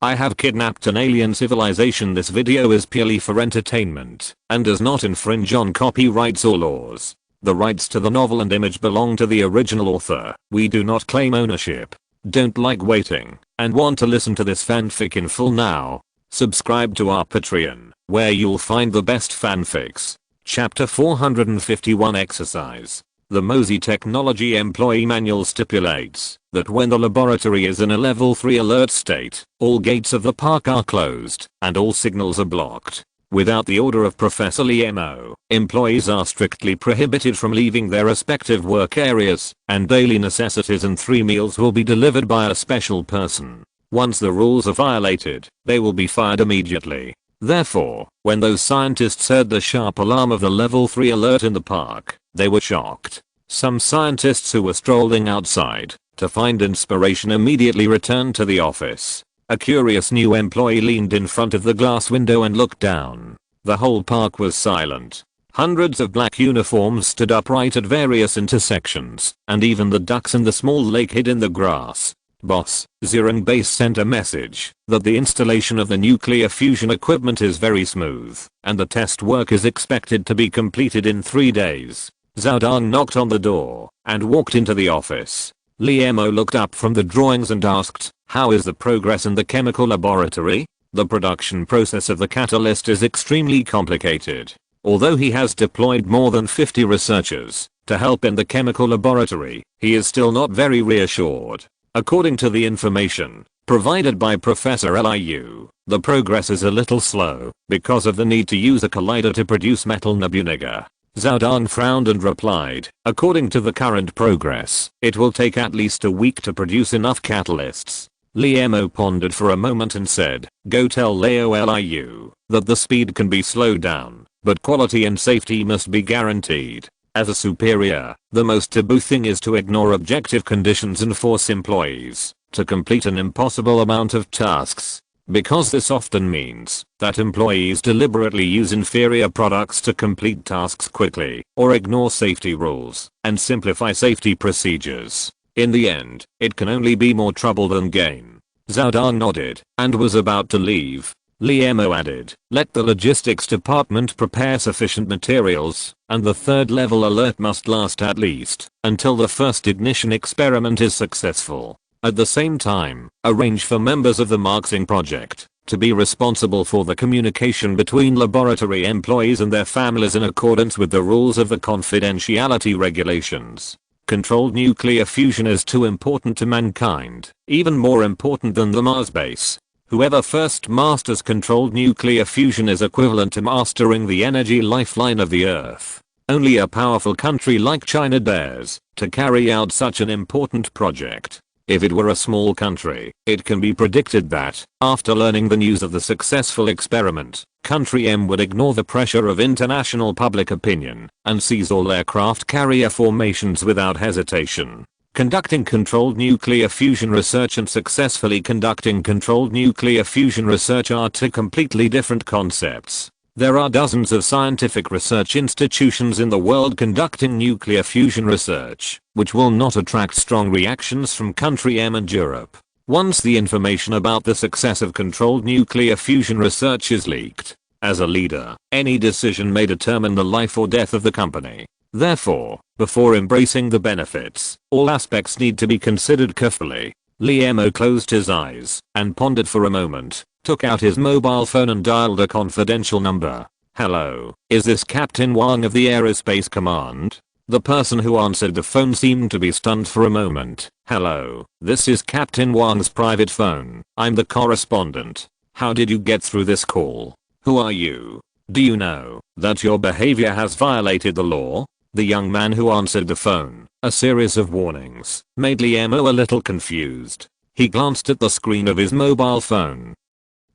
I have kidnapped an alien civilization. This video is purely for entertainment and does not infringe on copyrights or laws. The rights to the novel and image belong to the original author. We do not claim ownership. Don't like waiting and want to listen to this fanfic in full now? Subscribe to our Patreon, where you'll find the best fanfics. Chapter 451 Exercise. The Mosey Technology Employee Manual stipulates that when the laboratory is in a level 3 alert state, all gates of the park are closed and all signals are blocked. Without the order of Professor Liemo, employees are strictly prohibited from leaving their respective work areas, and daily necessities and 3 meals will be delivered by a special person. Once the rules are violated, they will be fired immediately. Therefore, when those scientists heard the sharp alarm of the level 3 alert in the park, they were shocked. Some scientists who were strolling outside to find inspiration immediately returned to the office. A curious new employee leaned in front of the glass window and looked down. The whole park was silent. Hundreds of black uniforms stood upright at various intersections, and even the ducks in the small lake hid in the grass. Boss, Zirang Base sent a message that the installation of the nuclear fusion equipment is very smooth, and the test work is expected to be completed in 3 days. Zhao Dong knocked on the door and walked into the office. Liemo looked up from the drawings and asked, "How is the progress in the chemical laboratory?" The production process of the catalyst is extremely complicated. Although he has deployed more than 50 researchers to help in the chemical laboratory, he is still not very reassured. According to the information provided by Professor Liu, the progress is a little slow because of the need to use a collider to produce metal nebuniga. Zhao Dong frowned and replied, "According to the current progress, it will take at least a week to produce enough catalysts." Liemo pondered for a moment and said, "Go tell Liu that the speed can be slowed down, but quality and safety must be guaranteed. As a superior, the most taboo thing is to ignore objective conditions and force employees to complete an impossible amount of tasks. Because this often means that employees deliberately use inferior products to complete tasks quickly, or ignore safety rules and simplify safety procedures. In the end, it can only be more trouble than gain." Zhao Dong nodded and was about to leave. Liemo added, "Let the logistics department prepare sufficient materials, and the 3rd level alert must last at least until the first ignition experiment is successful. At the same time, arrange for members of the Marxing project to be responsible for the communication between laboratory employees and their families in accordance with the rules of the confidentiality regulations. Controlled nuclear fusion is too important to mankind, even more important than the Mars base. Whoever first masters controlled nuclear fusion is equivalent to mastering the energy lifeline of the Earth. Only a powerful country like China dares to carry out such an important project. If it were a small country, it can be predicted that, after learning the news of the successful experiment, Country M would ignore the pressure of international public opinion and seize all aircraft carrier formations without hesitation. Conducting controlled nuclear fusion research and successfully conducting controlled nuclear fusion research are two completely different concepts. There are dozens of scientific research institutions in the world conducting nuclear fusion research, which will not attract strong reactions from Country M and Europe. Once the information about the success of controlled nuclear fusion research is leaked, as a leader, any decision may determine the life or death of the company. Therefore, before embracing the benefits, all aspects need to be considered carefully. Liemo closed his eyes and pondered for a moment, took out his mobile phone and dialed a confidential number. "Hello, is this Captain Wang of the Aerospace Command?" The person who answered the phone seemed to be stunned for a moment. "Hello, this is Captain Wang's private phone. I'm the correspondent. How did you get through this call? Who are you? Do you know that your behavior has violated the law?" The young man who answered the phone, a series of warnings, made Liemo a little confused. He glanced at the screen of his mobile phone.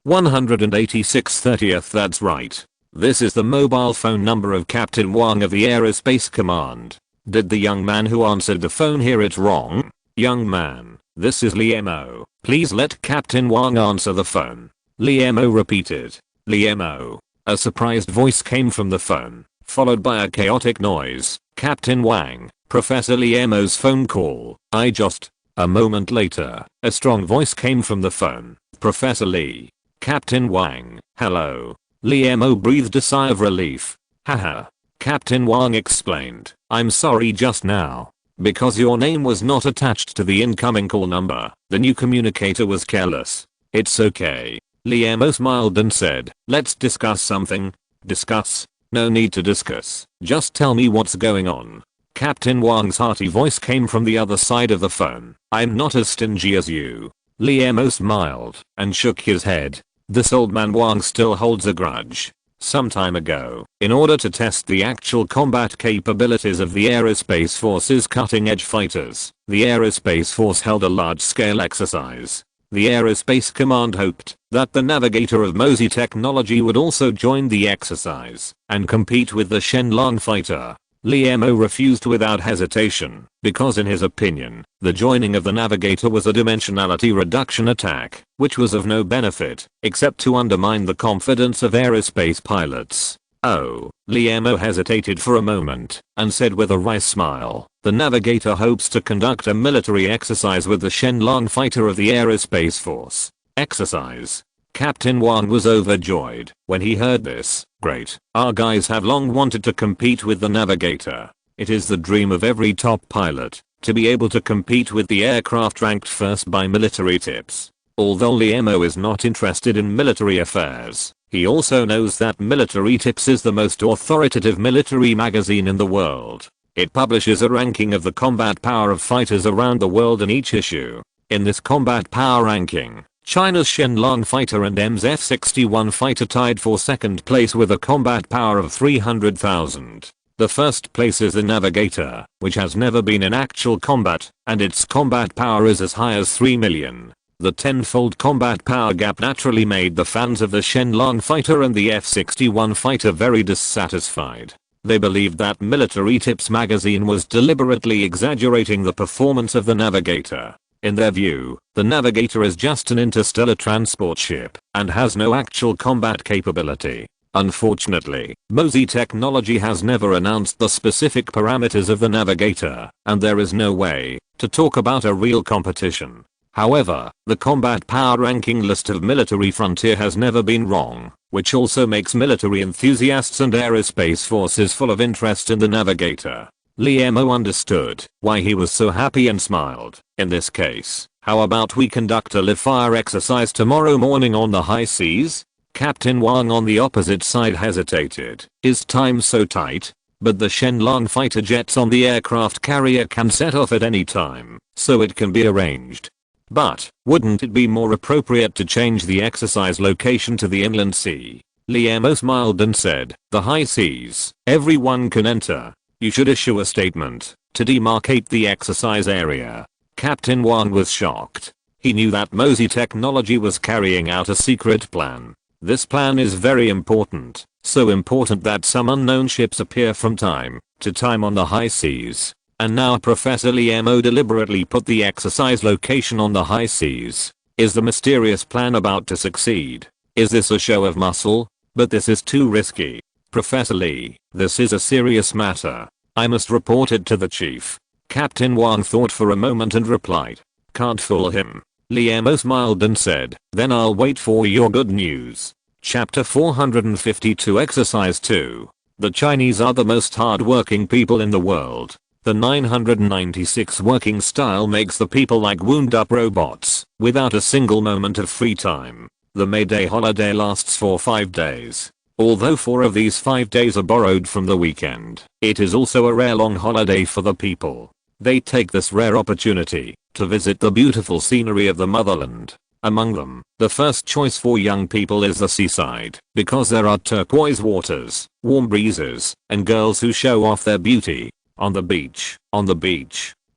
186 30th, that's right. This is the mobile phone number of Captain Wang of the Aerospace Command. Did the young man who answered the phone hear it wrong? "Young man, this is Liemo. Please let Captain Wang answer the phone." Liemo repeated. "Liemo." A surprised voice came from the phone, followed by a chaotic noise. "Captain Wang, Professor Liemo's phone call. I just..." A moment later, a strong voice came from the phone. Professor Lee. Captain Wang, hello. Lee Mo breathed a sigh of relief. Haha. Captain Wang explained, I'm sorry just now. Because your name was not attached to the incoming call number, the new communicator was careless. It's okay. Lee Mo smiled and said, let's discuss something. Discuss? No need to discuss. Just tell me what's going on. Captain Wang's hearty voice came from the other side of the phone. I'm not as stingy as you. Lee Mo smiled and shook his head. This old man Wang still holds a grudge. Some time ago, in order to test the actual combat capabilities of the Aerospace Force's cutting-edge fighters, the Aerospace Force held a large-scale exercise. The Aerospace Command hoped that the navigator of Mosey technology would also join the exercise and compete with the Shenlong fighter. Lee Mo refused without hesitation because in his opinion, the joining of the navigator was a dimensionality reduction attack, which was of no benefit except to undermine the confidence of aerospace pilots. Oh, Lee Mo hesitated for a moment and said with a wry smile, the navigator hopes to conduct a military exercise with the Shenlong fighter of the Aerospace Force. Exercise? Captain Wang was overjoyed when he heard this. Great, our guys have long wanted to compete with the navigator. It is the dream of every top pilot to be able to compete with the aircraft ranked first by military tips. Although Lee Mo is not interested in military affairs, he also knows that Military Tips is the most authoritative military magazine in the world. It publishes a ranking of the combat power of fighters around the world in each issue. In this combat power ranking, China's Shenlong fighter and M's F-61 fighter tied for second place with a combat power of 300,000. The first place is the Navigator, which has never been in actual combat, and its combat power is as high as 3 million. The tenfold combat power gap naturally made the fans of the Shenlong fighter and the F-61 fighter very dissatisfied. They believed that Military Tips magazine was deliberately exaggerating the performance of the Navigator. In their view, the Navigator is just an interstellar transport ship and has no actual combat capability. Unfortunately, Mosey Technology has never announced the specific parameters of the Navigator, and there is no way to talk about a real competition. However, the combat power ranking list of Military Frontier has never been wrong, which also makes military enthusiasts and aerospace forces full of interest in the Navigator. Lee Mo understood why he was so happy and smiled. In this case, how about we conduct a live fire exercise tomorrow morning on the high seas? Captain Wang on the opposite side hesitated. Is time so tight? But the Shenlong fighter jets on the aircraft carrier can set off at any time, so it can be arranged. But, wouldn't it be more appropriate to change the exercise location to the inland sea? Lee Mo smiled and said, the high seas, everyone can enter. You should issue a statement to demarcate the exercise area. Captain Wang was shocked. He knew that Mosey Technology was carrying out a secret plan. This plan is very important, so important that some unknown ships appear from time to time on the high seas. And now Professor Lee Mo deliberately put the exercise location on the high seas. Is the mysterious plan about to succeed? Is this a show of muscle? But this is too risky. Professor Lee, this is a serious matter. I must report it to the chief. Captain Wang thought for a moment and replied. Can't fool him. Lee Mo smiled and said, then I'll wait for your good news. Chapter 452 Exercise 2. The Chinese are the most hard-working people in the world. The 996 working style makes the people like wound-up robots, without a single moment of free time. The May Day holiday lasts for 5 days. Although 4 of these 5 days are borrowed from the weekend, it is also a rare long holiday for the people. They take this rare opportunity to visit the beautiful scenery of the motherland. Among them, the first choice for young people is the seaside, because there are turquoise waters, warm breezes, and girls who show off their beauty. On the beach.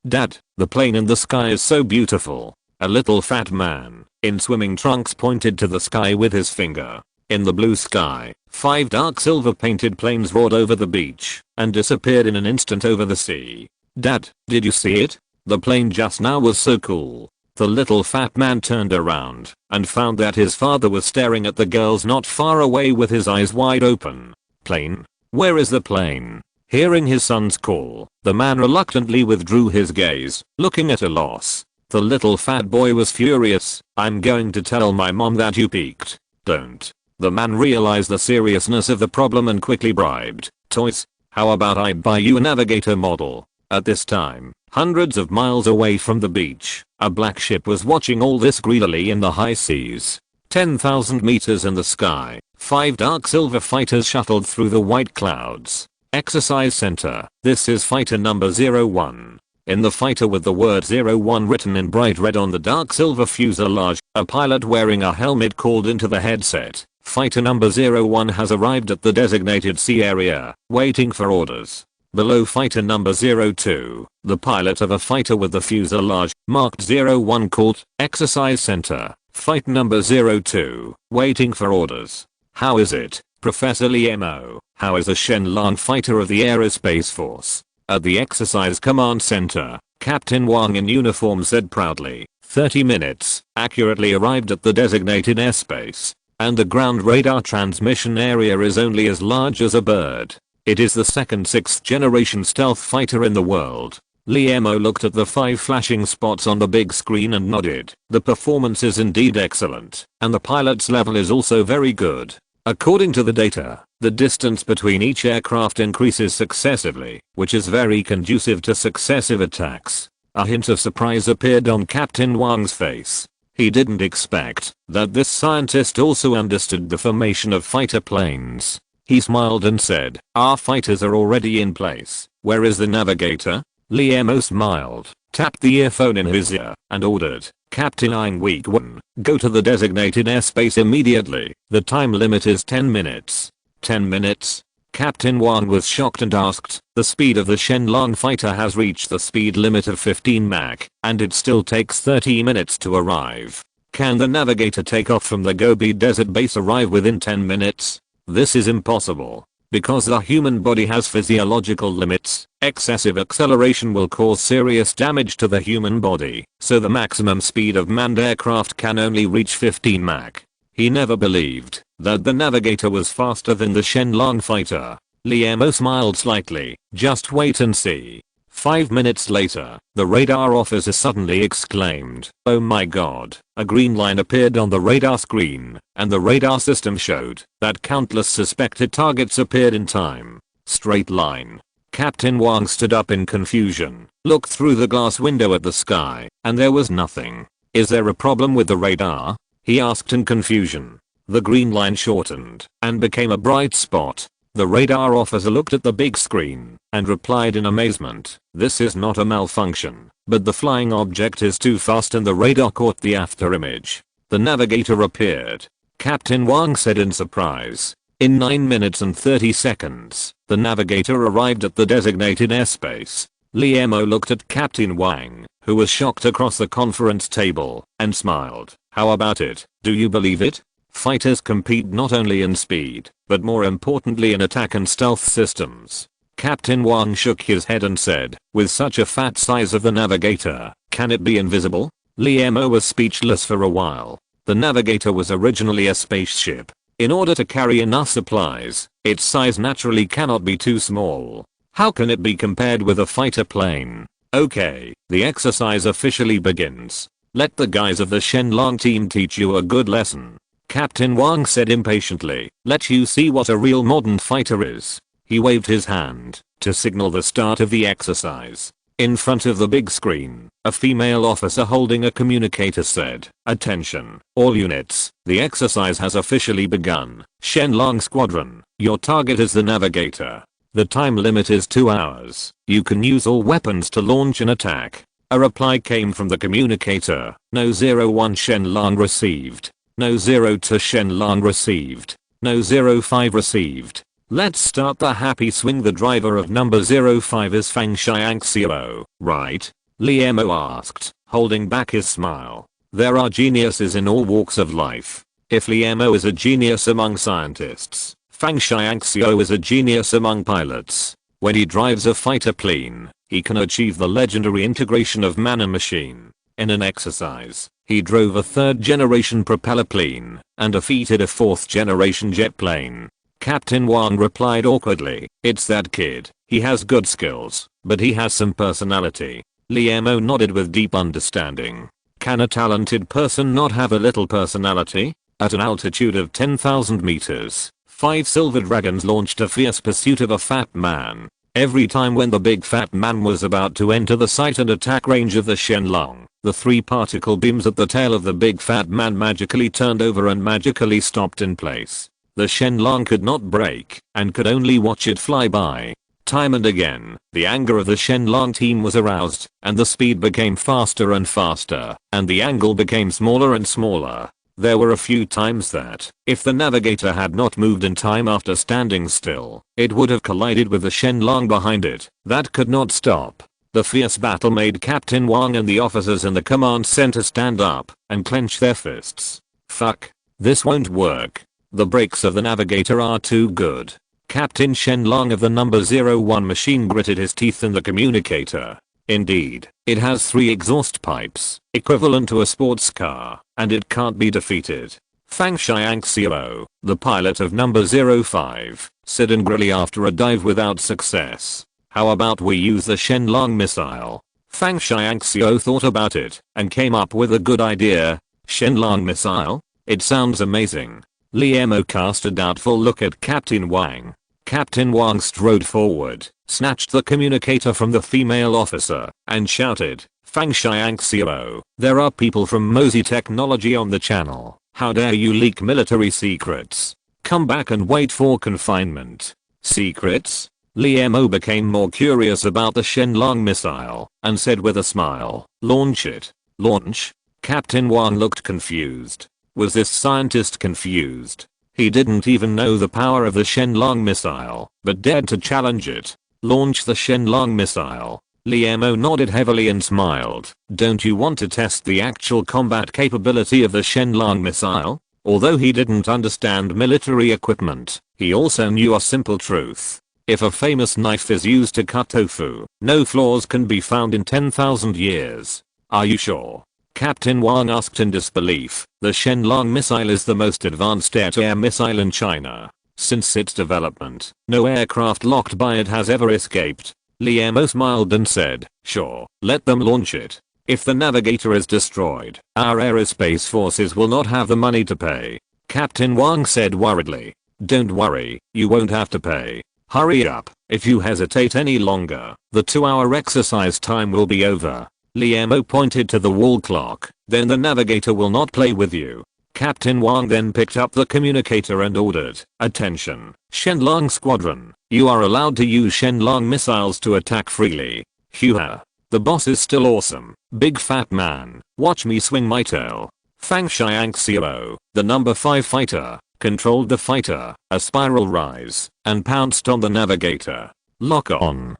Dad, the plane in the sky is so beautiful. A little fat man in swimming trunks pointed to the sky with his finger. In the blue sky, 5 dark silver painted planes roared over the beach and disappeared in an instant over the sea. Dad, did you see it? The plane just now was so cool. The little fat man turned around and found that his father was staring at the girls not far away with his eyes wide open. Plane? Where is the plane? Hearing his son's call, the man reluctantly withdrew his gaze, looking at a loss. The little fat boy was furious. "I'm going to tell my mom that you peeked." "Don't." The man realized the seriousness of the problem and quickly bribed. "Toys? How about I buy you a navigator model?" At this time, hundreds of miles away from the beach, a black ship was watching all this greedily in the high seas. 10,000 meters in the sky, 5 dark silver fighters shuttled through the white clouds. Exercise center. This is fighter number 01. In the fighter with the word 01 written in bright red on the dark silver fuselage, a pilot wearing a helmet called into the headset. Fighter number 01 has arrived at the designated sea area, waiting for orders. Below fighter number 02, the pilot of a fighter with the fuselage, marked 01 called, Exercise Center, Fight number 02, waiting for orders. "How is it, Professor Liemo? How is the Shenlong fighter of the Aerospace Force?" At the Exercise Command Center, Captain Wang in uniform said proudly, 30 minutes, accurately arrived at the designated airspace. And the ground radar transmission area is only as large as a bird. It is the second 6th generation stealth fighter in the world. Liemo looked at the 5 flashing spots on the big screen and nodded. The performance is indeed excellent, and the pilot's level is also very good. According to the data, the distance between each aircraft increases successively, which is very conducive to successive attacks. A hint of surprise appeared on Captain Wang's face. He didn't expect that this scientist also understood the formation of fighter planes. He smiled and said, "Our fighters are already in place. Where is the navigator?" Liemo smiled, tapped the earphone in his ear, and ordered, "Captain Week-1, go to the designated airspace immediately. The time limit is 10 minutes. 10 minutes? Captain Wang was shocked and asked, "The speed of the Shenlong fighter has reached the speed limit of 15 Mach, and it still takes 30 minutes to arrive. Can the navigator take off from the Gobi Desert base arrive within 10 minutes? This is impossible. Because the human body has physiological limits, excessive acceleration will cause serious damage to the human body, so the maximum speed of manned aircraft can only reach 15 Mach. He never believed that the navigator was faster than the Shenlong fighter. Liemo smiled slightly. "Just wait and see." 5 minutes later, the radar officer suddenly exclaimed, "Oh my god." A green line appeared on the radar screen, and the radar system showed that countless suspected targets appeared in time. Straight line. Captain Wang stood up in confusion, looked through the glass window at the sky, and there was nothing. "Is there a problem with the radar?" he asked in confusion. The green line shortened and became a bright spot. The radar officer looked at the big screen and replied in amazement, "This is not a malfunction, but the flying object is too fast and the radar caught the after image." The navigator appeared. Captain Wang said in surprise. In 9 minutes and 30 seconds, the navigator arrived at the designated airspace. Liemo looked at Captain Wang, who was shocked across the conference table, and smiled. "How about it? Do you believe it? Fighters compete not only in speed, but more importantly in attack and stealth systems." Captain Wang shook his head and said, "With such a fat size of the navigator, can it be invisible?" Liemo was speechless for a while. The navigator was originally a spaceship. In order to carry enough supplies, its size naturally cannot be too small. How can it be compared with a fighter plane? Okay, the exercise officially begins. Let the guys of the Shenlong team teach you a good lesson. Captain Wang said impatiently, "Let you see what a real modern fighter is." He waved his hand to signal the start of the exercise. In front of the big screen, a female officer holding a communicator said, "Attention, all units, the exercise has officially begun. Shenlong Squadron, your target is the navigator. The time limit is 2 hours. You can use all weapons to launch an attack." A reply came from the communicator. "No 01 Shenlong received. No 02 Shenlong received. No 05 received. Let's start the happy swing." The driver of number 05 is Fang Xiangxiao, right? Liemo asked, holding back his smile. There are geniuses in all walks of life. If Liemo is a genius among scientists, Fang Xiangxiao is a genius among pilots. When he drives a fighter plane, he can achieve the legendary integration of man and machine. In an exercise, he drove a 3rd generation propeller plane and defeated a 4th generation jet plane. Captain Wang replied awkwardly, "It's that kid. He has good skills, but he has some personality." Liemo nodded with deep understanding. Can a talented person not have a little personality? At an altitude of 10,000 meters, 5 silver dragons launched a fierce pursuit of a fat man. Every time when the big fat man was about to enter the sight and attack range of the Shenlong, the 3 particle beams at the tail of the big fat man magically turned over and magically stopped in place. The Shenlong could not break and could only watch it fly by. Time and again, the anger of the Shenlong team was aroused, and the speed became faster and faster, and the angle became smaller and smaller. There were a few times that, if the navigator had not moved in time after standing still, it would have collided with the Shenlong behind it. That could not stop. The fierce battle made Captain Wang and the officers in the command center stand up and clench their fists. Fuck. This won't work. The brakes of the navigator are too good. Captain Shenlong of the number 01 machine gritted his teeth in the communicator. Indeed, it has 3 exhaust pipes, equivalent to a sports car, and it can't be defeated. Fang Xiangxiao, the pilot of number 05, said angrily after a dive without success. How about we use the Shenlong missile? Fang Xiangxiao thought about it and came up with a good idea. Shenlong missile? It sounds amazing. Liemo cast a doubtful look at Captain Wang. Captain Wang strode forward, snatched the communicator from the female officer, and shouted, Fang Xiangxiao, there are people from Mosey Technology on the channel. How dare you leak military secrets? Come back and wait for confinement. Secrets? Liemo became more curious about the Shenlong missile, and said with a smile, launch it. Launch? Captain Wang looked confused. Was this scientist confused? He didn't even know the power of the Shenlong missile, but dared to challenge it. Launch the Shenlong missile. Liemo nodded heavily and smiled. Don't you want to test the actual combat capability of the Shenlong missile? Although he didn't understand military equipment, he also knew a simple truth. If a famous knife is used to cut tofu, no flaws can be found in 10,000 years. Are you sure? Captain Wang asked in disbelief. The Shenlong missile is the most advanced air-to-air missile in China. Since its development, no aircraft locked by it has ever escaped. Liemo smiled and said, sure, let them launch it. If the navigator is destroyed, our aerospace forces will not have the money to pay. Captain Wang said worriedly. Don't worry, you won't have to pay. Hurry up, if you hesitate any longer, the 2-hour exercise time will be over. Liemo pointed to the wall clock, then the navigator will not play with you. Captain Wang then picked up the communicator and ordered, attention, Shenlong Squadron, you are allowed to use Shenlong missiles to attack freely. Hoo-ha. The boss is still awesome, big fat man, watch me swing my tail. Fang Xiangxiao, the number 5 fighter, controlled the fighter, a spiral rise, and pounced on the navigator. Lock on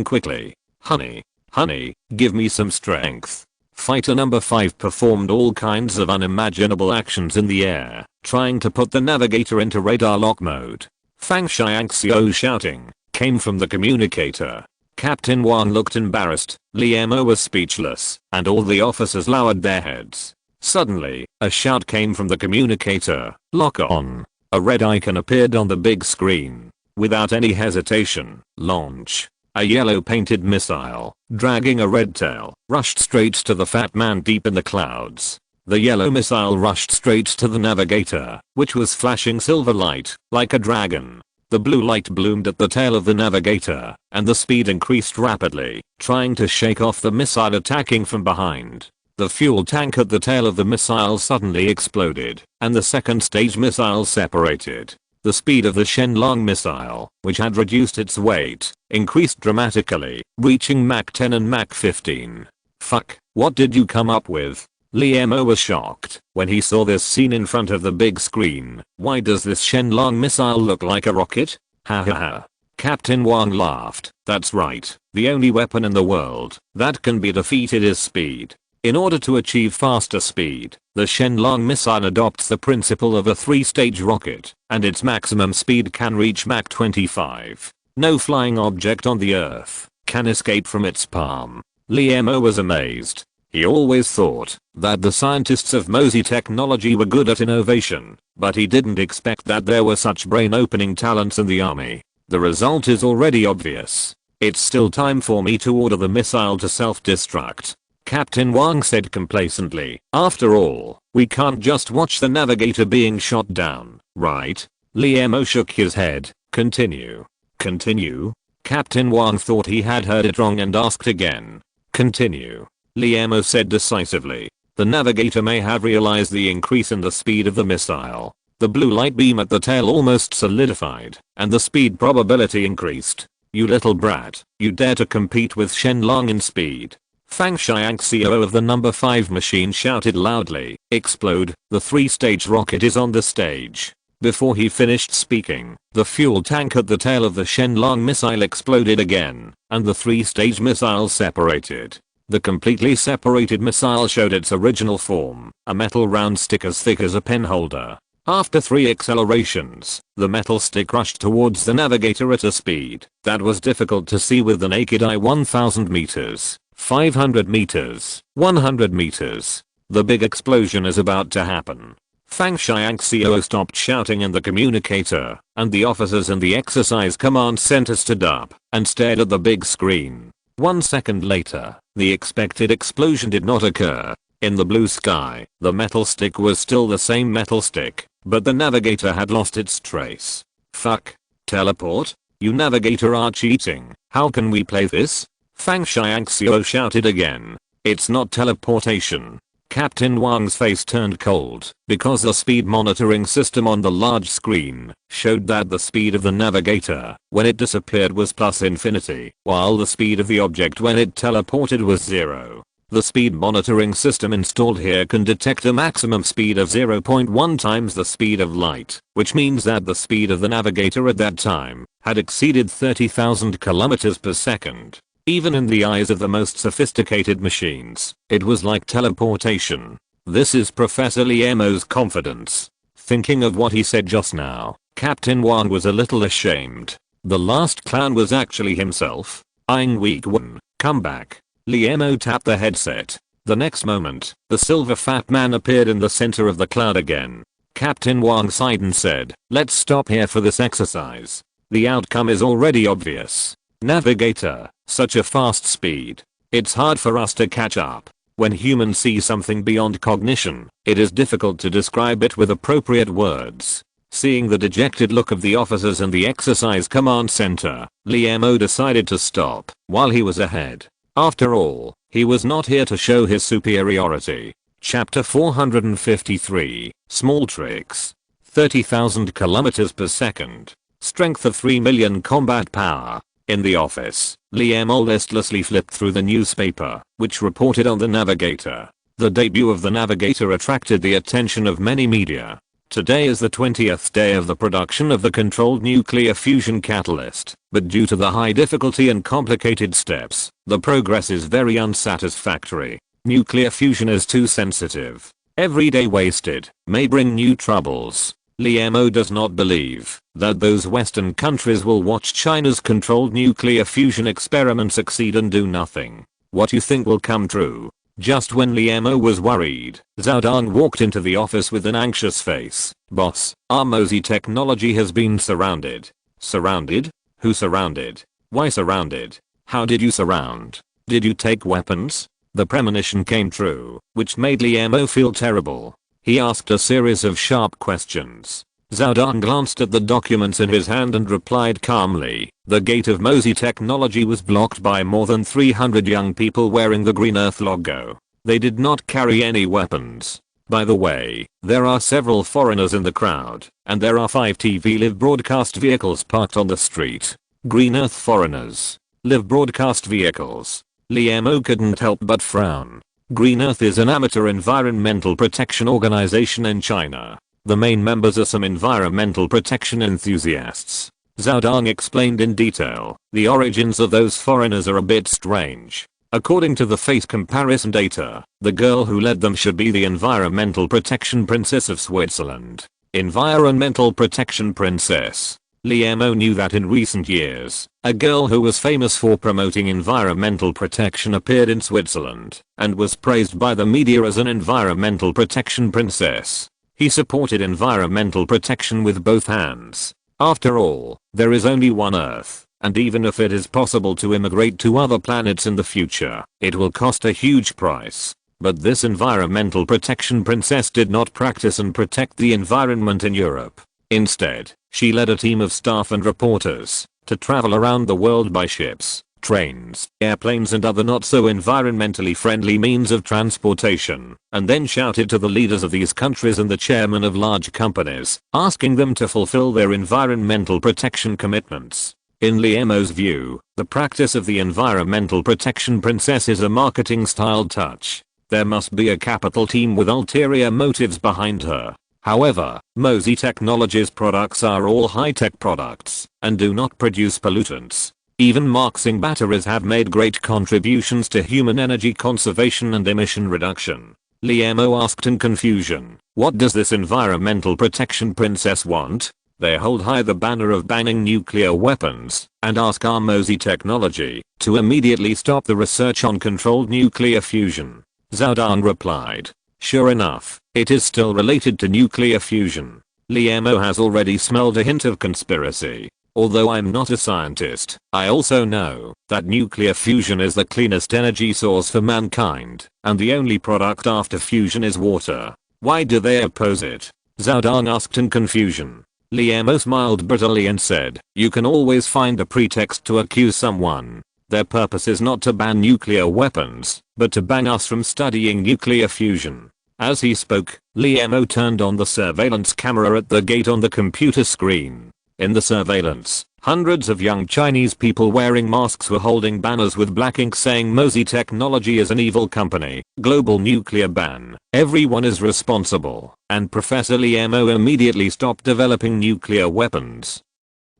quickly. Honey, give me some strength. Fighter number 5 performed all kinds of unimaginable actions in the air, trying to put the navigator into radar lock mode. Fang Xiangxiao shouting came from the communicator. Captain Wang looked embarrassed, Liemo was speechless, and all the officers lowered their heads. Suddenly, a shout came from the communicator, lock on. A red icon appeared on the big screen. Without any hesitation, launch. A yellow painted missile, dragging a red tail, rushed straight to the fat man deep in the clouds. The yellow missile rushed straight to the navigator, which was flashing silver light, like a dragon. The blue light bloomed at the tail of the navigator, and the speed increased rapidly, trying to shake off the missile attacking from behind. The fuel tank at the tail of the missile suddenly exploded, and the second stage missile separated. The speed of the Shenlong missile, which had reduced its weight, increased dramatically, reaching Mach 10 and Mach 15. Fuck, what did you come up with? Liemo was shocked when he saw this scene in front of the big screen. Why does this Shenlong missile look like a rocket? Ha ha ha. Captain Wang laughed. That's right, the only weapon in the world that can be defeated is speed. In order to achieve faster speed, the Shenlong missile adopts the principle of a 3-stage rocket, and its maximum speed can reach Mach 25. No flying object on the earth can escape from its palm. Liemo was amazed. He always thought that the scientists of Mosey Technology were good at innovation, but he didn't expect that there were such brain-opening talents in the army. The result is already obvious. It's still time for me to order the missile to self-destruct, Captain Wang said complacently. After all, we can't just watch the navigator being shot down, right? Liemo shook his head. Continue. Continue? Captain Wang thought he had heard it wrong and asked again. Continue. Liemo said decisively. The navigator may have realized the increase in the speed of the missile. The blue light beam at the tail almost solidified, and the speed probability increased. You little brat, you dare to compete with Shen Long in speed. Fang Xiang, CEO of the number 5 machine, shouted loudly. Explode, the 3-stage rocket is on the stage. Before he finished speaking, the fuel tank at the tail of the Shen Long missile exploded again, and the 3-stage missile separated. The completely separated missile showed its original form, a metal round stick as thick as a pen holder. After 3 accelerations, the metal stick rushed towards the navigator at a speed that was difficult to see with the naked eye. 1000 meters, 500 meters, 100 meters. The big explosion is about to happen. Fang Xiang, CEO, stopped shouting in the communicator, and the officers in the exercise command center stood up and stared at the big screen. 1 second later, the expected explosion did not occur. In the blue sky, the metal stick was still the same metal stick, but the navigator had lost its trace. Fuck. Teleport? You navigator are cheating. How can we play this? Fang Xiangxiu shouted again. It's not teleportation. Captain Wang's face turned cold because the speed monitoring system on the large screen showed that the speed of the navigator when it disappeared was plus infinity, while the speed of the object when it teleported was 0. The speed monitoring system installed here can detect a maximum speed of 0.1 times the speed of light, which means that the speed of the navigator at that time had exceeded 30,000 kilometers per second. Even in the eyes of the most sophisticated machines, it was like teleportation. This is Professor Liemo's confidence. Thinking of what he said just now, Captain Wang was a little ashamed. The last clown was actually himself. Eyeing weak one, come back. Liemo tapped the headset. The next moment, the silver fat man appeared in the center of the cloud again. Captain Wang sighed and said, let's stop here for this exercise. The outcome is already obvious. Navigator, such a fast speed. It's hard for us to catch up. When humans see something beyond cognition, it is difficult to describe it with appropriate words. Seeing the dejected look of the officers in the exercise command center, Liemo decided to stop while he was ahead. After all, he was not here to show his superiority. Chapter 453, Small Tricks. 30,000 kilometers per second. Strength of 3 million combat power. In the office, Liemo listlessly flipped through the newspaper, which reported on the navigator. The debut of the navigator attracted the attention of many media. Today is the 20th day of the production of the controlled nuclear fusion catalyst, but due to the high difficulty and complicated steps, the progress is very unsatisfactory. Nuclear fusion is too sensitive. Every day wasted may bring new troubles. Liemo does not believe that those Western countries will watch China's controlled nuclear fusion experiment succeed and do nothing. What you think will come true? Just when Liemo was worried, Zhao Dong walked into the office with an anxious face. Boss, our Mosey technology has been surrounded. Surrounded? Who surrounded? Why surrounded? How did you surround? Did you take weapons? The premonition came true, which made Liemo feel terrible. He asked a series of sharp questions. Zhao Dong glanced at the documents in his hand and replied calmly. The gate of Mosey Technology was blocked by more than 300 young people wearing the Green Earth logo. They did not carry any weapons. By the way, there are several foreigners in the crowd, and there are 5 TV live broadcast vehicles parked on the street. Green Earth foreigners. Live broadcast vehicles. Liemo couldn't help but frown. Green Earth is an amateur environmental protection organization in China. The main members are some environmental protection enthusiasts. Zhao Dong explained in detail. The origins of those foreigners are a bit strange. According to the face comparison data, the girl who led them should be the Environmental Protection Princess of Switzerland. Environmental Protection Princess. Liemo knew that in recent years, a girl who was famous for promoting environmental protection appeared in Switzerland and was praised by the media as an environmental protection princess. He supported environmental protection with both hands. After all, there is only one Earth, and even if it is possible to immigrate to other planets in the future, it will cost a huge price. But this environmental protection princess did not practice and protect the environment in Europe. Instead, she led a team of staff and reporters to travel around the world by ships, trains, airplanes and other not so environmentally friendly means of transportation, and then shouted to the leaders of these countries and the chairmen of large companies, asking them to fulfill their environmental protection commitments. In Liamo's view, the practice of the environmental protection princess is a marketing style touch. There must be a capital team with ulterior motives behind her. However, Mozy Technologies products are all high-tech products and do not produce pollutants. Even Marxing batteries have made great contributions to human energy conservation and emission reduction. Liamo asked in confusion, what does this environmental protection princess want? They hold high the banner of banning nuclear weapons and ask our Mozy Technology to immediately stop the research on controlled nuclear fusion. Zhao Dan replied, sure enough, it is still related to nuclear fusion. Liamo has already smelled a hint of conspiracy. Although I'm not a scientist, I also know that nuclear fusion is the cleanest energy source for mankind, and the only product after fusion is water. Why do they oppose it? Zhao Dan asked in confusion. Liamo smiled bitterly and said, you can always find a pretext to accuse someone. Their purpose is not to ban nuclear weapons, but to ban us from studying nuclear fusion. As he spoke, Liamo turned on the surveillance camera at the gate on the computer screen. In the surveillance, hundreds of young Chinese people wearing masks were holding banners with black ink saying Mozy Technology is an evil company, global nuclear ban, everyone is responsible, and Professor Liamo immediately stopped developing nuclear weapons.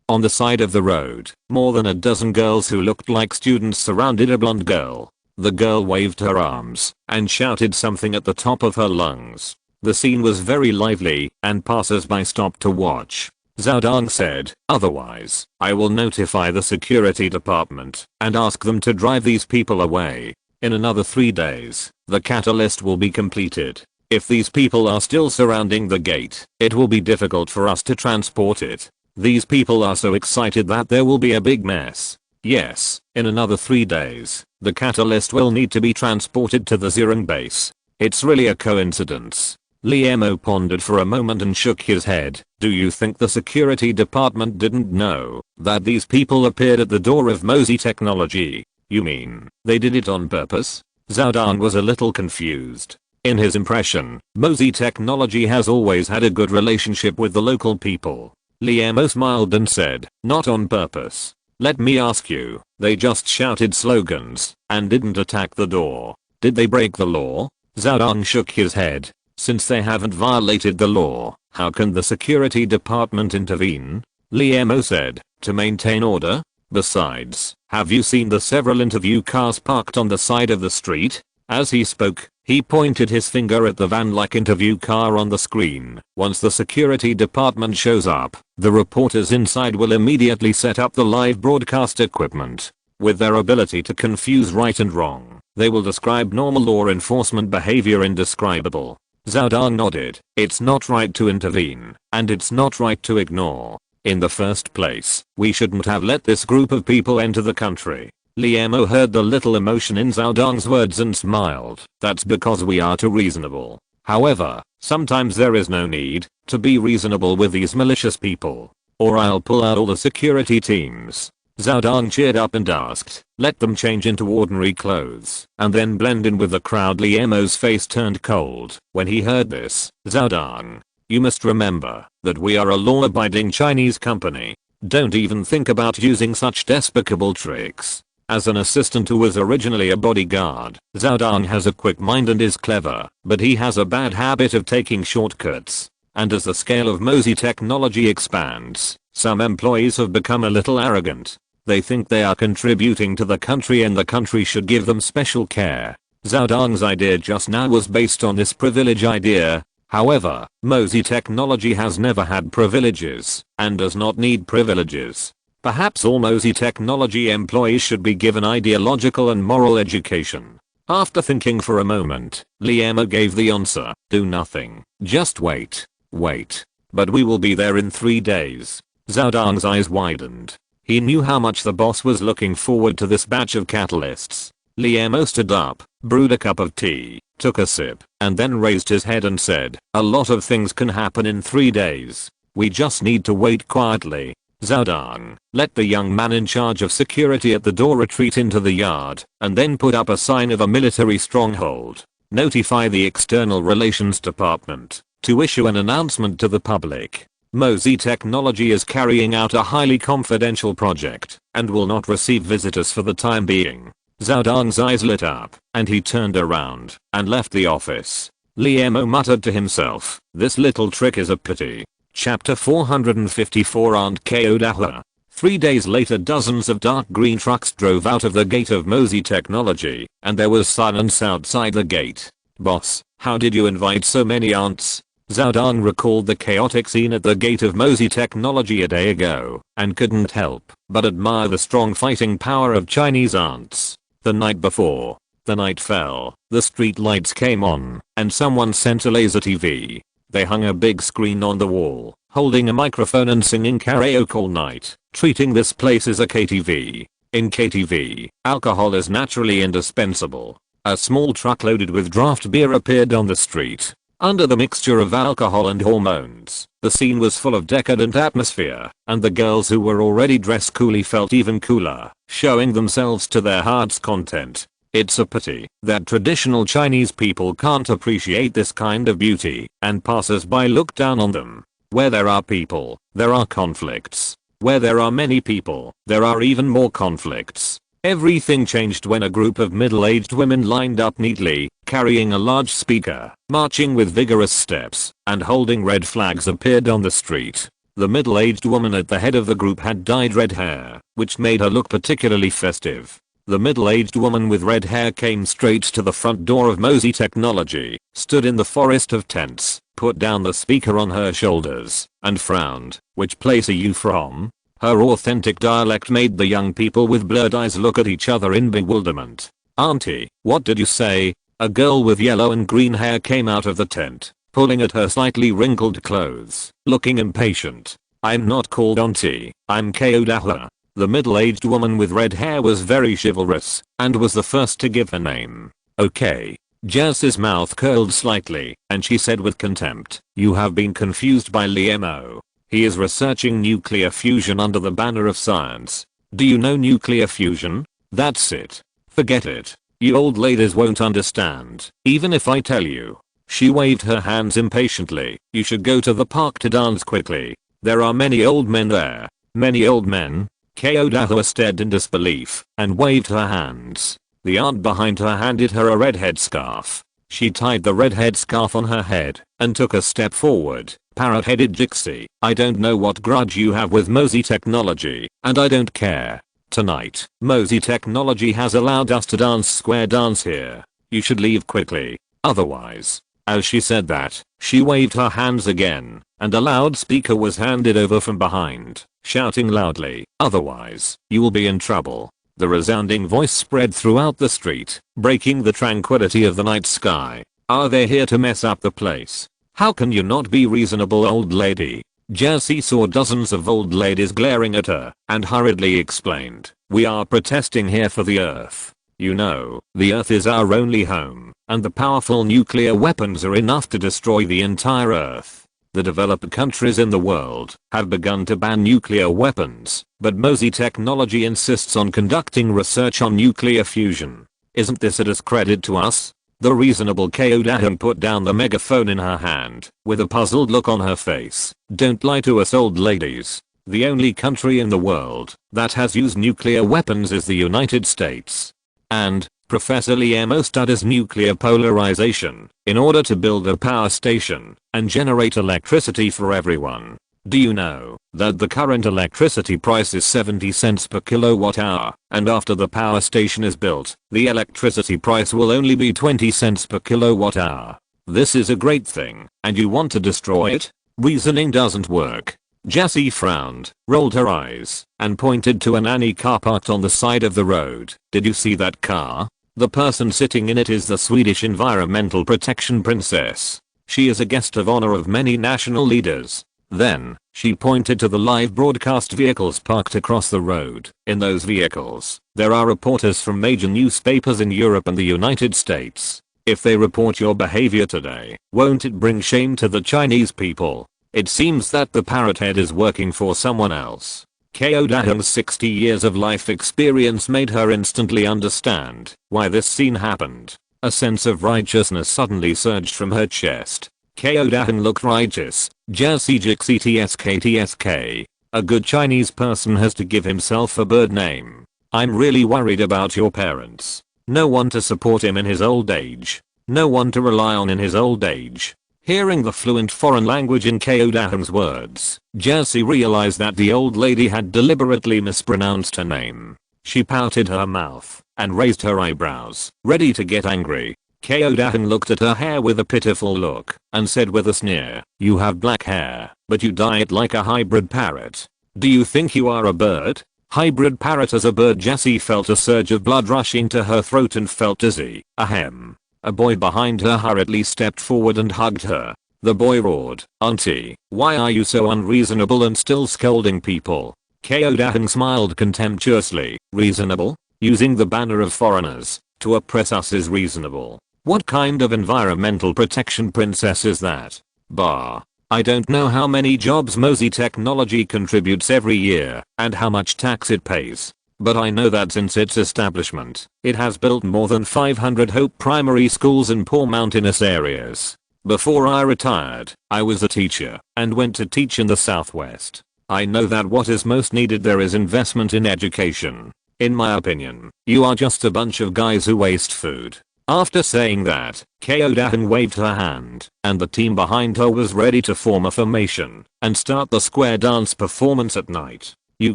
On the side of the road, more than a dozen girls who looked like students surrounded a blonde girl. The girl waved her arms and shouted something at the top of her lungs. The scene was very lively, and passers-by stopped to watch. Zhao Dan said, otherwise, I will notify the security department and ask them to drive these people away. In another 3 days, the catalyst will be completed. If these people are still surrounding the gate, it will be difficult for us to transport it. These people are so excited that there will be a big mess. Yes, in another 3 days, the catalyst will need to be transported to the Zirong base. It's really a coincidence. Liamo pondered for a moment and shook his head. Do you think the security department didn't know that these people appeared at the door of Mozy Technology? You mean, they did it on purpose? Zhao Dan was a little confused. In his impression, Mozy Technology has always had a good relationship with the local people. Liamo smiled and said, not on purpose. Let me ask you, they just shouted slogans and didn't attack the door. Did they break the law? Zhao Dan shook his head. Since they haven't violated the law, how can the security department intervene? Liamo said, to maintain order. Besides, have you seen the several interview cars parked on the side of the street? As he spoke, he pointed his finger at the van-like interview car on the screen. Once the security department shows up, the reporters inside will immediately set up the live broadcast equipment. With their ability to confuse right and wrong, they will describe normal law enforcement behavior indescribable. Zhao Dan nodded. It's not right to intervene, and it's not right to ignore. In the first place, we shouldn't have let this group of people enter the country. Liamo heard the little emotion in Zhao Dan's words and smiled. That's because we are too reasonable. However, sometimes there is no need to be reasonable with these malicious people, or I'll pull out all the security teams. Zhao Dan cheered up and asked, let them change into ordinary clothes and then blend in with the crowd. Liamo's face turned cold when he heard this. Zhao Dan, you must remember that we are a law-abiding Chinese company. Don't even think about using such despicable tricks. As an assistant who was originally a bodyguard, Zhao Dan has a quick mind and is clever, but he has a bad habit of taking shortcuts. And as the scale of Mozy Technology expands, some employees have become a little arrogant. They think they are contributing to the country and the country should give them special care. Zhao Dan's idea just now was based on this privilege idea. However, Mozy Technology has never had privileges and does not need privileges. Perhaps all Mozy Technology employees should be given ideological and moral education. After thinking for a moment, Liamo gave the answer, do nothing, just wait. Wait. But we will be there in 3 days. Zhao Dan's eyes widened. He knew how much the boss was looking forward to this batch of catalysts. Liam stood up, brewed a cup of tea, took a sip, and then raised his head and said, "A lot of things can happen in 3 days. We just need to wait quietly." Zhaodong, let the young man in charge of security at the door retreat into the yard, and then put up a sign of a military stronghold. Notify the External Relations Department to issue an announcement to the public. Mosey Technology is carrying out a highly confidential project and will not receive visitors for the time being. Zhaodong's eyes lit up, and he turned around and left the office. Liam muttered to himself, "This little trick is a pity." Chapter 454 Aunt Keodaha. 3 days later, dozens of dark green trucks drove out of the gate of Mosey Technology, and there was silence outside the gate. "Boss, how did you invite so many aunts?" Zhaodong recalled the chaotic scene at the gate of Mosey Technology a day ago, and couldn't help but admire the strong fighting power of Chinese aunts. The night before, the night fell, the street lights came on, and someone sent a laser TV. They hung a big screen on the wall, holding a microphone and singing karaoke all night, treating this place as a KTV. In KTV, alcohol is naturally indispensable. A small truck loaded with draft beer appeared on the street. Under the mixture of alcohol and hormones, the scene was full of decadent atmosphere, and the girls who were already dressed coolly felt even cooler, showing themselves to their heart's content. It's a pity that traditional Chinese people can't appreciate this kind of beauty, and passers-by look down on them. Where there are people, there are conflicts. Where there are many people, there are even more conflicts. Everything changed when a group of middle-aged women lined up neatly, carrying a large speaker, marching with vigorous steps, and holding red flags appeared on the street. The middle-aged woman at the head of the group had dyed red hair, which made her look particularly festive. The middle-aged woman with red hair came straight to the front door of Mosey Technology, stood in the forest of tents, put down the speaker on her shoulders, and frowned. "Which place are you from?" Her authentic dialect made the young people with blurred eyes look at each other in bewilderment. "Auntie, what did you say?" A girl with yellow and green hair came out of the tent, pulling at her slightly wrinkled clothes, looking impatient. "I'm not called Auntie, I'm Keodaha." The middle-aged woman with red hair was very chivalrous, and was the first to give her name. "Okay." Jess's mouth curled slightly, and she said with contempt, "You have been confused by Liam. He is researching nuclear fusion under the banner of science. Do you know nuclear fusion? That's it. Forget it. You old ladies won't understand, even if I tell you." She waved her hands impatiently. "You should go to the park to dance quickly. There are many old men there." "Many old men?" Keodaha stared in disbelief, and waved her hands. The aunt behind her handed her a red headscarf. She tied the red headscarf on her head, and took a step forward. "Parrot-headed Jixie, I don't know what grudge you have with Mosey Technology, and I don't care. Tonight, Mosey Technology has allowed us to dance square dance here. You should leave quickly, otherwise." As she said that, she waved her hands again, and a loudspeaker was handed over from behind, shouting loudly, "Otherwise, you will be in trouble." The resounding voice spread throughout the street, breaking the tranquility of the night sky. "Are they here to mess up the place? How can you not be reasonable, old lady?" Jessie saw dozens of old ladies glaring at her, and hurriedly explained, "We are protesting here for the Earth. You know, the Earth is our only home, and the powerful nuclear weapons are enough to destroy the entire Earth. The developed countries in the world have begun to ban nuclear weapons, but Mosey Technology insists on conducting research on nuclear fusion. Isn't this a discredit to us?" The reasonable Keodaha put down the megaphone in her hand, with a puzzled look on her face. "Don't lie to us, old ladies. The only country in the world that has used nuclear weapons is the United States. And Professor Liam studies nuclear polarization in order to build a power station and generate electricity for everyone. Do you know that the current electricity price is 70 cents per kilowatt hour, and after the power station is built, the electricity price will only be 20 cents per kilowatt hour. This is a great thing, and you want to destroy it? Reasoning doesn't work." Jessie frowned, rolled her eyes, and pointed to an Annie car parked on the side of the road. "Did you see that car? The person sitting in it is the Swedish Environmental Protection Princess. She is a guest of honor of many national leaders. Then, she pointed to the live broadcast vehicles parked across the road. In those vehicles, there are reporters from major newspapers in Europe and the United States. If they report your behavior today, won't it bring shame to the Chinese people? It seems that the parrot head is working for someone else. Ko Daheng's 60 years of life experience made her instantly understand why this scene happened. A sense of righteousness suddenly surged from her chest. Ko Daheng looked righteous. JCJXETSKTSK. A good Chinese person has to give himself a bird name. I'm really worried about your parents. No one to support him in his old age. No one to rely on in his old age. Hearing the fluent foreign language in Ko Daheng's words, Jessie realized that the old lady had deliberately mispronounced her name. She pouted her mouth and raised her eyebrows, ready to get angry. Ko Daheng looked at her hair with a pitiful look and said with a sneer, "You have black hair, but you dye it like a hybrid parrot. Do you think you are a bird? Hybrid parrot as a bird?" Jessie felt a surge of blood rushing to her throat and felt dizzy. Ahem. A boy behind her hurriedly stepped forward and hugged her. The boy roared, "Auntie, why are you so unreasonable and still scolding people?" Ko Daheng smiled contemptuously. "Reasonable? Using the banner of foreigners to oppress us is reasonable. What kind of environmental protection princess is that? Bah. I don't know how many jobs Mosey Technology contributes every year and how much tax it pays. But I know that since its establishment, it has built more than 500 Hope primary schools in poor mountainous areas. Before I retired, I was a teacher and went to teach in the Southwest. I know that what is most needed there is investment in education. In my opinion, you are just a bunch of guys who waste food." After saying that, Ko Daheng waved her hand, and the team behind her was ready to form a formation and start the square dance performance at night. "You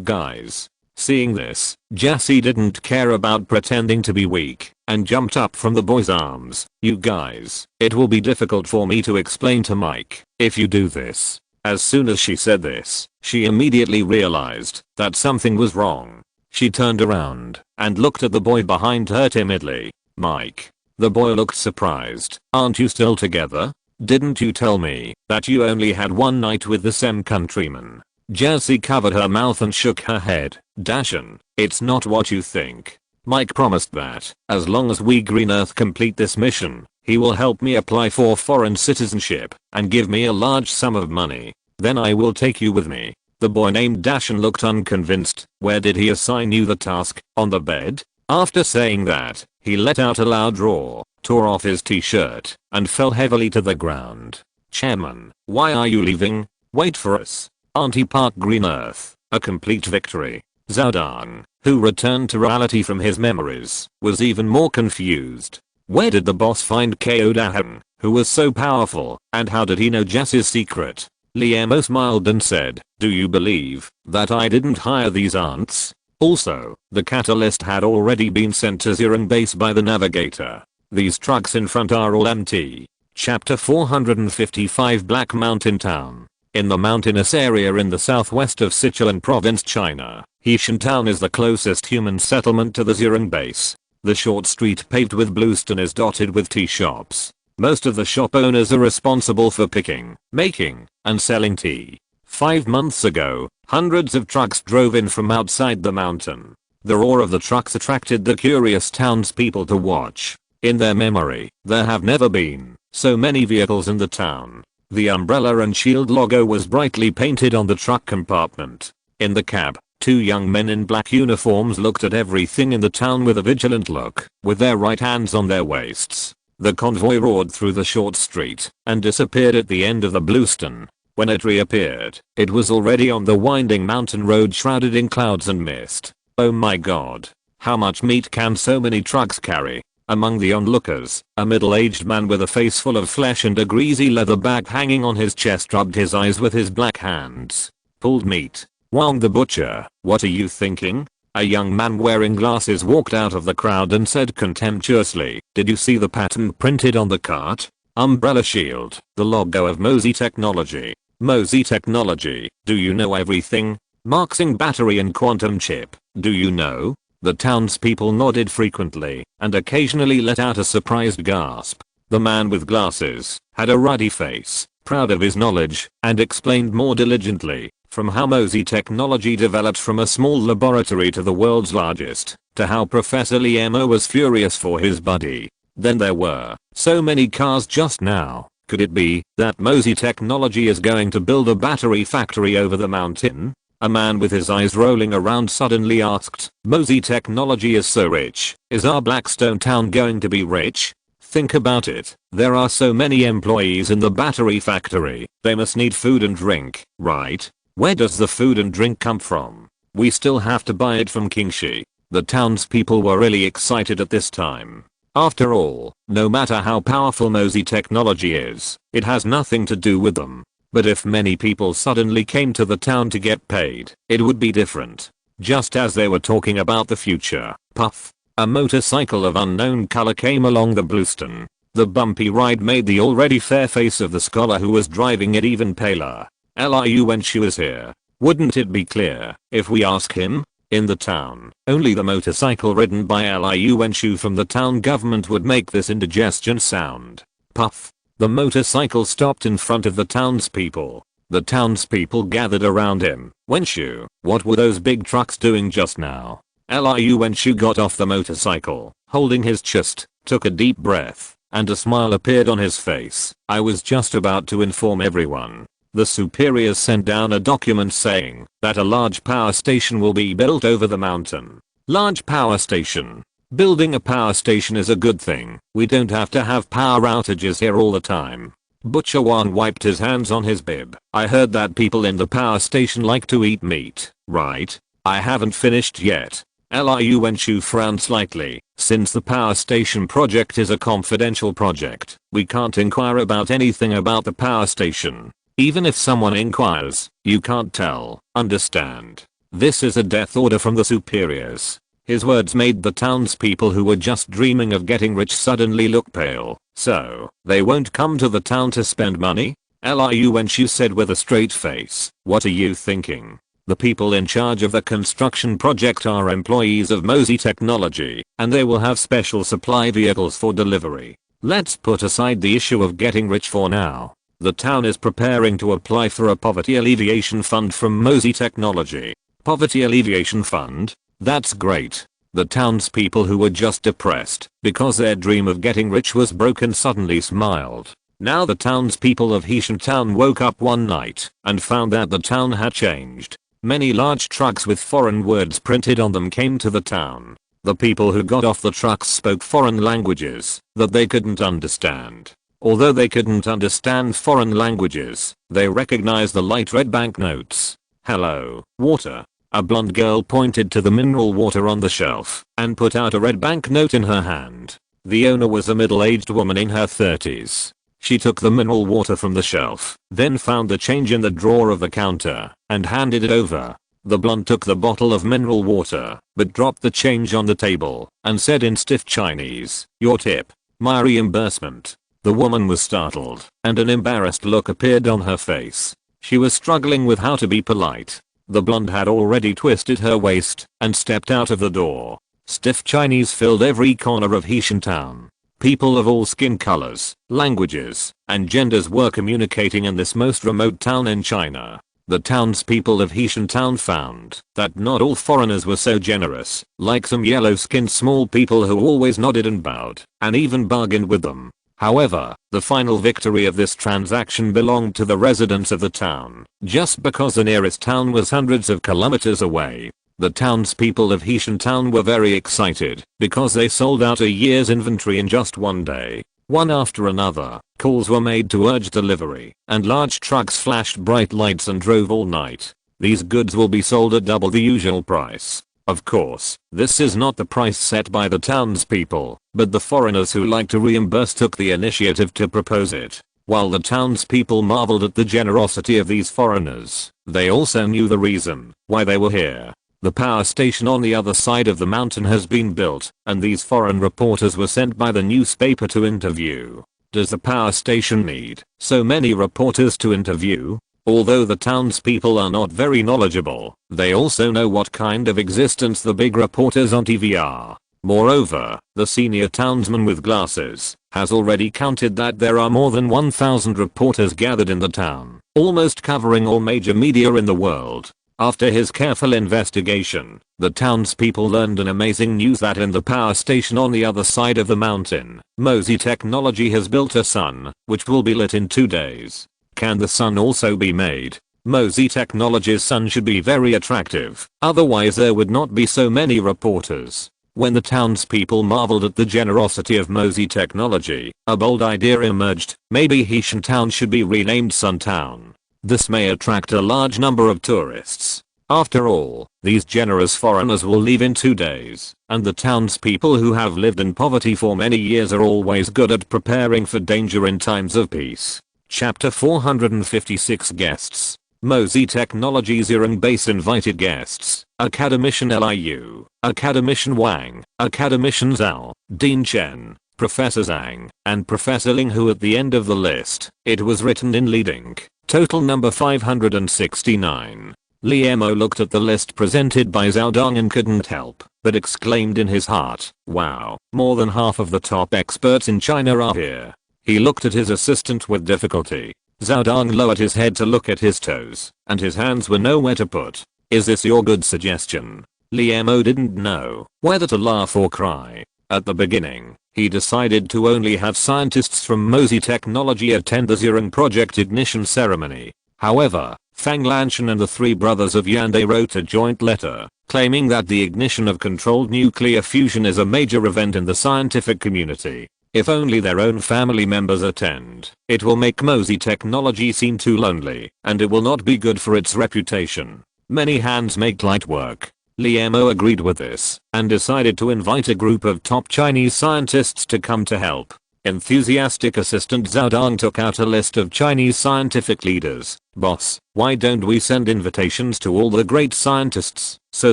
guys." Seeing this, Jessie didn't care about pretending to be weak and jumped up from the boy's arms. "You guys, it will be difficult for me to explain to Mike if you do this." As soon as she said this, she immediately realized that something was wrong. She turned around and looked at the boy behind her timidly. "Mike." The boy looked surprised. "Aren't you still together? Didn't you tell me that you only had one night with the same countryman?" Jessie covered her mouth and shook her head. "Dashan, it's not what you think. Mike promised that, as long as we Green Earth complete this mission, he will help me apply for foreign citizenship and give me a large sum of money. Then I will take you with me." The boy named Dashan looked unconvinced. "Where did he assign you the task? On the bed?" After saying that, he let out a loud roar, tore off his t-shirt, and fell heavily to the ground. "Chairman, why are you leaving? Wait for us." Auntie Park Green Earth, a complete victory. Zhao Dang, who returned to reality from his memories, was even more confused. Where did the boss find Ko Daheng, who was so powerful, and how did he know Jess's secret? Liemo smiled and said, "Do you believe that I didn't hire these ants?" Also, the catalyst had already been sent to Zirong base by the navigator. These trucks in front are all empty. Chapter 455 Black Mountain Town. In the mountainous area in the southwest of Sichuan province, China, Heishan Town is the closest human settlement to the Zirong base. The short street paved with bluestone is dotted with tea shops. Most of the shop owners are responsible for picking, making, and selling tea. 5 months ago, hundreds of trucks drove in from outside the mountain. The roar of the trucks attracted the curious townspeople to watch. In their memory, there have never been so many vehicles in the town. The umbrella and shield logo was brightly painted on the truck compartment. In the cab, 2 young men in black uniforms looked at everything in the town with a vigilant look, with their right hands on their waists. The convoy roared through the short street and disappeared at the end of the bluestone. When it reappeared, it was already on the winding mountain road shrouded in clouds and mist. "Oh my god. How much meat can so many trucks carry?" Among the onlookers, a middle-aged man with a face full of flesh and a greasy leather bag hanging on his chest rubbed his eyes with his black hands. "Pulled meat. Wong the butcher, what are you thinking?" A young man wearing glasses walked out of the crowd and said contemptuously, "Did you see the pattern printed on the cart? Umbrella shield, the logo of Mosey Technology. Mosey Technology, do you know everything? Marxing battery and quantum chip, do you know?" The townspeople nodded frequently and occasionally let out a surprised gasp. The man with glasses had a ruddy face, proud of his knowledge, and explained more diligently, from how Mosey technology developed from a small laboratory to the world's largest, to how Professor Liemo was furious for his buddy. Then there were so many cars just now. Could it be that Mosey technology is going to build a battery factory over the mountain? A man with his eyes rolling around suddenly asked, Mosey technology is so rich, is our Blackstone town going to be rich? Think about it, there are so many employees in the battery factory, they must need food and drink, right? Where does the food and drink come from? We still have to buy it from Kingshi. The townspeople were really excited at this time. After all, no matter how powerful Mosey technology is, it has nothing to do with them. But if many people suddenly came to the town to get paid, it would be different. Just as they were talking about the future, puff, a motorcycle of unknown color came along the bluestone. The bumpy ride made the already fair face of the scholar who was driving it even paler. Liu Wenshu is here. Wouldn't it be clear if we ask him? In the town, only the motorcycle ridden by Liu Wenshu from the town government would make this indigestion sound. Puff. The motorcycle stopped in front of the townspeople. The townspeople gathered around him. Wenshu, what were those big trucks doing just now? Liu Wenshu got off the motorcycle, holding his chest, took a deep breath, and a smile appeared on his face. I was just about to inform everyone. The superiors sent down a document saying that a large power station will be built over the mountain. Large power station. Building a power station is a good thing. We don't have to have power outages here all the time. Butcher Wan wiped his hands on his bib. I heard that people in the power station like to eat meat, right? I haven't finished yet. Liu Wenshu frowned slightly. Since the power station project is a confidential project, we can't inquire about anything about the power station. Even if someone inquires, you can't tell, understand? This is a death order from the superiors. His words made the townspeople who were just dreaming of getting rich suddenly look pale. So, they won't come to the town to spend money? Liu Wenshu said with a straight face. What are you thinking? The people in charge of the construction project are employees of Mosey Technology, and they will have special supply vehicles for delivery. Let's put aside the issue of getting rich for now. The town is preparing to apply for a poverty alleviation fund from Mosey Technology. Poverty alleviation fund? That's great. The townspeople who were just depressed because their dream of getting rich was broken suddenly smiled. Now the townspeople of Heishan Town woke up one night and found that the town had changed. Many large trucks with foreign words printed on them came to the town. The people who got off the trucks spoke foreign languages that they couldn't understand. Although they couldn't understand foreign languages, they recognized the light red banknotes. Hello, water. A blonde girl pointed to the mineral water on the shelf and put out a red banknote in her hand. The owner was a middle-aged woman in her 30s. She took the mineral water from the shelf, then found the change in the drawer of the counter and handed it over. The blonde took the bottle of mineral water, but dropped the change on the table and said in stiff Chinese, "Your tip. My reimbursement." The woman was startled, and an embarrassed look appeared on her face. She was struggling with how to be polite. The blonde had already twisted her waist and stepped out of the door. Stiff Chinese filled every corner of Heishan Town. People of all skin colors, languages, and genders were communicating in this most remote town in China. The townspeople of Heishan Town found that not all foreigners were so generous, like some yellow-skinned small people who always nodded and bowed, and even bargained with them. However, the final victory of this transaction belonged to the residents of the town, just because the nearest town was hundreds of kilometers away. The townspeople of Heishan Town were very excited because they sold out a year's inventory in just one day. One after another, calls were made to urge delivery, and large trucks flashed bright lights and drove all night. These goods will be sold at double the usual price. Of course, this is not the price set by the townspeople, but the foreigners who like to reimburse took the initiative to propose it. While the townspeople marveled at the generosity of these foreigners, they also knew the reason why they were here. The power station on the other side of the mountain has been built, and these foreign reporters were sent by the newspaper to interview. Does the power station need so many reporters to interview? Although the townspeople are not very knowledgeable, they also know what kind of existence the big reporters on TV are. Moreover, the senior townsman with glasses has already counted that there are more than 1,000 reporters gathered in the town, almost covering all major media in the world. After his careful investigation, the townspeople learned an amazing news that in the power station on the other side of the mountain, Mosey Technology has built a sun, which will be lit in 2 days. Can the sun also be made? Mosey Technology's sun should be very attractive, otherwise there would not be so many reporters. When the townspeople marveled at the generosity of Mosey Technology, a bold idea emerged: maybe Heishan Town should be renamed Sun Town. This may attract a large number of tourists. After all, these generous foreigners will leave in 2 days, and the townspeople who have lived in poverty for many years are always good at preparing for danger in times of peace. Chapter 456 Guests. Mosey Technology Zirong Base invited guests: Academician Liu, Academician Wang, Academician Zhao, Dean Chen, Professor Zhang, and Professor Ling, who at the end of the list, it was written in lead ink. Total number 569. Li Mo looked at the list presented by Zhao Dong and couldn't help but exclaimed in his heart, wow, more than half of the top experts in China are here. He looked at his assistant with difficulty. Zhao Dong lowered his head to look at his toes, and his hands were nowhere to put. Is this your good suggestion? Li Mo didn't know whether to laugh or cry. At the beginning, he decided to only have scientists from Mosey Technology attend the Zirong project ignition ceremony. However, Fang Lanshan and the 3 brothers of Yande wrote a joint letter, claiming that the ignition of controlled nuclear fusion is a major event in the scientific community. If only their own family members attend, it will make Mosey Technology seem too lonely, and it will not be good for its reputation. Many hands make light work. Li Mo agreed with this, and decided to invite a group of top Chinese scientists to come to help. Enthusiastic assistant Zhao Dong took out a list of Chinese scientific leaders. Boss, why don't we send invitations to all the great scientists, so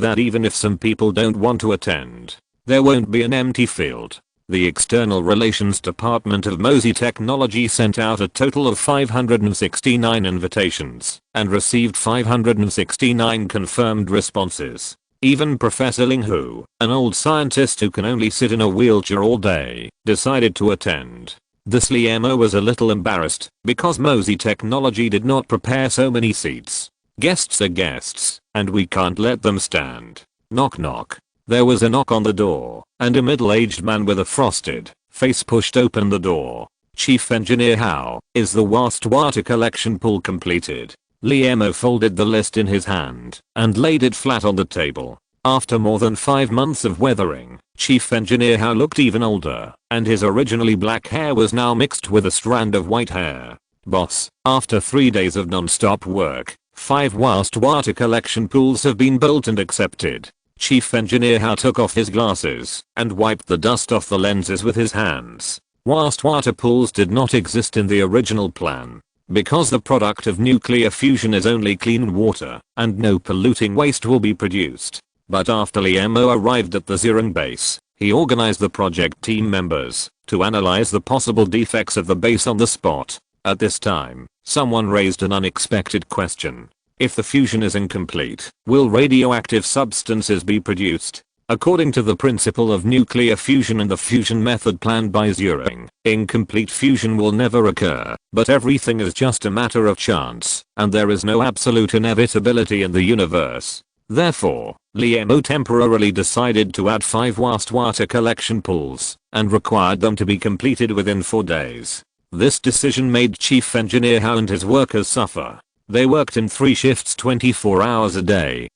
that even if some people don't want to attend, there won't be an empty field. The External Relations Department of Mosey Technology sent out a total of 569 invitations, and received 569 confirmed responses. Even Professor Ling, who, an old scientist who can only sit in a wheelchair all day, decided to attend. This Li Mo was a little embarrassed, because Mosey Technology did not prepare so many seats. Guests are guests, and we can't let them stand. Knock knock. There was a knock on the door, and a middle-aged man with a frosted face pushed open the door. Chief Engineer, how is the wastewater collection pool completed? Li Mo folded the list in his hand and laid it flat on the table. After more than 5 months of weathering, Chief Engineer Hao looked even older, and his originally black hair was now mixed with a strand of white hair. Boss, after 3 days of non-stop work, 5 wastewater collection pools have been built and accepted. Chief Engineer Hao took off his glasses and wiped the dust off the lenses with his hands. Wastewater pools did not exist in the original plan, because the product of nuclear fusion is only clean water, and no polluting waste will be produced. But after Li Mo arrived at the Zirong base, he organized the project team members to analyze the possible defects of the base on the spot. At this time, someone raised an unexpected question. If the fusion is incomplete, will radioactive substances be produced? According to the principle of nuclear fusion and the fusion method planned by Zirong, incomplete fusion will never occur, but everything is just a matter of chance, and there is no absolute inevitability in the universe. Therefore, Li Mo temporarily decided to add 5 wastewater collection pools, and required them to be completed within 4 days. This decision made Chief Engineer Hao and his workers suffer. They worked in 3 shifts 24 hours a day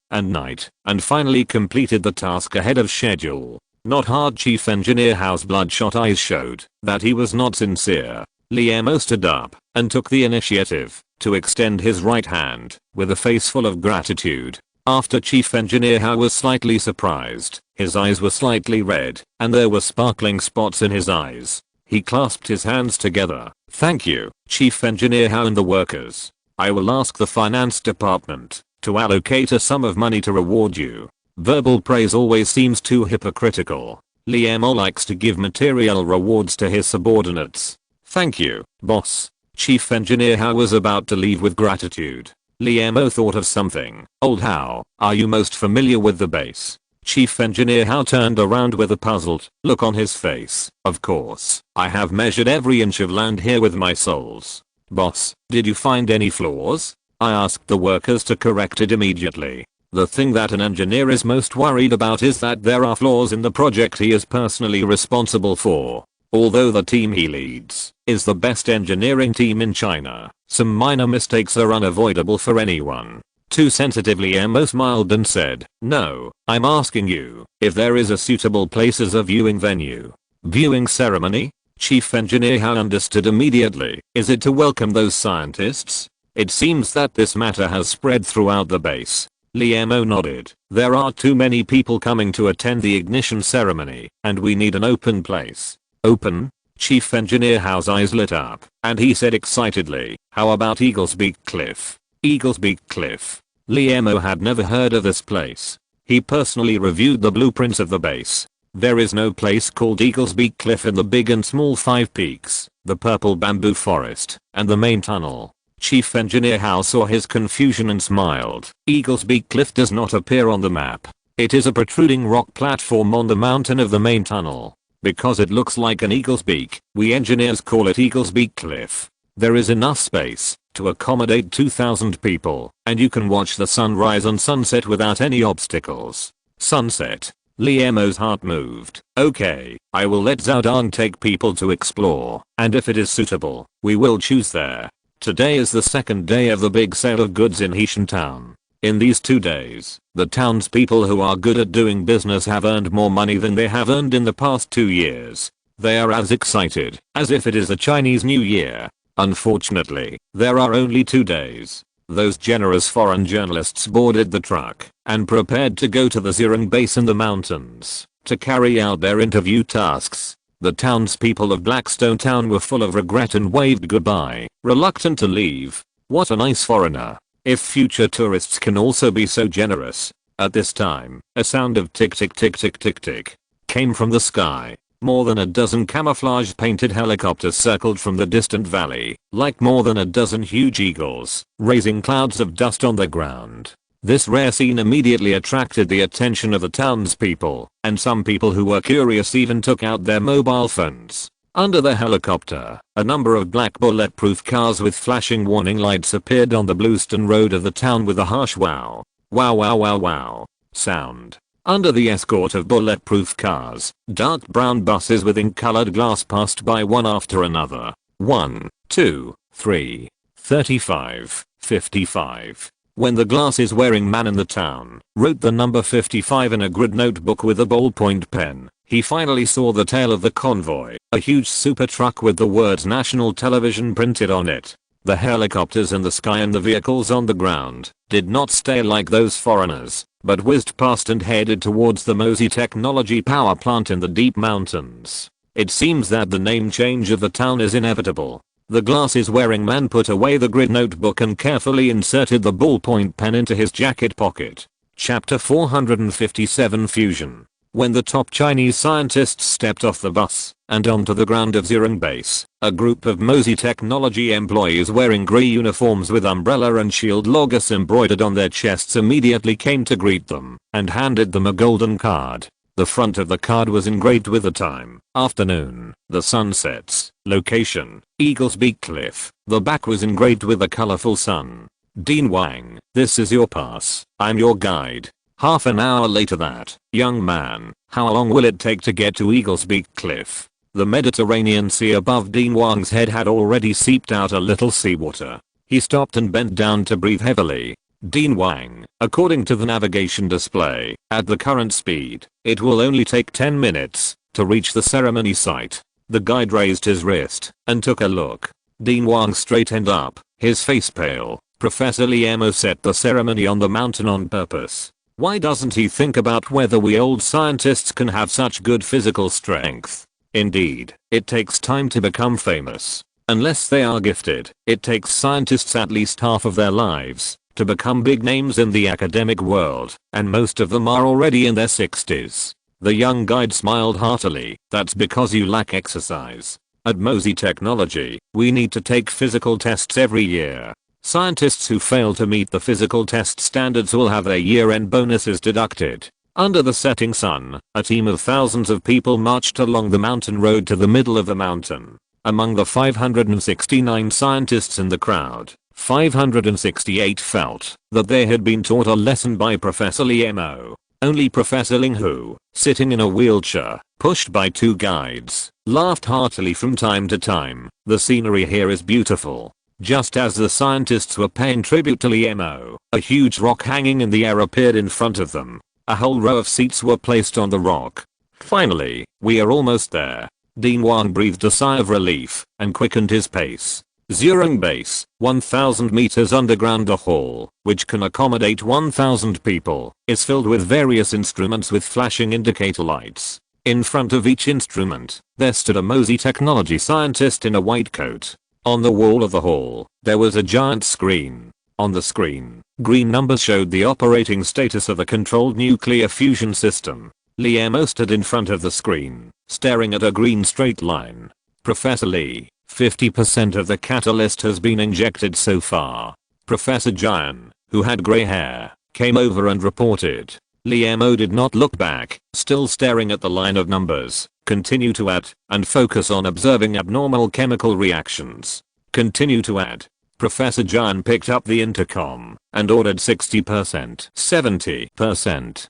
and night, and finally completed the task ahead of schedule. Not hard. Chief Engineer Hao's bloodshot eyes showed that he was not sincere. Li Mo stood up and took the initiative to extend his right hand with a face full of gratitude. After Chief Engineer Hao was slightly surprised, his eyes were slightly red, and there were sparkling spots in his eyes. He clasped his hands together. Thank you, Chief Engineer Hao and the workers. I will ask the finance department to allocate a sum of money to reward you. Verbal praise always seems too hypocritical. Li Mo likes to give material rewards to his subordinates. Thank you, boss. Chief Engineer Hao was about to leave with gratitude. Li Mo thought of something. Old Hao, are you most familiar with the base? Chief Engineer Hao turned around with a puzzled look on his face. Of course, I have measured every inch of land here with my soles. Boss, did you find any flaws? I asked the workers to correct it immediately. The thing that an engineer is most worried about is that there are flaws in the project he is personally responsible for. Although the team he leads is the best engineering team in China, some minor mistakes are unavoidable for anyone. Too sensitively Emo smiled and said, no, I'm asking you if there is a suitable place as a viewing venue. Viewing ceremony? Chief Engineer Hao understood immediately. Is it to welcome those scientists? It seems that this matter has spread throughout the base. Liemo nodded. There are too many people coming to attend the ignition ceremony, and we need an open place. Open? Chief Engineer Hao's eyes lit up, and he said excitedly, how about Eagle's Beak Cliff? Eagle's Beak Cliff. Liemo had never heard of this place. He personally reviewed the blueprints of the base. There is no place called Eagle's Beak Cliff in the big and small 5 peaks, the purple bamboo forest, and the main tunnel. Chief Engineer Hao saw his confusion and smiled. Eagle's Beak Cliff does not appear on the map. It is a protruding rock platform on the mountain of the main tunnel. Because it looks like an eagle's beak, we engineers call it Eagle's Beak Cliff. There is enough space to accommodate 2,000 people, and you can watch the sunrise and sunset without any obstacles. Sunset. Liemo's heart moved. Okay, I will let Zhao Dong take people to explore, and if it is suitable, we will choose there. Today is the second day of the big sale of goods in Heishan Town. In these 2 days, the townspeople who are good at doing business have earned more money than they have earned in the past 2 years. They are as excited as if it is the Chinese New Year. Unfortunately, there are only 2 days. Those generous foreign journalists boarded the truck and prepared to go to the Zirong base in the mountains to carry out their interview tasks. The townspeople of Blackstone Town were full of regret and waved goodbye, reluctant to leave. What a nice foreigner. If future tourists can also be so generous. At this time, a sound of tick tick tick tick tick tick came from the sky. More than a dozen camouflage painted helicopters circled from the distant valley, like more than a dozen huge eagles, raising clouds of dust on the ground. This rare scene immediately attracted the attention of the townspeople, and some people who were curious even took out their mobile phones. Under the helicopter, a number of black bulletproof cars with flashing warning lights appeared on the bluestone road of the town with a harsh wow, wow wow wow wow sound. Under the escort of bulletproof cars, dark brown buses with ink-colored glass passed by one after another. 1, 2, 3, 35, 55. When the glasses-wearing man in the town wrote the number 55 in a grid notebook with a ballpoint pen, he finally saw the tail of the convoy, a huge super truck with the words National Television printed on it. The helicopters in the sky and the vehicles on the ground did not stay like those foreigners, but whizzed past and headed towards the Mosey Technology power plant in the deep mountains. It seems that the name change of the town is inevitable. The glasses-wearing man put away the grid notebook and carefully inserted the ballpoint pen into his jacket pocket. Chapter 457 Fusion. When the top Chinese scientists stepped off the bus and onto the ground of Zirong base, a group of Mosey Technology employees wearing grey uniforms with umbrella and shield logos embroidered on their chests immediately came to greet them and handed them a golden card. The front of the card was engraved with the time, afternoon, the sunsets, location, Eagle's Beak Cliff. The back was engraved with a colorful sun. Dean Wang, this is your pass. I'm your guide. Half an hour later that, young man, how long will it take to get to Eagle's Beak Cliff? The Mediterranean Sea above Dean Wang's head had already seeped out a little seawater. He stopped and bent down to breathe heavily. Dean Wang, according to the navigation display, at the current speed, it will only take 10 minutes to reach the ceremony site. The guide raised his wrist and took a look. Dean Wang straightened up, his face pale. Professor Liemo set the ceremony on the mountain on purpose. Why doesn't he think about whether we old scientists can have such good physical strength? Indeed, it takes time to become famous. Unless they are gifted, it takes scientists at least half of their lives to become big names in the academic world, and most of them are already in their 60s. The young guide smiled heartily. That's because you lack exercise. At Mosey Technology, we need to take physical tests every year. Scientists who fail to meet the physical test standards will have their year-end bonuses deducted. Under the setting sun, a team of thousands of people marched along the mountain road to the middle of the mountain. Among the 569 scientists in the crowd, 568 felt that they had been taught a lesson by Professor Li Mo. Only Professor Ling, who, sitting in a wheelchair, pushed by two guides, laughed heartily from time to time. The scenery here is beautiful. Just as the scientists were paying tribute to Li Mo, a huge rock hanging in the air appeared in front of them. A whole row of seats were placed on the rock. Finally, we are almost there. Dean Wang breathed a sigh of relief and quickened his pace. Zurong Base, 1000 meters underground. The hall, which can accommodate 1000 people, is filled with various instruments with flashing indicator lights. In front of each instrument, there stood a MOSI technology scientist in a white coat. On the wall of the hall, there was a giant screen. On the screen, green numbers showed the operating status of a controlled nuclear fusion system. Li Mo stood in front of the screen, staring at a green straight line. Professor Li, 50% of the catalyst has been injected so far. Professor Jian, who had grey hair, came over and reported. Li Mo did not look back, still staring at the line of numbers. Continue to add, and focus on observing abnormal chemical reactions. Continue to add. Professor Jian picked up the intercom and ordered 60%, 70%, 80%,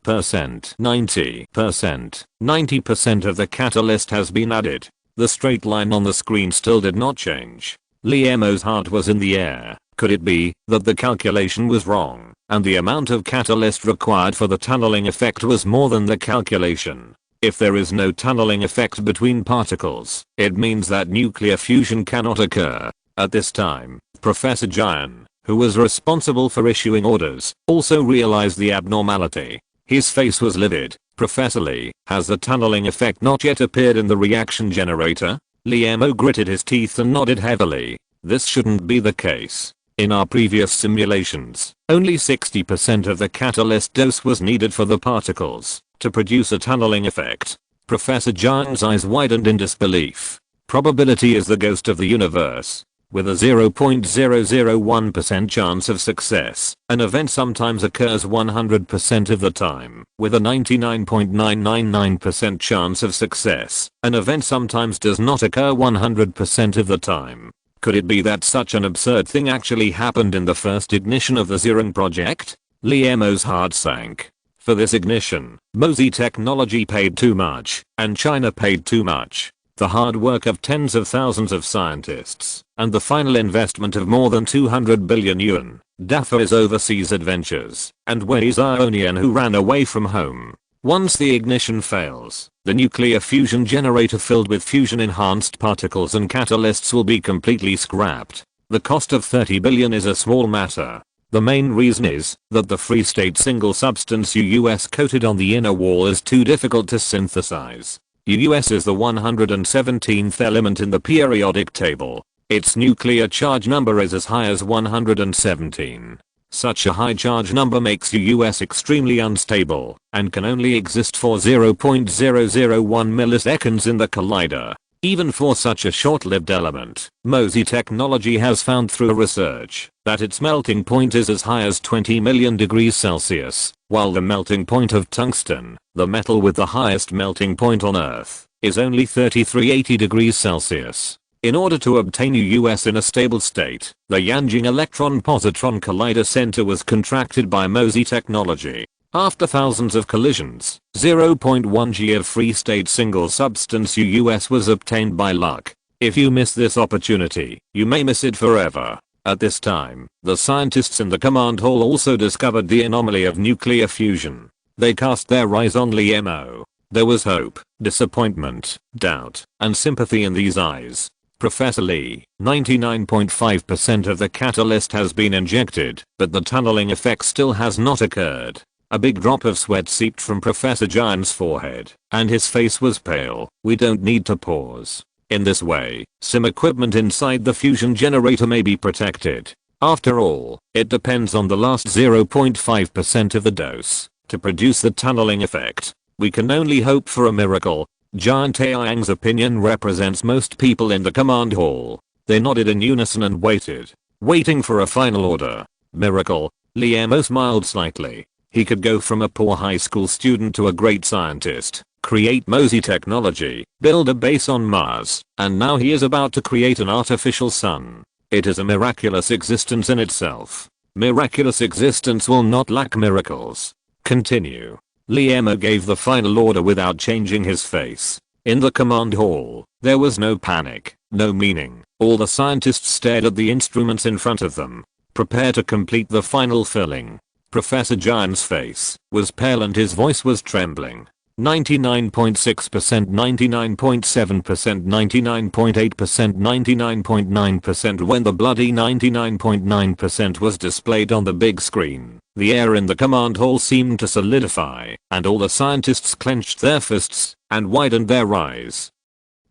90%. 90% of the catalyst has been added. The straight line on the screen still did not change. Li Mo's heart was in the air. Could it be that the calculation was wrong and the amount of catalyst required for the tunneling effect was more than the calculation? If there is no tunneling effect between particles, it means that nuclear fusion cannot occur. At this time, Professor Jian, who was responsible for issuing orders, also realized the abnormality. His face was livid. Professor Li, has the tunneling effect not yet appeared in the reaction generator? Li Mo gritted his teeth and nodded heavily. This shouldn't be the case. In our previous simulations, only 60% of the catalyst dose was needed for the particles to produce a tunneling effect. Professor Jian's eyes widened in disbelief. Probability is the ghost of the universe. With a 0.001% chance of success, an event sometimes occurs 100% of the time. With a 99.999% chance of success, an event sometimes does not occur 100% of the time. Could it be that such an absurd thing actually happened in the first ignition of the Zurong project? Li Mo's heart sank. For this ignition, MOSI technology paid too much, and China paid too much. The hard work of tens of thousands of scientists, and the final investment of more than 200 billion yuan, for his overseas adventures, and Wei Xiaonian who ran away from home. Once the ignition fails, the nuclear fusion generator filled with fusion-enhanced particles and catalysts will be completely scrapped. The cost of 30 billion is a small matter. The main reason is that the free-state single substance US coated on the inner wall is too difficult to synthesize. US is the 117th element in the periodic table. Its nuclear charge number is as high as 117. Such a high charge number makes US extremely unstable and can only exist for 0.001 milliseconds in the collider. Even for such a short-lived element, MOSI technology has found through research that its melting point is as high as 20 million degrees Celsius, while the melting point of tungsten, the metal with the highest melting point on Earth, is only 3380 degrees Celsius. In order to obtain US in a stable state, the Yanjing Electron-Positron Collider Center was contracted by MOSI technology. After thousands of collisions, 0.1 g of free-state single substance US was obtained by luck. If you miss this opportunity, you may miss it forever. At this time, the scientists in the command hall also discovered the anomaly of nuclear fusion. They cast their eyes on Li Mo. There was hope, disappointment, doubt, and sympathy in these eyes. Professor Li, 99.5% of the catalyst has been injected, but the tunneling effect still has not occurred. A big drop of sweat seeped from Professor Jian's forehead, and his face was pale. We don't need to pause. In this way, sim equipment inside the fusion generator may be protected. After all, it depends on the last 0.5% of the dose to produce the tunneling effect. We can only hope for a miracle. Jian Taiyang's opinion represents most people in the command hall. They nodded in unison and waited, waiting for a final order. Miracle. Li Mo smiled slightly. He could go from a poor high school student to a great scientist, create Mosey technology, build a base on Mars, and now he is about to create an artificial sun. It is a miraculous existence in itself. Miraculous existence will not lack miracles. Continue. Liemo gave the final order without changing his face. In the command hall, there was no panic, no meaning. All the scientists stared at the instruments in front of them. Prepare to complete the final filling. Professor Giant's face was pale and his voice was trembling. 99.6%, 99.7%, 99.8%, 99.9%. When the bloody 99.9% was displayed on the big screen, the air in the command hall seemed to solidify, and all the scientists clenched their fists and widened their eyes.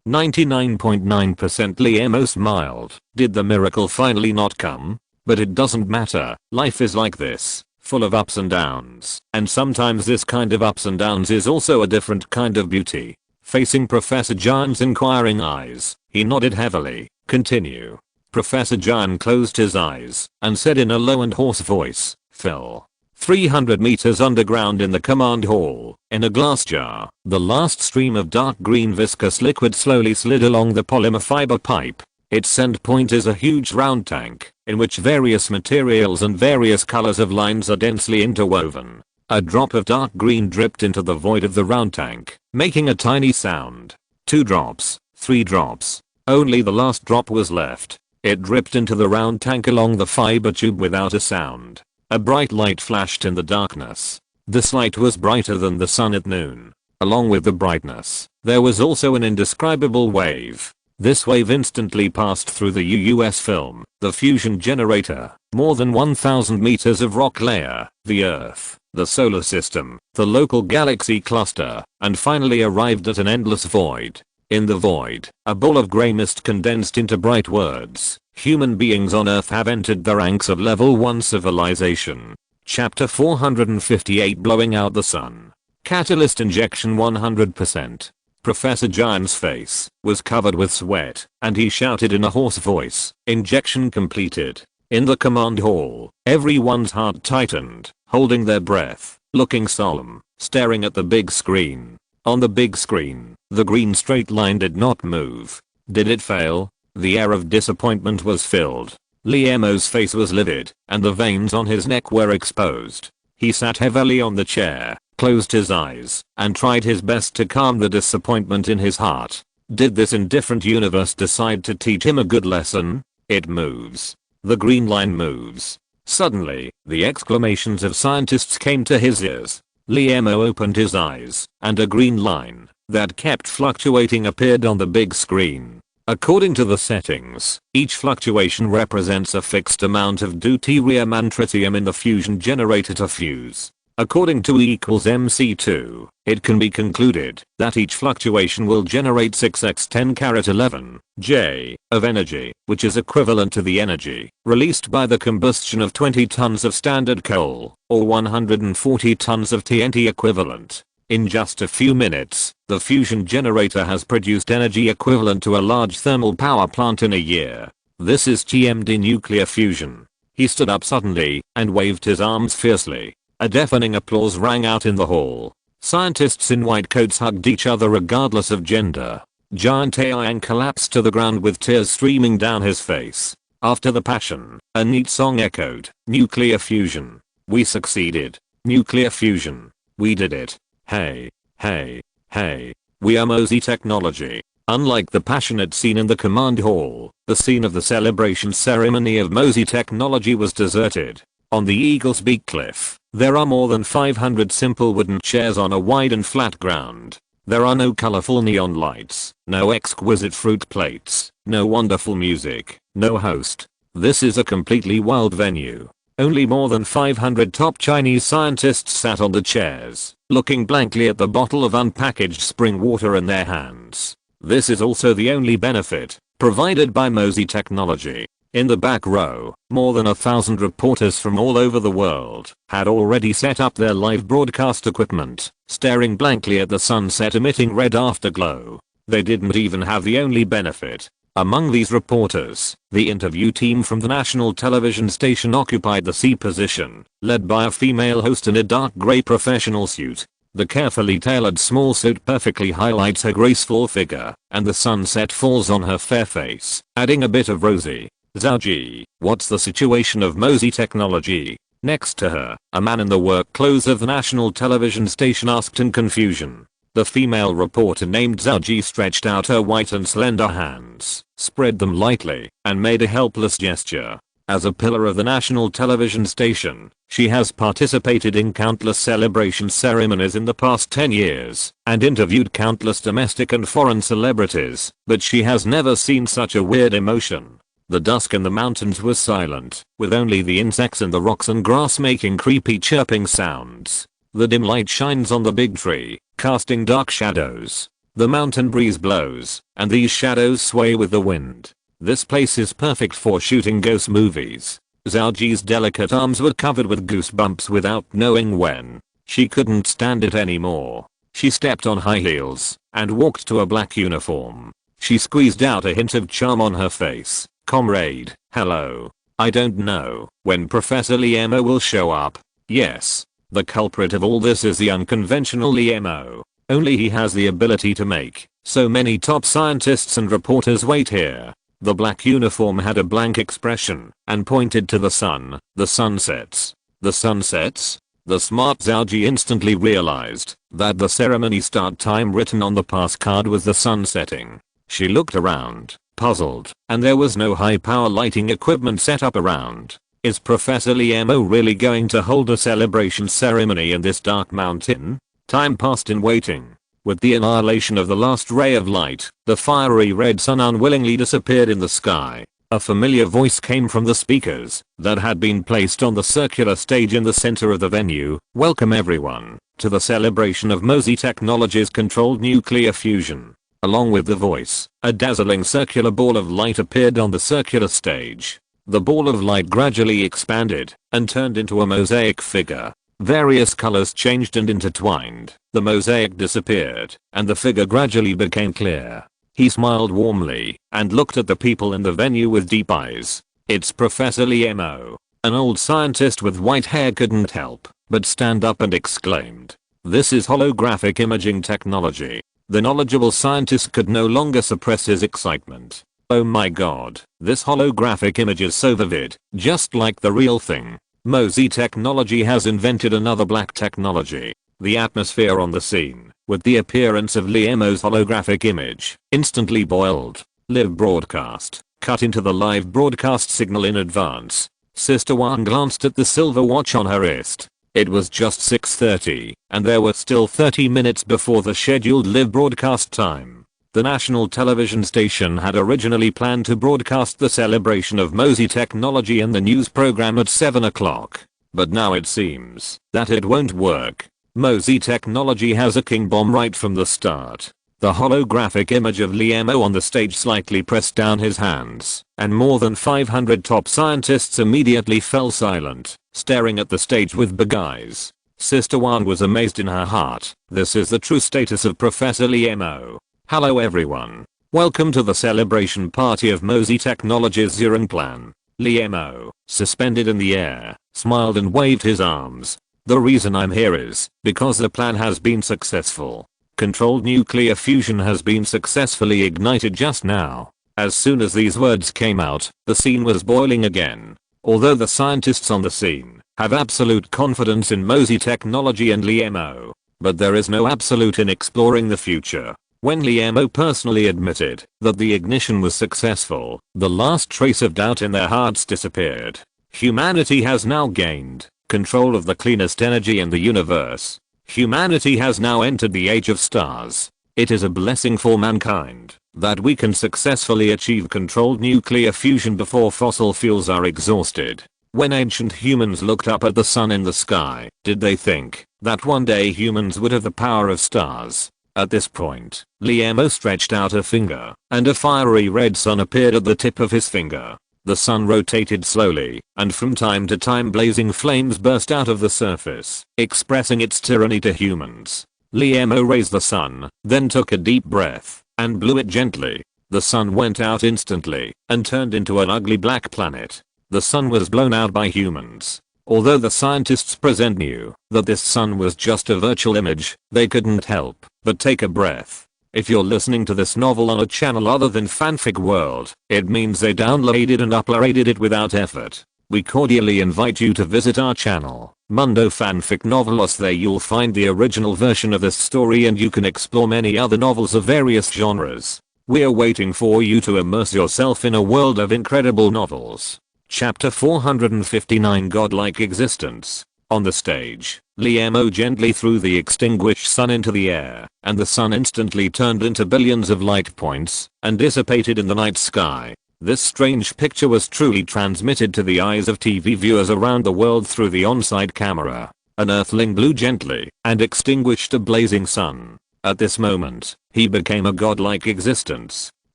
99.9%. Liemo smiled. Did the miracle finally not come? But it doesn't matter. Life is like this. Full of ups and downs, and sometimes this kind of ups and downs is also a different kind of beauty. Facing Professor Giant's inquiring eyes, he nodded heavily. Continue. Professor Giant closed his eyes and said in a low and hoarse voice, Phil. 300 meters underground in the command hall, in a glass jar, the last stream of dark green viscous liquid slowly slid along the polymer fiber pipe. Its end point is a huge round tank, in which various materials and various colors of lines are densely interwoven. A drop of dark green dripped into the void of the round tank, making a tiny sound. 2 drops, 3 drops. Only the last drop was left. It dripped into the round tank along the fiber tube without a sound. A bright light flashed in the darkness. This light was brighter than the sun at noon. Along with the brightness, there was also an indescribable wave. This wave instantly passed through the UUS film, the fusion generator, more than 1,000 meters of rock layer, the Earth, the solar system, the local galaxy cluster, and finally arrived at an endless void. In the void, a ball of grey mist condensed into bright words. Human beings on Earth have entered the ranks of level 1 civilization. Chapter 458. Blowing out the sun. Catalyst injection 100%. Professor Giant's face was covered with sweat, and he shouted in a hoarse voice, injection completed. In the command hall, everyone's heart tightened, holding their breath, looking solemn, staring at the big screen. On the big screen, the green straight line did not move. Did it fail? The air of disappointment was filled. Liemo's face was livid, and the veins on his neck were exposed. He sat heavily on the chair, closed his eyes, and tried his best to calm the disappointment in his heart. Did this indifferent universe decide to teach him a good lesson? It moves. The green line moves. Suddenly, the exclamations of scientists came to his ears. Liemo opened his eyes, and a green line that kept fluctuating appeared on the big screen. According to the settings, each fluctuation represents a fixed amount of deuterium and tritium in the fusion generator to fuse. According to E equals MC2, it can be concluded that each fluctuation will generate 6x10⁻11 J of energy, which is equivalent to the energy released by the combustion of 20 tons of standard coal, or 140 tons of TNT equivalent. In just a few minutes, the fusion generator has produced energy equivalent to a large thermal power plant in a year. This is TMD nuclear fusion. He stood up suddenly and waved his arms fiercely. A deafening applause rang out in the hall. Scientists in white coats hugged each other regardless of gender. Giant Aiang collapsed to the ground with tears streaming down his face. After the passion, a neat song echoed. Nuclear fusion. We succeeded. Nuclear fusion. We did it. Hey, hey, hey. We are Mosey technology. Unlike the passionate scene in the command hall, the scene of the celebration ceremony of Mosey technology was deserted. On the Eagle's Beak cliff, there are more than 500 simple wooden chairs on a wide and flat ground. There are no colorful neon lights, no exquisite fruit plates, no wonderful music, no host. This is a completely wild venue. Only more than 500 top Chinese scientists sat on the chairs, looking blankly at the bottle of unpackaged spring water in their hands. This is also the only benefit provided by Mosey technology. In the back row, more than 1,000 reporters from all over the world had already set up their live broadcast equipment, staring blankly at the sunset emitting red afterglow. They didn't even have the only benefit Among these reporters, the interview team from the national television station occupied the C position, led by a female host in a dark grey professional suit. The carefully tailored small suit perfectly highlights her graceful figure, and the sunset falls on her fair face, adding a bit of rosy. Zhao, what's the situation of Mosey Technology? Next to her, a man in the work clothes of the national television station asked in confusion. The female reporter named Zhao stretched out her white and slender hands, spread them lightly, and made a helpless gesture. As a pillar of the national television station, she has participated in countless celebration ceremonies in the past 10 years, and interviewed countless domestic and foreign celebrities, but she has never seen such a weird emotion. The dusk in the mountains was silent, with only the insects in the rocks and grass making creepy chirping sounds. The dim light shines on the big tree, casting dark shadows. The mountain breeze blows, and these shadows sway with the wind. This place is perfect for shooting ghost movies. Zhao delicate arms were covered with goosebumps without knowing when. She couldn't stand it anymore. She stepped on high heels, and walked to a black uniform. She squeezed out a hint of charm on her face. Comrade, hello. I don't know when Professor Liemo will show up. Yes. The culprit of all this is the unconventional Liemo. Only he has the ability to make so many top scientists and reporters wait here. The black uniform had a blank expression and pointed to the sun. The sunsets. The sunsets? The smart Zhao instantly realized that the ceremony start time written on the pass card was the sun setting. She looked around, puzzled, and there was no high power lighting equipment set up around. Is Professor Liemo really going to hold a celebration ceremony in this dark mountain? Time passed in waiting. With the annihilation of the last ray of light, the fiery red sun unwillingly disappeared in the sky. A familiar voice came from the speakers that had been placed on the circular stage in the center of the venue. Welcome everyone to the celebration of Mosey Technologies controlled nuclear fusion. Along with the voice, a dazzling circular ball of light appeared on the circular stage. The ball of light gradually expanded and turned into a mosaic figure. Various colors changed and intertwined. The mosaic disappeared, and the figure gradually became clear. He smiled warmly and looked at the people in the venue with deep eyes. It's Professor Liemo. An old scientist with white hair couldn't help but stand up and exclaimed, "This is holographic imaging technology." The knowledgeable scientist could no longer suppress his excitement. Oh my god, this holographic image is so vivid, just like the real thing. Mosey Technology has invented another black technology. The atmosphere on the scene, with the appearance of Liemo's holographic image, instantly boiled. Live broadcast. Cut into the live broadcast signal in advance. Sister Wan glanced at the silver watch on her wrist. It was just 6:30, and there were still 30 minutes before the scheduled live broadcast time. The national television station had originally planned to broadcast the celebration of Mosey Technology in the news program at 7 o'clock. But now it seems that it won't work. Mosey Technology has a king bomb right from the start. The holographic image of Liemo on the stage slightly pressed down his hands, and more than 500 top scientists immediately fell silent, staring at the stage with big eyes. Sister Wan was amazed in her heart. This is the true status of Professor Liemo. Hello everyone. Welcome to the celebration party of Mosey Technologies Zeron plan. Liemo, suspended in the air, smiled and waved his arms. The reason I'm here is because the plan has been successful. Controlled nuclear fusion has been successfully ignited just now. As soon as these words came out, the scene was boiling again. Although the scientists on the scene have absolute confidence in Mosey Technology and Liemo, but there is no absolute in exploring the future. When Liemo personally admitted that the ignition was successful, the last trace of doubt in their hearts disappeared. Humanity has now gained control of the cleanest energy in the universe. Humanity has now entered the age of stars. It is a blessing for mankind that we can successfully achieve controlled nuclear fusion before fossil fuels are exhausted. When ancient humans looked up at the sun in the sky, did they think that one day humans would have the power of stars? At this point, Liemo stretched out a finger, and a fiery red sun appeared at the tip of his finger. The sun rotated slowly, and from time to time blazing flames burst out of the surface, expressing its tyranny to humans. Liemo raised the sun, then took a deep breath, and blew it gently. The sun went out instantly and turned into an ugly black planet. The sun was blown out by humans. Although the scientists present knew that this sun was just a virtual image, they couldn't help but take a breath. If you're listening to this novel on a channel other than Fanfic World, it means they downloaded and uploaded it without effort. We cordially invite you to visit our channel, Mundo Fanfic Novelos. There you'll find the original version of this story and you can explore many other novels of various genres. We're waiting for you to immerse yourself in a world of incredible novels. Chapter 459, Godlike Existence. On the stage, Liemo gently threw the extinguished sun into the air, and the sun instantly turned into billions of light points and dissipated in the night sky. This strange picture was truly transmitted to the eyes of TV viewers around the world through the on-site camera. An earthling blew gently and extinguished a blazing sun. At this moment, he became a godlike existence.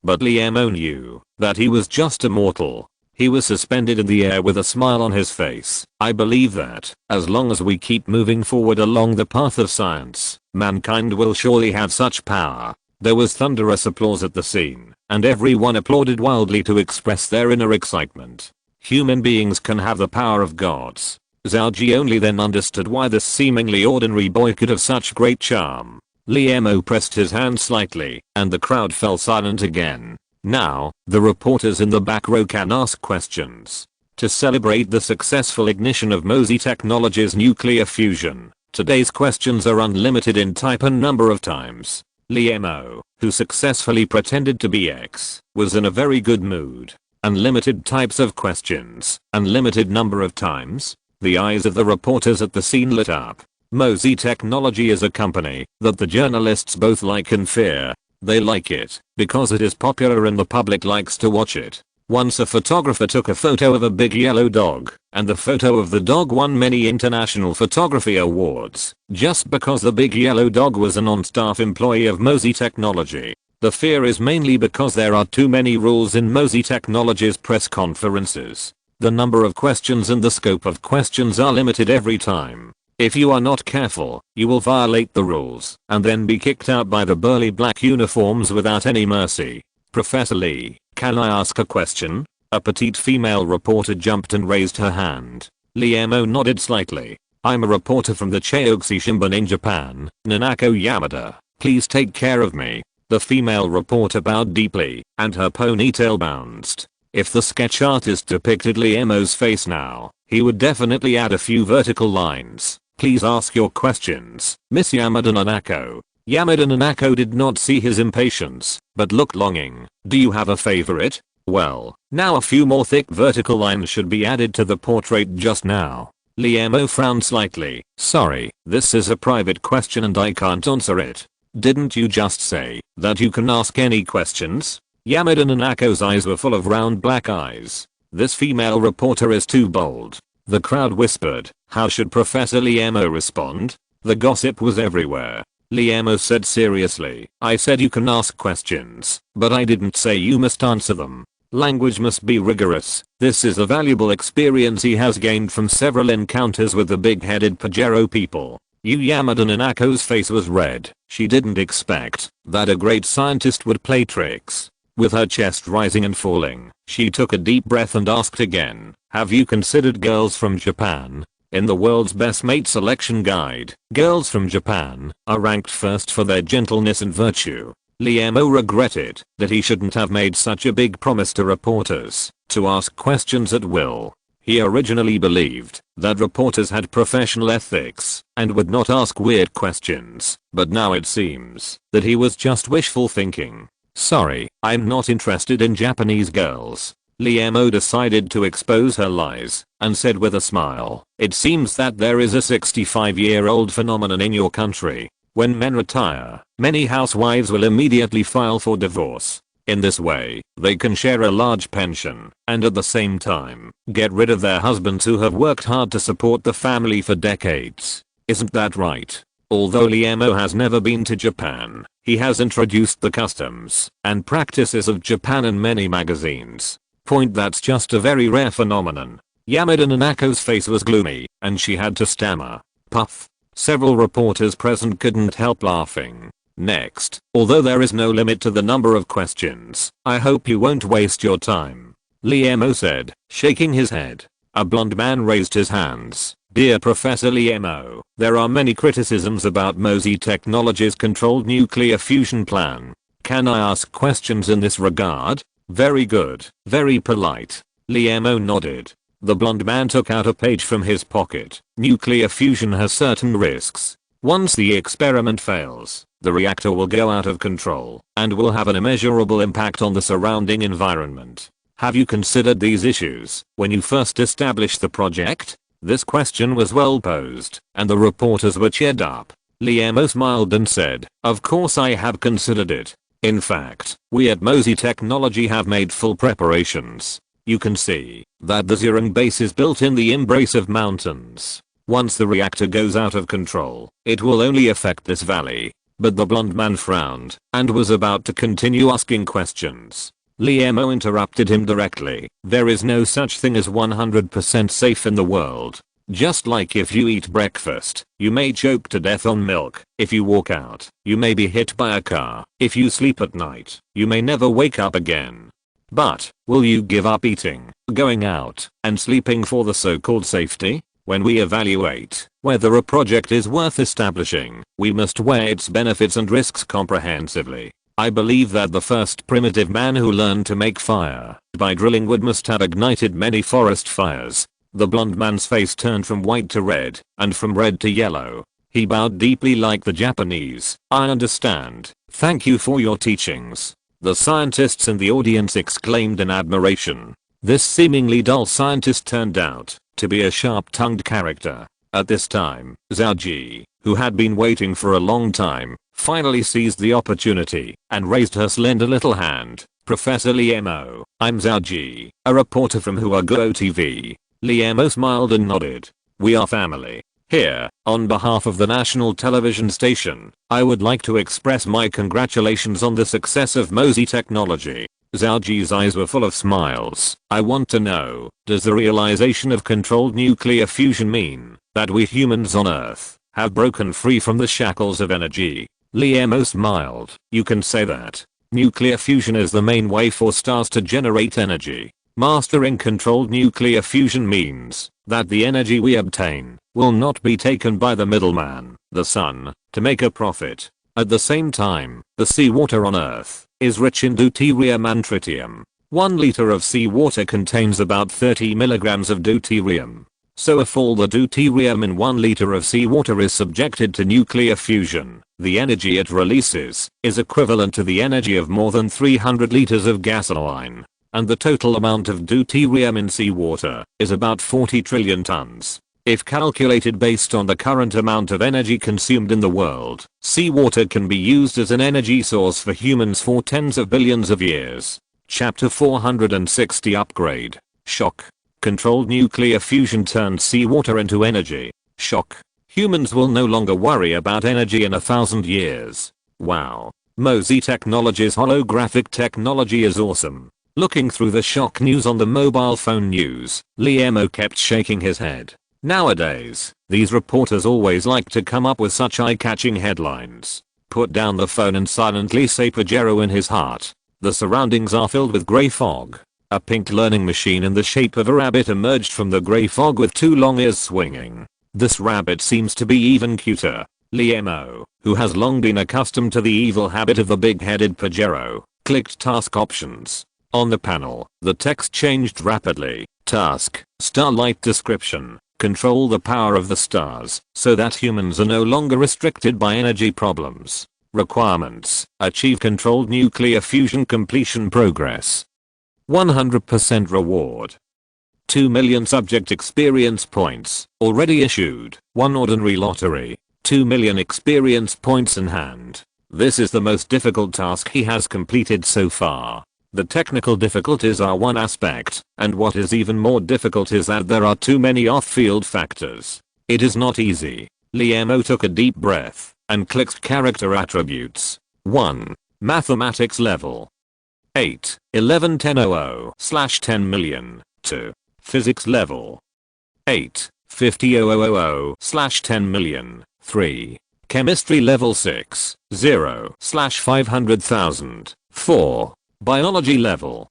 But Liemo knew that he was just a mortal. He was suspended in the air with a smile on his face. I believe that, as long as we keep moving forward along the path of science, mankind will surely have such power. There was thunderous applause at the scene, and everyone applauded wildly to express their inner excitement. Human beings can have the power of gods. Zhao Ji only then understood why this seemingly ordinary boy could have such great charm. Liemo pressed his hand slightly, and the crowd fell silent again. Now, the reporters in the back row can ask questions. To celebrate the successful ignition of Mosey Technologies' nuclear fusion, today's questions are unlimited in type and number of times. Liemo, who successfully pretended to be X, was in a very good mood. Unlimited types of questions, unlimited number of times. The eyes of the reporters at the scene lit up. Mosey Technology is a company that the journalists both like and fear. They like it because it is popular and the public likes to watch it. Once a photographer took a photo of a big yellow dog, and the photo of the dog won many international photography awards, just because the big yellow dog was a non-staff employee of Mosey Technology. The fear is mainly because there are too many rules in Mosey Technology's press conferences. The number of questions and the scope of questions are limited every time. If you are not careful, you will violate the rules and then be kicked out by the burly black uniforms without any mercy. Professor Lee, can I ask a question? A petite female reporter jumped and raised her hand. Liemo nodded slightly. I'm a reporter from the Cheongsi Shimbun in Japan, Nanako Yamada. Please take care of me. The female reporter bowed deeply, and her ponytail bounced. If the sketch artist depicted Liemo's face now, he would definitely add a few vertical lines. Please ask your questions, Miss Yamada Nanako. Yamada Nanako did not see his impatience, but looked longing. Do you have a favorite? Well, now a few more thick vertical lines should be added to the portrait just now. Liemo frowned slightly. Sorry, this is a private question and I can't answer it. Didn't you just say that you can ask any questions? Yamada Nanako's eyes were full of round black eyes. This female reporter is too bold. The crowd whispered. How should Professor Liemo respond? The gossip was everywhere. Liemo said seriously, I said you can ask questions, but I didn't say you must answer them. Language must be rigorous. This is a valuable experience he has gained from several encounters with the big-headed Pajero people. Yamada Nanako's face was red. She didn't expect that a great scientist would play tricks. With her chest rising and falling, she took a deep breath and asked again, have you considered girls from Japan? In the world's best mate selection guide, girls from Japan are ranked first for their gentleness and virtue. Liemo regretted that he shouldn't have made such a big promise to reporters to ask questions at will. He originally believed that reporters had professional ethics and would not ask weird questions, but now it seems that he was just wishful thinking. Sorry, I'm not interested in Japanese girls. Liemo decided to expose her lies and said with a smile, it seems that there is a 65-year-old phenomenon in your country. When men retire, many housewives will immediately file for divorce. In this way, they can share a large pension and at the same time, get rid of their husbands who have worked hard to support the family for decades. Isn't that right? Although Liemo has never been to Japan, he has introduced the customs and practices of Japan in many magazines. Point that's just a very rare phenomenon. Yamada Nanako's face was gloomy, and she had to stammer. Puff. Several reporters present couldn't help laughing. Next, although there is no limit to the number of questions, I hope you won't waste your time. Liemo said, shaking his head. A blond man raised his hands. Dear Professor Liemo, there are many criticisms about MOSI Technology's controlled nuclear fusion plan. Can I ask questions in this regard? Very good, very polite. Liemo nodded. The blond man took out a page from his pocket. Nuclear fusion has certain risks. Once the experiment fails, the reactor will go out of control and will have an immeasurable impact on the surrounding environment. Have you considered these issues when you first established the project? This question was well posed, and the reporters were cheered up. Liemo smiled and said, of course I have considered it. In fact, we at MOSI Technology have made full preparations. You can see that the Zhurong base is built in the embrace of mountains. Once the reactor goes out of control, it will only affect this valley. But the blond man frowned and was about to continue asking questions. Liemo interrupted him directly. There is no such thing as 100% safe in the world. Just like if you eat breakfast, you may choke to death on milk. If you walk out, you may be hit by a car. If you sleep at night, you may never wake up again. But, will you give up eating, going out, and sleeping for the so-called safety? When we evaluate whether a project is worth establishing, we must weigh its benefits and risks comprehensively. I believe that the first primitive man who learned to make fire by drilling wood must have ignited many forest fires. The blond man's face turned from white to red, and from red to yellow. He bowed deeply like the Japanese. I understand. Thank you for your teachings. The scientists in the audience exclaimed in admiration. This seemingly dull scientist turned out to be a sharp-tongued character. At this time, Zhao Ji, who had been waiting for a long time, finally seized the opportunity and raised her slender little hand. Professor Liemo, I'm Zhao Ji, a reporter from Huaguo TV. Liemo smiled and nodded. We are family. Here, on behalf of the national television station, I would like to express my congratulations on the success of MOSI Technology. Zhao Ji's eyes were full of smiles. I want to know, does the realization of controlled nuclear fusion mean that we humans on Earth have broken free from the shackles of energy? Liemo smiled. You can say that. Nuclear fusion is the main way for stars to generate energy. Mastering controlled nuclear fusion means that the energy we obtain will not be taken by the middleman, the sun, to make a profit. At the same time, the seawater on Earth is rich in deuterium and tritium. 1 liter of seawater contains about 30 milligrams of deuterium. So if all the deuterium in 1 liter of seawater is subjected to nuclear fusion, the energy it releases is equivalent to the energy of more than 300 liters of gasoline. And the total amount of deuterium in seawater is about 40 trillion tons. If calculated based on the current amount of energy consumed in the world, seawater can be used as an energy source for humans for tens of billions of years. Chapter 460 Upgrade. Shock. Controlled nuclear fusion turns seawater into energy. Shock. Humans will no longer worry about energy in 1,000 years. Wow. MOSI Technology's holographic technology is awesome. Looking through the shock news on the mobile phone news, Liemo kept shaking his head. Nowadays, these reporters always like to come up with such eye-catching headlines. Put down the phone and silently say Pajero in his heart. The surroundings are filled with grey fog. A pink learning machine in the shape of a rabbit emerged from the grey fog with 2 long ears swinging. This rabbit seems to be even cuter. Liemo, who has long been accustomed to the evil habit of the big-headed Pajero, clicked task options. On the panel, the text changed rapidly. Task, starlight description. Control the power of the stars so that humans are no longer restricted by energy problems. Requirements, achieve controlled nuclear fusion completion progress. 100% reward. 2 million subject experience points, already issued, 1 ordinary lottery, 2 million experience points in hand. This is the most difficult task he has completed so far. The technical difficulties are one aspect, and what is even more difficult is that there are too many off-field factors. It is not easy. Liemo took a deep breath and clicked character attributes. 1. Mathematics level. 8, 11 1000/10 million. 2. Physics level. 8, 50 000/10 million. 3. Chemistry level 6, 0/500,000. 4. Biology level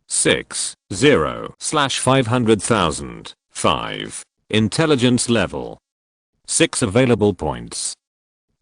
6, 0/500,000. 5. Intelligence level 6 available points.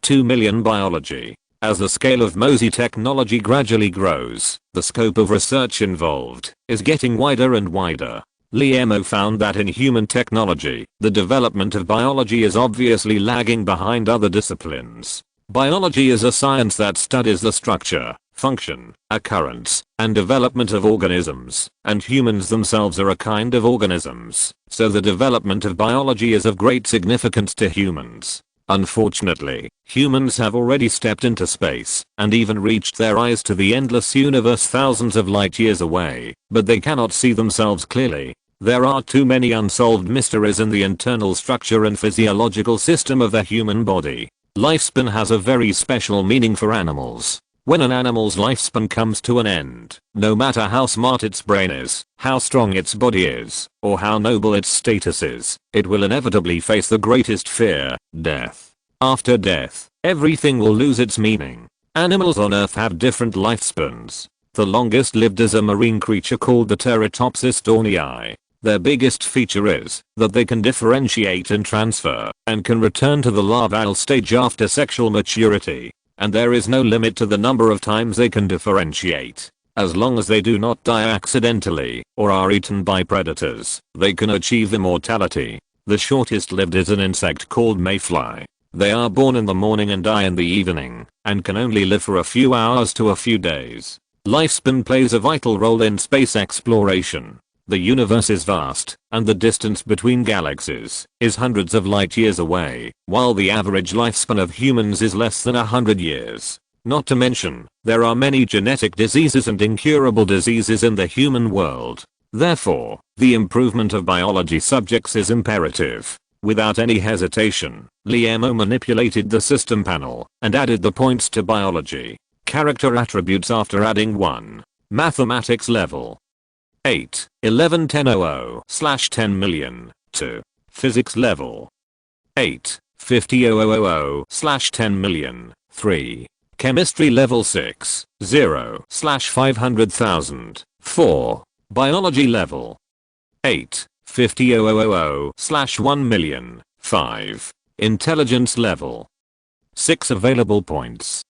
2 million biology. As the scale of Mosey technology gradually grows, the scope of research involved is getting wider and wider. Liemo found that in human technology, the development of biology is obviously lagging behind other disciplines. Biology is a science that studies the structure, function, occurrence, and development of organisms, and humans themselves are a kind of organisms, so the development of biology is of great significance to humans. Unfortunately, humans have already stepped into space and even reached their eyes to the endless universe thousands of light years away, but they cannot see themselves clearly. There are too many unsolved mysteries in the internal structure and physiological system of the human body. Lifespan has a very special meaning for animals. When an animal's lifespan comes to an end, no matter how smart its brain is, how strong its body is, or how noble its status is, it will inevitably face the greatest fear, death. After death, everything will lose its meaning. Animals on Earth have different lifespans. The longest lived is a marine creature called the Teratopsis dornii. Their biggest feature is that they can differentiate and transfer, and can return to the larval stage after sexual maturity. And there is no limit to the number of times they can differentiate. As long as they do not die accidentally, or are eaten by predators, they can achieve immortality. The shortest lived is an insect called mayfly. They are born in the morning and die in the evening, and can only live for a few hours to a few days. Lifespan plays a vital role in space exploration. The universe is vast, and the distance between galaxies is hundreds of light years away, while the average lifespan of humans is less than 100 years. Not to mention, there are many genetic diseases and incurable diseases in the human world. Therefore, the improvement of biology subjects is imperative. Without any hesitation, Liemo manipulated the system panel and added the points to biology. Character attributes after adding 1. Mathematics level 8, 11 1000/10 million. 2. Physics level 8, 50,000/10 million. 3. Chemistry level 6, 0/500,000. 4. Biology level 8, 50,000/1 million. 5. Intelligence level 6 available points.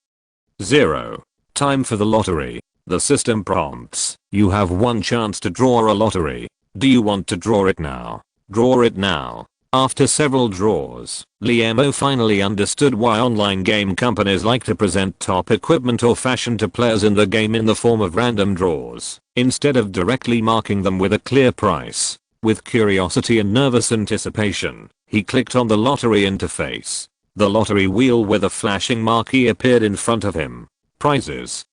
0. Time for the lottery. The system prompts, you have one chance to draw a lottery. Do you want to draw it now? Draw it now. After several draws, Liemo finally understood why online game companies like to present top equipment or fashion to players in the game in the form of random draws, instead of directly marking them with a clear price. With curiosity and nervous anticipation, he clicked on the lottery interface. The lottery wheel with a flashing marquee appeared in front of him. Prizes.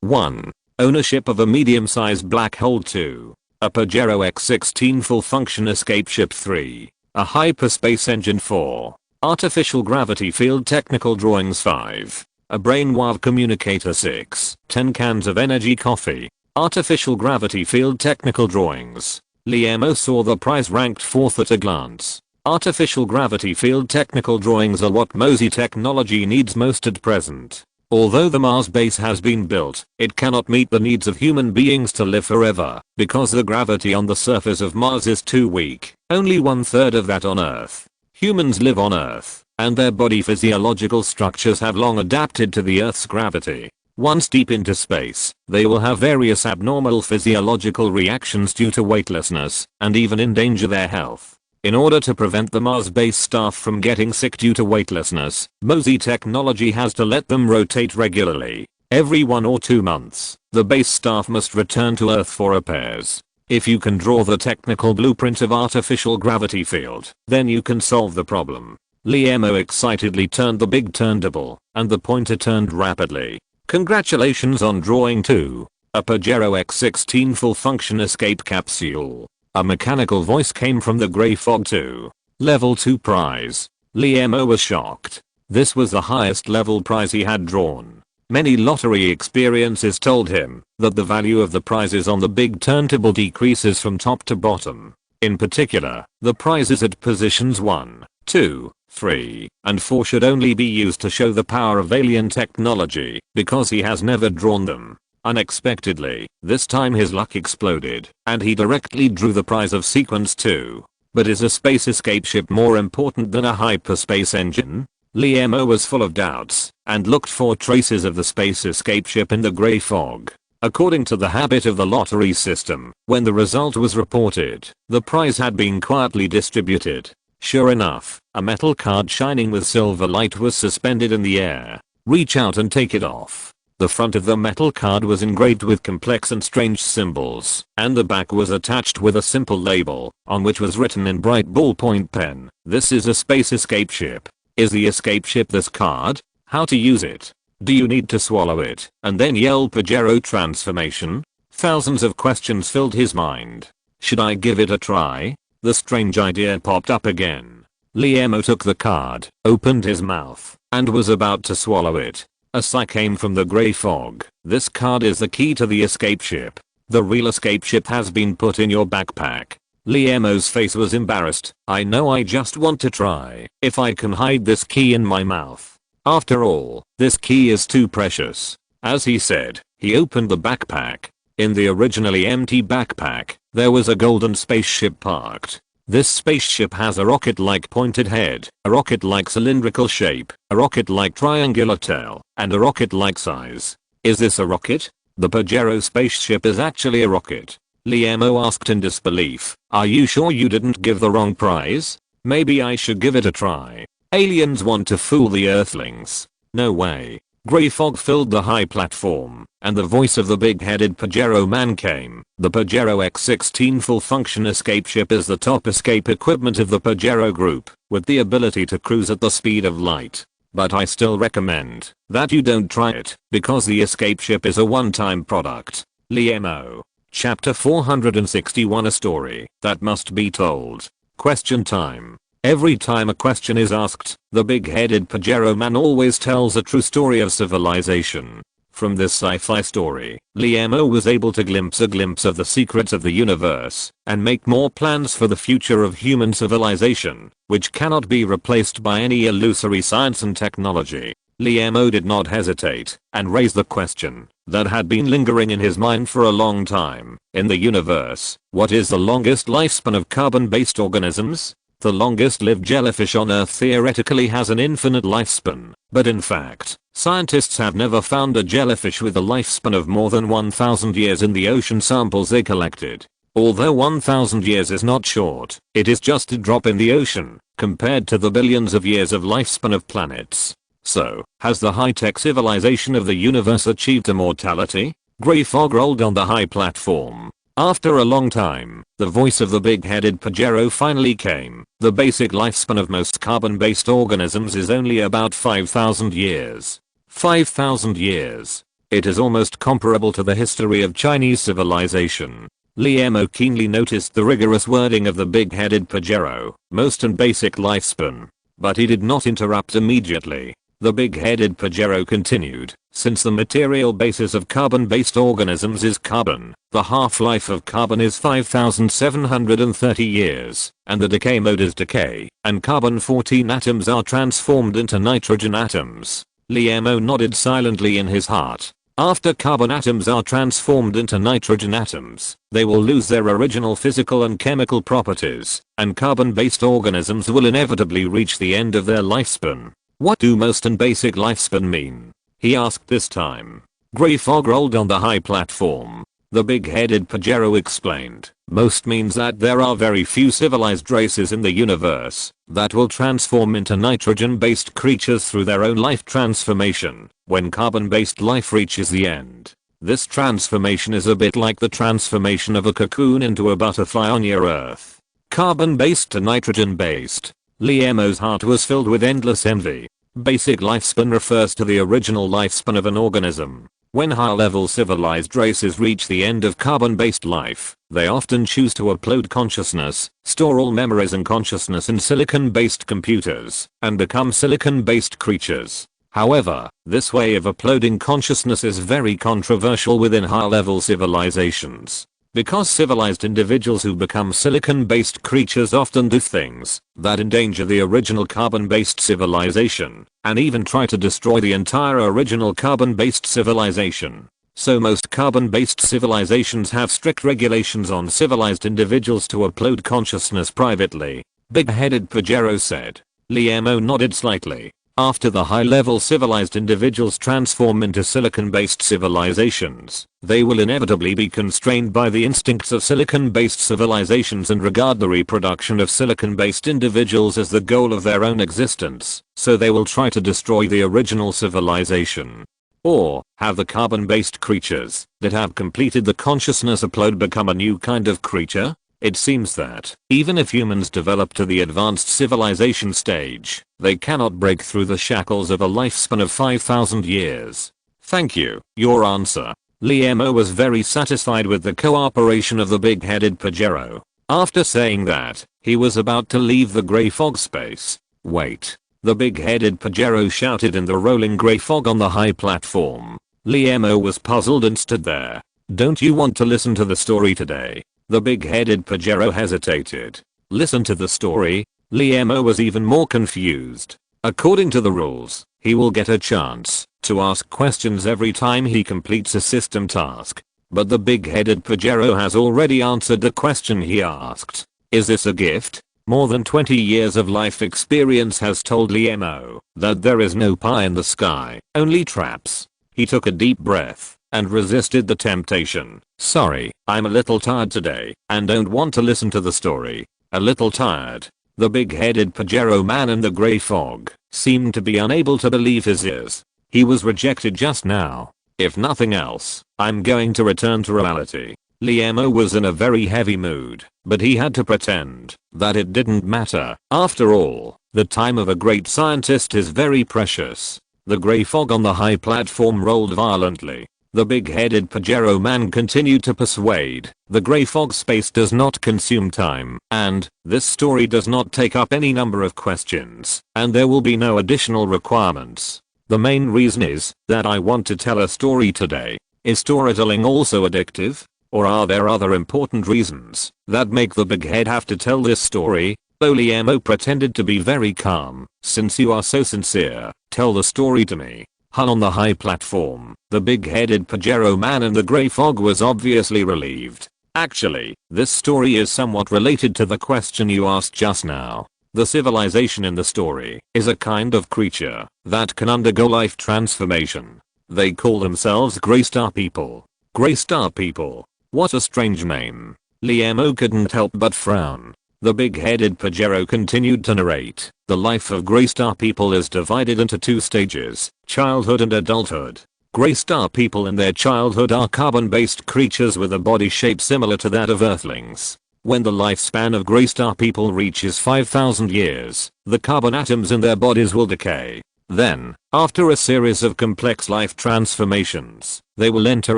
1. Ownership of a medium-sized black hole. 2. A Pajero X-16 full-function escape ship. 3. A hyperspace engine. 4. Artificial gravity field technical drawings. 5. A brainwave communicator. 6. 10 cans of energy coffee. Artificial gravity field technical drawings. Liemo saw the prize ranked 4th at a glance. Artificial gravity field technical drawings are what Mosey technology needs most at present. Although the Mars base has been built, it cannot meet the needs of human beings to live forever, because the gravity on the surface of Mars is too weak, only 1/3 of that on Earth. Humans live on Earth, and their body physiological structures have long adapted to the Earth's gravity. Once deep into space, they will have various abnormal physiological reactions due to weightlessness, and even endanger their health. In order to prevent the Mars base staff from getting sick due to weightlessness, Mosey technology has to let them rotate regularly. Every 1 or 2 months, the base staff must return to Earth for repairs. If you can draw the technical blueprint of artificial gravity field, then you can solve the problem. Liemo excitedly turned the big turntable, and the pointer turned rapidly. Congratulations on drawing 2. A Pajero X-16 full-function escape capsule. A mechanical voice came from the grey fog. 2. Level 2 prize. Liemo was shocked. This was the highest level prize he had drawn. Many lottery experiences told him that the value of the prizes on the big turntable decreases from top to bottom. In particular, the prizes at positions 1, 2, 3, and 4 should only be used to show the power of alien technology, because he has never drawn them. Unexpectedly, this time his luck exploded, and he directly drew the prize of sequence 2. But is a space escape ship more important than a hyperspace engine? Liemo was full of doubts, and looked for traces of the space escape ship in the grey fog. According to the habit of the lottery system, when the result was reported, the prize had been quietly distributed. Sure enough, a metal card shining with silver light was suspended in the air. Reach out and take it off. The front of the metal card was engraved with complex and strange symbols, and the back was attached with a simple label, on which was written in bright ballpoint pen, "This is a space escape ship." Is the escape ship this card? How to use it? Do you need to swallow it, and then yell Pajero transformation? Thousands of questions filled his mind. Should I give it a try? The strange idea popped up again. Liemo took the card, opened his mouth, and was about to swallow it. A sigh came from the grey fog. This card is the key to the escape ship. The real escape ship has been put in your backpack. Liemo's face was embarrassed. I know, I just want to try if I can hide this key in my mouth. After all, this key is too precious. As he said, he opened the backpack. In the originally empty backpack, there was a golden spaceship parked. This spaceship has a rocket-like pointed head, a rocket-like cylindrical shape, a rocket-like triangular tail, and a rocket-like size. Is this a rocket? The Pajero spaceship is actually a rocket. Liemo asked in disbelief. Are you sure you didn't give the wrong prize? Maybe I should give it a try. Aliens want to fool the Earthlings. No way. Grey fog filled the high platform, and the voice of the big-headed Pajero man came. The Pajero X-16 full-function escape ship is the top escape equipment of the Pajero group, with the ability to cruise at the speed of light. But I still recommend that you don't try it, because the escape ship is a one-time product. Liemo. Chapter 461, a story that must be told. Question time. Every time a question is asked, the big-headed Pajero man always tells a true story of civilization. From this sci-fi story, Liemo was able to glimpse of the secrets of the universe, and make more plans for the future of human civilization, which cannot be replaced by any illusory science and technology. Liemo did not hesitate, and raised the question that had been lingering in his mind for a long time. In the universe, what is the longest lifespan of carbon-based organisms? The longest-lived jellyfish on Earth theoretically has an infinite lifespan, but in fact, scientists have never found a jellyfish with a lifespan of more than 1,000 years in the ocean samples they collected. Although 1,000 years is not short, it is just a drop in the ocean, compared to the billions of years of lifespan of planets. So, has the high-tech civilization of the universe achieved immortality? Grey fog rolled on the high platform. After a long time, the voice of the big-headed Pajero finally came. The basic lifespan of most carbon-based organisms is only about 5,000 years. 5,000 years. It is almost comparable to the history of Chinese civilization. Liemo keenly noticed the rigorous wording of the big-headed Pajero, most and basic lifespan. But he did not interrupt immediately. The big-headed Pajero continued, since the material basis of carbon-based organisms is carbon, the half-life of carbon is 5,730 years, and the decay mode is decay, and carbon-14 atoms are transformed into nitrogen atoms. Liemo nodded silently in his heart. After carbon atoms are transformed into nitrogen atoms, they will lose their original physical and chemical properties, and carbon-based organisms will inevitably reach the end of their lifespan. What do most and basic lifespan mean? He asked this time. Grey fog rolled on the high platform. The big-headed Pajero explained. Most means that there are very few civilized races in the universe that will transform into nitrogen-based creatures through their own life transformation when carbon-based life reaches the end. This transformation is a bit like the transformation of a cocoon into a butterfly on your Earth. Carbon-based to nitrogen-based. Liemo's heart was filled with endless envy. Basic lifespan refers to the original lifespan of an organism. When high-level civilized races reach the end of carbon-based life, they often choose to upload consciousness, store all memories and consciousness in silicon-based computers, and become silicon-based creatures. However, this way of uploading consciousness is very controversial within high-level civilizations. because civilized individuals who become silicon-based creatures often do things that endanger the original carbon-based civilization, and even try to destroy the entire original carbon-based civilization. So most carbon-based civilizations have strict regulations on civilized individuals to upload consciousness privately, Big-Headed Pajero said. Liemo nodded slightly. After the high-level civilized individuals transform into silicon-based civilizations, they will inevitably be constrained by the instincts of silicon-based civilizations and regard the reproduction of silicon-based individuals as the goal of their own existence, so they will try to destroy the original civilization. Or, have the carbon-based creatures that have completed the consciousness upload become a new kind of creature? It seems that, even if humans develop to the advanced civilization stage, they cannot break through the shackles of a lifespan of 5,000 years. Thank you, your answer. Liemo was very satisfied with the cooperation of the Big-Headed Pajero. After saying that, he was about to leave the grey fog space. Wait. The Big-Headed Pajero shouted in the rolling grey fog on the high platform. Liemo was puzzled and stood there. Don't you want to listen to the story today? The Big-Headed Pajero hesitated. Listen to the story? Liemo was even more confused. According to the rules, he will get a chance to ask questions every time he completes a system task. But the Big-Headed Pajero has already answered the question he asked. Is this a gift? More than 20 years of life experience has told Liemo that there is no pie in the sky, only traps. He took a deep breath and resisted the temptation. Sorry, I'm a little tired today and don't want to listen to the story. A little tired. The Big-Headed Pajero man in the grey fog seemed to be unable to believe his ears. He was rejected just now. If nothing else, I'm going to return to reality. Liemo was in a very heavy mood, but he had to pretend that it didn't matter. After all, the time of a great scientist is very precious. The grey fog on the high platform rolled violently. The Big-Headed Pajero man continued to persuade. The grey fog space does not consume time, and this story does not take up any number of questions, and there will be no additional requirements. The main reason is that I want to tell a story today. Is storytelling also addictive? Or are there other important reasons that make the big head have to tell this story? Liemo pretended to be very calm. Since you are so sincere, tell the story to me. On the high platform, the Big-Headed Pajero man in the grey fog was obviously relieved. Actually, this story is somewhat related to the question you asked just now. The civilization in the story is a kind of creature that can undergo life transformation. They call themselves Greystar people. Greystar people. What a strange name. Liemo couldn't help but frown. The Big-Headed Pajero continued to narrate. The life of Greystar people is divided into two stages, childhood and adulthood. Greystar people in their childhood are carbon-based creatures with a body shape similar to that of Earthlings. When the lifespan of Greystar people reaches 5,000 years, the carbon atoms in their bodies will decay. Then, after a series of complex life transformations, they will enter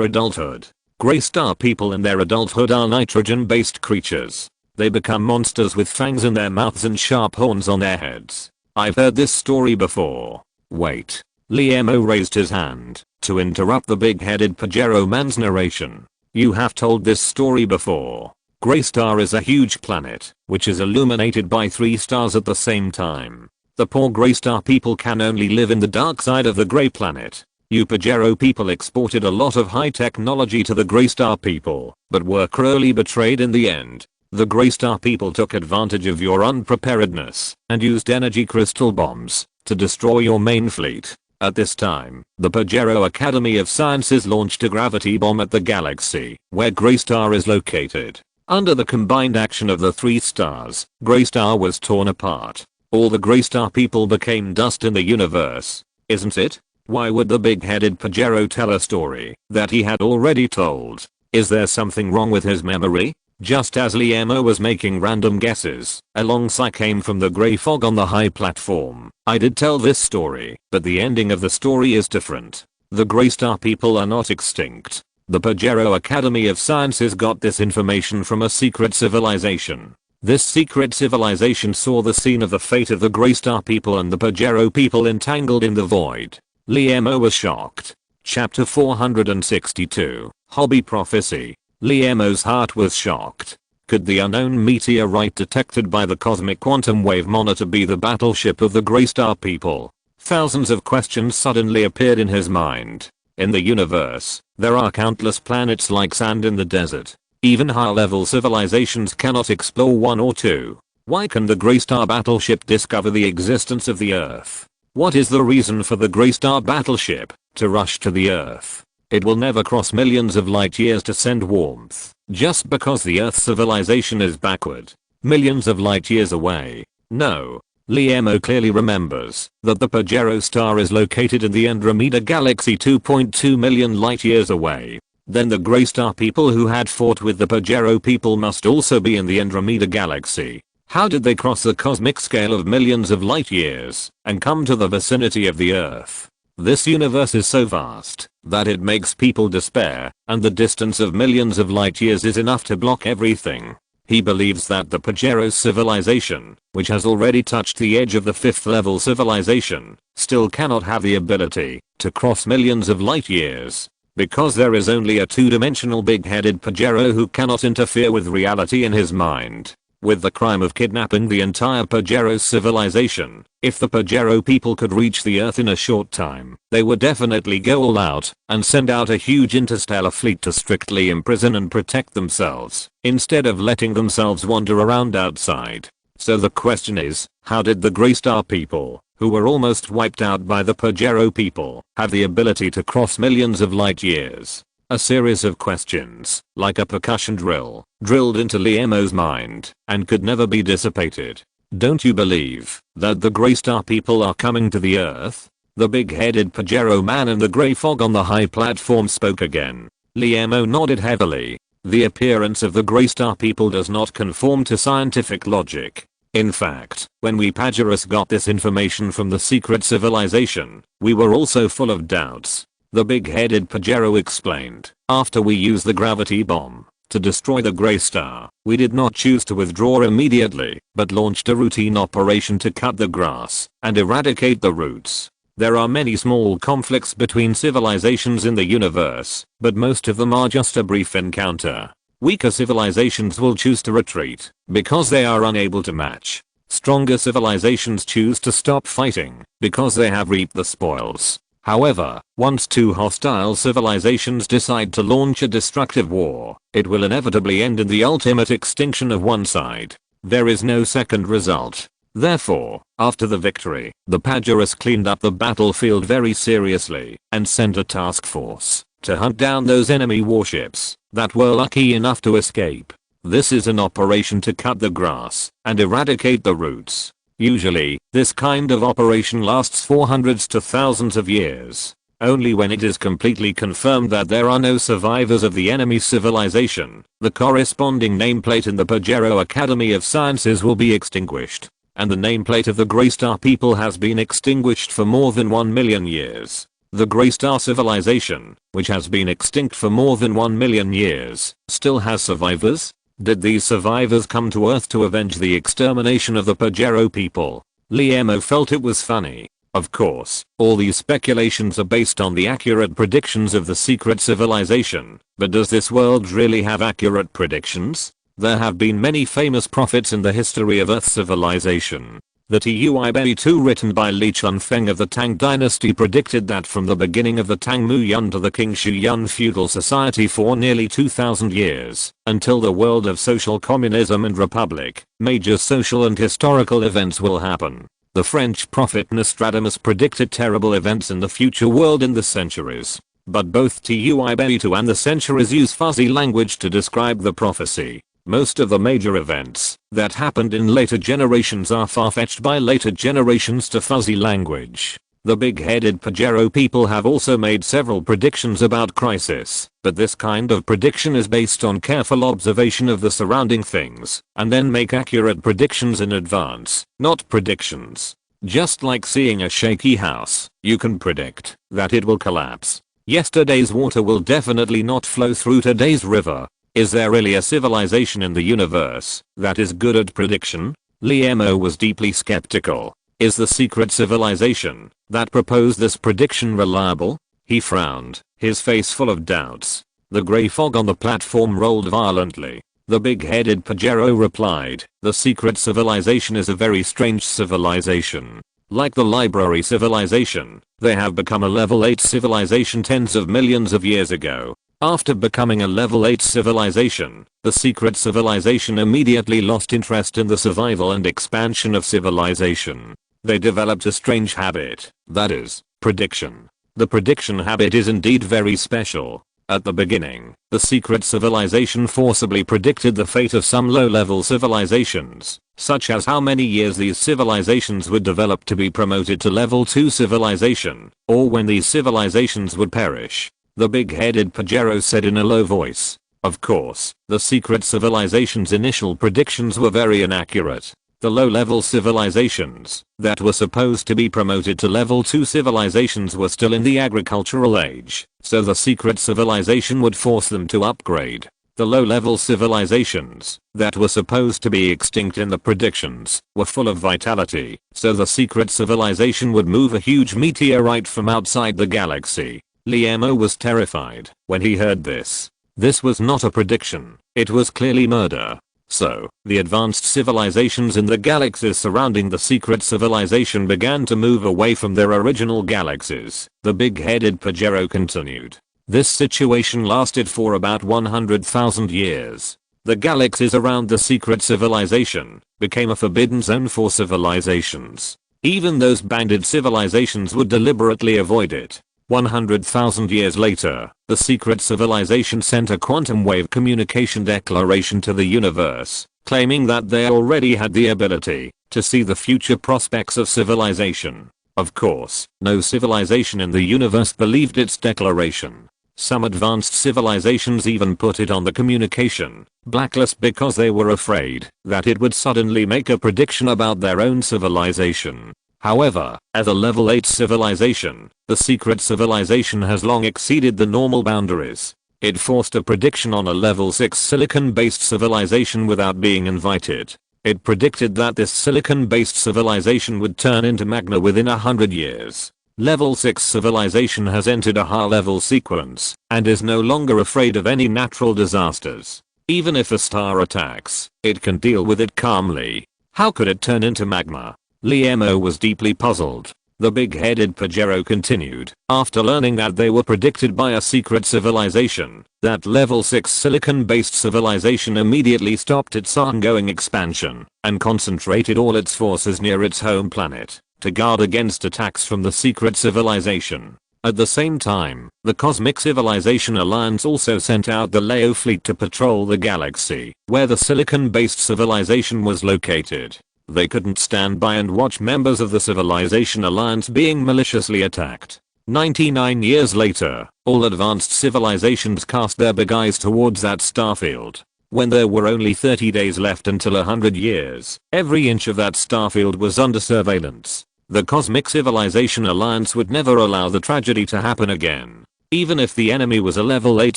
adulthood. Greystar people in their adulthood are nitrogen-based creatures. They become monsters with fangs in their mouths and sharp horns on their heads. I've heard this story before. Wait. Liemo raised his hand to interrupt the Big-Headed Pajero man's narration. You have told this story before. Greystar is a huge planet, which is illuminated by 3 stars at the same time. The poor Greystar people can only live in the dark side of the grey planet. You Pajero people exported a lot of high technology to the Greystar people, but were cruelly betrayed in the end. The Greystar people took advantage of your unpreparedness and used energy crystal bombs to destroy your main fleet. At this time, the Pajero Academy of Sciences launched a gravity bomb at the galaxy where Greystar is located. Under the combined action of the 3 stars, Greystar was torn apart. All the Greystar people became dust in the universe. Isn't it? Why would the Big-Headed Pajero tell a story that he had already told? Is there something wrong with his memory? Just as Liemo was making random guesses, a long sigh came from the grey fog on the high platform. I did tell this story, but the ending of the story is different. The Greystar people are not extinct. The Pajero Academy of Sciences got this information from a secret civilization. This secret civilization saw the scene of the fate of the Greystar people and the Pajero people entangled in the void. Liemo was shocked. Chapter 462, Hobby Prophecy. Liamo's heart was shocked. Could the unknown meteorite detected by the cosmic quantum wave monitor be the battleship of the Greystar people? Thousands of questions suddenly appeared in his mind. In the universe, there are countless planets like sand in the desert. Even high-level civilizations cannot explore one or two. Why can the Greystar battleship discover the existence of the Earth? What is the reason for the Greystar battleship to rush to the Earth? It will never cross millions of light years to send warmth, just because the Earth's civilization is backward. Millions of light years away. No. Liamo clearly remembers that the Pajero star is located in the Andromeda galaxy 2.2 million light years away. Then the Greystar people who had fought with the Pajero people must also be in the Andromeda galaxy. How did they cross the cosmic scale of millions of light years and come to the vicinity of the Earth? This universe is so vast that it makes people despair, and the distance of millions of light years is enough to block everything. He believes that the Pajero civilization, which has already touched the edge of the 5th level civilization, still cannot have the ability to cross millions of light years. Because there is only a two-dimensional big-headed Pajero who cannot interfere with reality in his mind. With the crime of kidnapping the entire Pajero civilization, if the Pajero people could reach the Earth in a short time, they would definitely go all out and send out a huge interstellar fleet to strictly imprison and protect themselves, instead of letting themselves wander around outside. So the question is, how did the Greystar people, who were almost wiped out by the Pajero people, have the ability to cross millions of light years? A series of questions, like a percussion drill, drilled into Liamo's mind, and could never be dissipated. Don't you believe that the Greystar people are coming to the Earth? The big-headed Pajero man in the grey fog on the high platform spoke again. Liamo nodded heavily. The appearance of the Greystar people does not conform to scientific logic. In fact, when we Pajeros got this information from the secret civilization, we were also full of doubts. The big-headed Pajero explained. After we used the gravity bomb to destroy the Greystar, we did not choose to withdraw immediately, but launched a routine operation to cut the grass and eradicate the roots. There are many small conflicts between civilizations in the universe, but most of them are just a brief encounter. Weaker civilizations will choose to retreat because they are unable to match. Stronger civilizations choose to stop fighting because they have reaped the spoils. However, once two hostile civilizations decide to launch a destructive war, it will inevitably end in the ultimate extinction of one side. There is no second result. Therefore, after the victory, the Pajeros cleaned up the battlefield very seriously and sent a task force to hunt down those enemy warships that were lucky enough to escape. This is an operation to cut the grass and eradicate the roots. Usually, this kind of operation lasts for hundreds to thousands of years. Only when it is completely confirmed that there are no survivors of the enemy civilization, the corresponding nameplate in the Pajero Academy of Sciences will be extinguished. And the nameplate of the Greystar people has been extinguished for more than 1 million years. The Greystar civilization, which has been extinct for more than 1 million years, still has survivors? Did these survivors come to Earth to avenge the extermination of the Pajero people? Liamo felt it was funny. Of course, all these speculations are based on the accurate predictions of the secret civilization, but does this world really have accurate predictions? There have been many famous prophets in the history of Earth civilization. The Tuibei written by Li Chunfeng of the Tang dynasty predicted that from the beginning of the Tang Muyun to the King Shuyun feudal society for nearly 2000 years, until the world of social communism and republic, major social and historical events will happen. The French prophet Nostradamus predicted terrible events in the future world in the centuries. But both Tuibei and the centuries use fuzzy language to describe the prophecy. Most of the major events that happened in later generations are far-fetched by later generations to fuzzy language. The big-headed Pajero people have also made several predictions about crisis, but this kind of prediction is based on careful observation of the surrounding things, and then make accurate predictions in advance, not predictions. Just like seeing a shaky house, you can predict that it will collapse. Yesterday's water will definitely not flow through today's river. Is there really a civilization in the universe that is good at prediction? Liamo was deeply skeptical. Is the secret civilization that proposed this prediction reliable? He frowned, his face full of doubts. The grey fog on the platform rolled violently. The big-headed Pajero replied, "The secret civilization is a very strange civilization. Like the library civilization, they have become a level 8 civilization tens of millions of years ago. After becoming a level 8 civilization, the secret civilization immediately lost interest in the survival and expansion of civilization. They developed a strange habit, that is, prediction. The prediction habit is indeed very special. At the beginning, the secret civilization forcibly predicted the fate of some low-level civilizations, such as how many years these civilizations would develop to be promoted to level 2 civilization, or when these civilizations would perish." The big-headed Pajero said in a low voice. Of course, the secret civilization's initial predictions were very inaccurate. The low-level civilizations that were supposed to be promoted to level 2 civilizations were still in the agricultural age, so the secret civilization would force them to upgrade. The low-level civilizations that were supposed to be extinct in the predictions were full of vitality, so the secret civilization would move a huge meteorite from outside the galaxy. Liemo was terrified when he heard this. This was not a prediction, it was clearly murder. So, the advanced civilizations in the galaxies surrounding the secret civilization began to move away from their original galaxies. The big-headed Pajero continued. This situation lasted for about 100,000 years. The galaxies around the secret civilization became a forbidden zone for civilizations. Even those banded civilizations would deliberately avoid it. 100,000 years later, the secret civilization sent a quantum wave communication declaration to the universe, claiming that they already had the ability to see the future prospects of civilization. Of course, no civilization in the universe believed its declaration. Some advanced civilizations even put it on the communication blacklist because they were afraid that it would suddenly make a prediction about their own civilization. However, as a level 8 civilization, the secret civilization has long exceeded the normal boundaries. It forced a prediction on a level 6 silicon-based civilization without being invited. It predicted that this silicon-based civilization would turn into magma within 100 years. Level 6 civilization has entered a high-level sequence and is no longer afraid of any natural disasters. Even if a star attacks, it can deal with it calmly. How could it turn into magma? Liemo was deeply puzzled. The big-headed Pajero continued. After learning that they were predicted by a secret civilization, that level 6 silicon-based civilization immediately stopped its ongoing expansion and concentrated all its forces near its home planet to guard against attacks from the secret civilization. At the same time, the Cosmic Civilization Alliance also sent out the Leo fleet to patrol the galaxy where the silicon-based civilization was located. They couldn't stand by and watch members of the Civilization Alliance being maliciously attacked. 99 years later, all advanced civilizations cast their big eyes towards that starfield. When there were only 30 days left until 100 years, every inch of that starfield was under surveillance. The Cosmic Civilization Alliance would never allow the tragedy to happen again. Even if the enemy was a level 8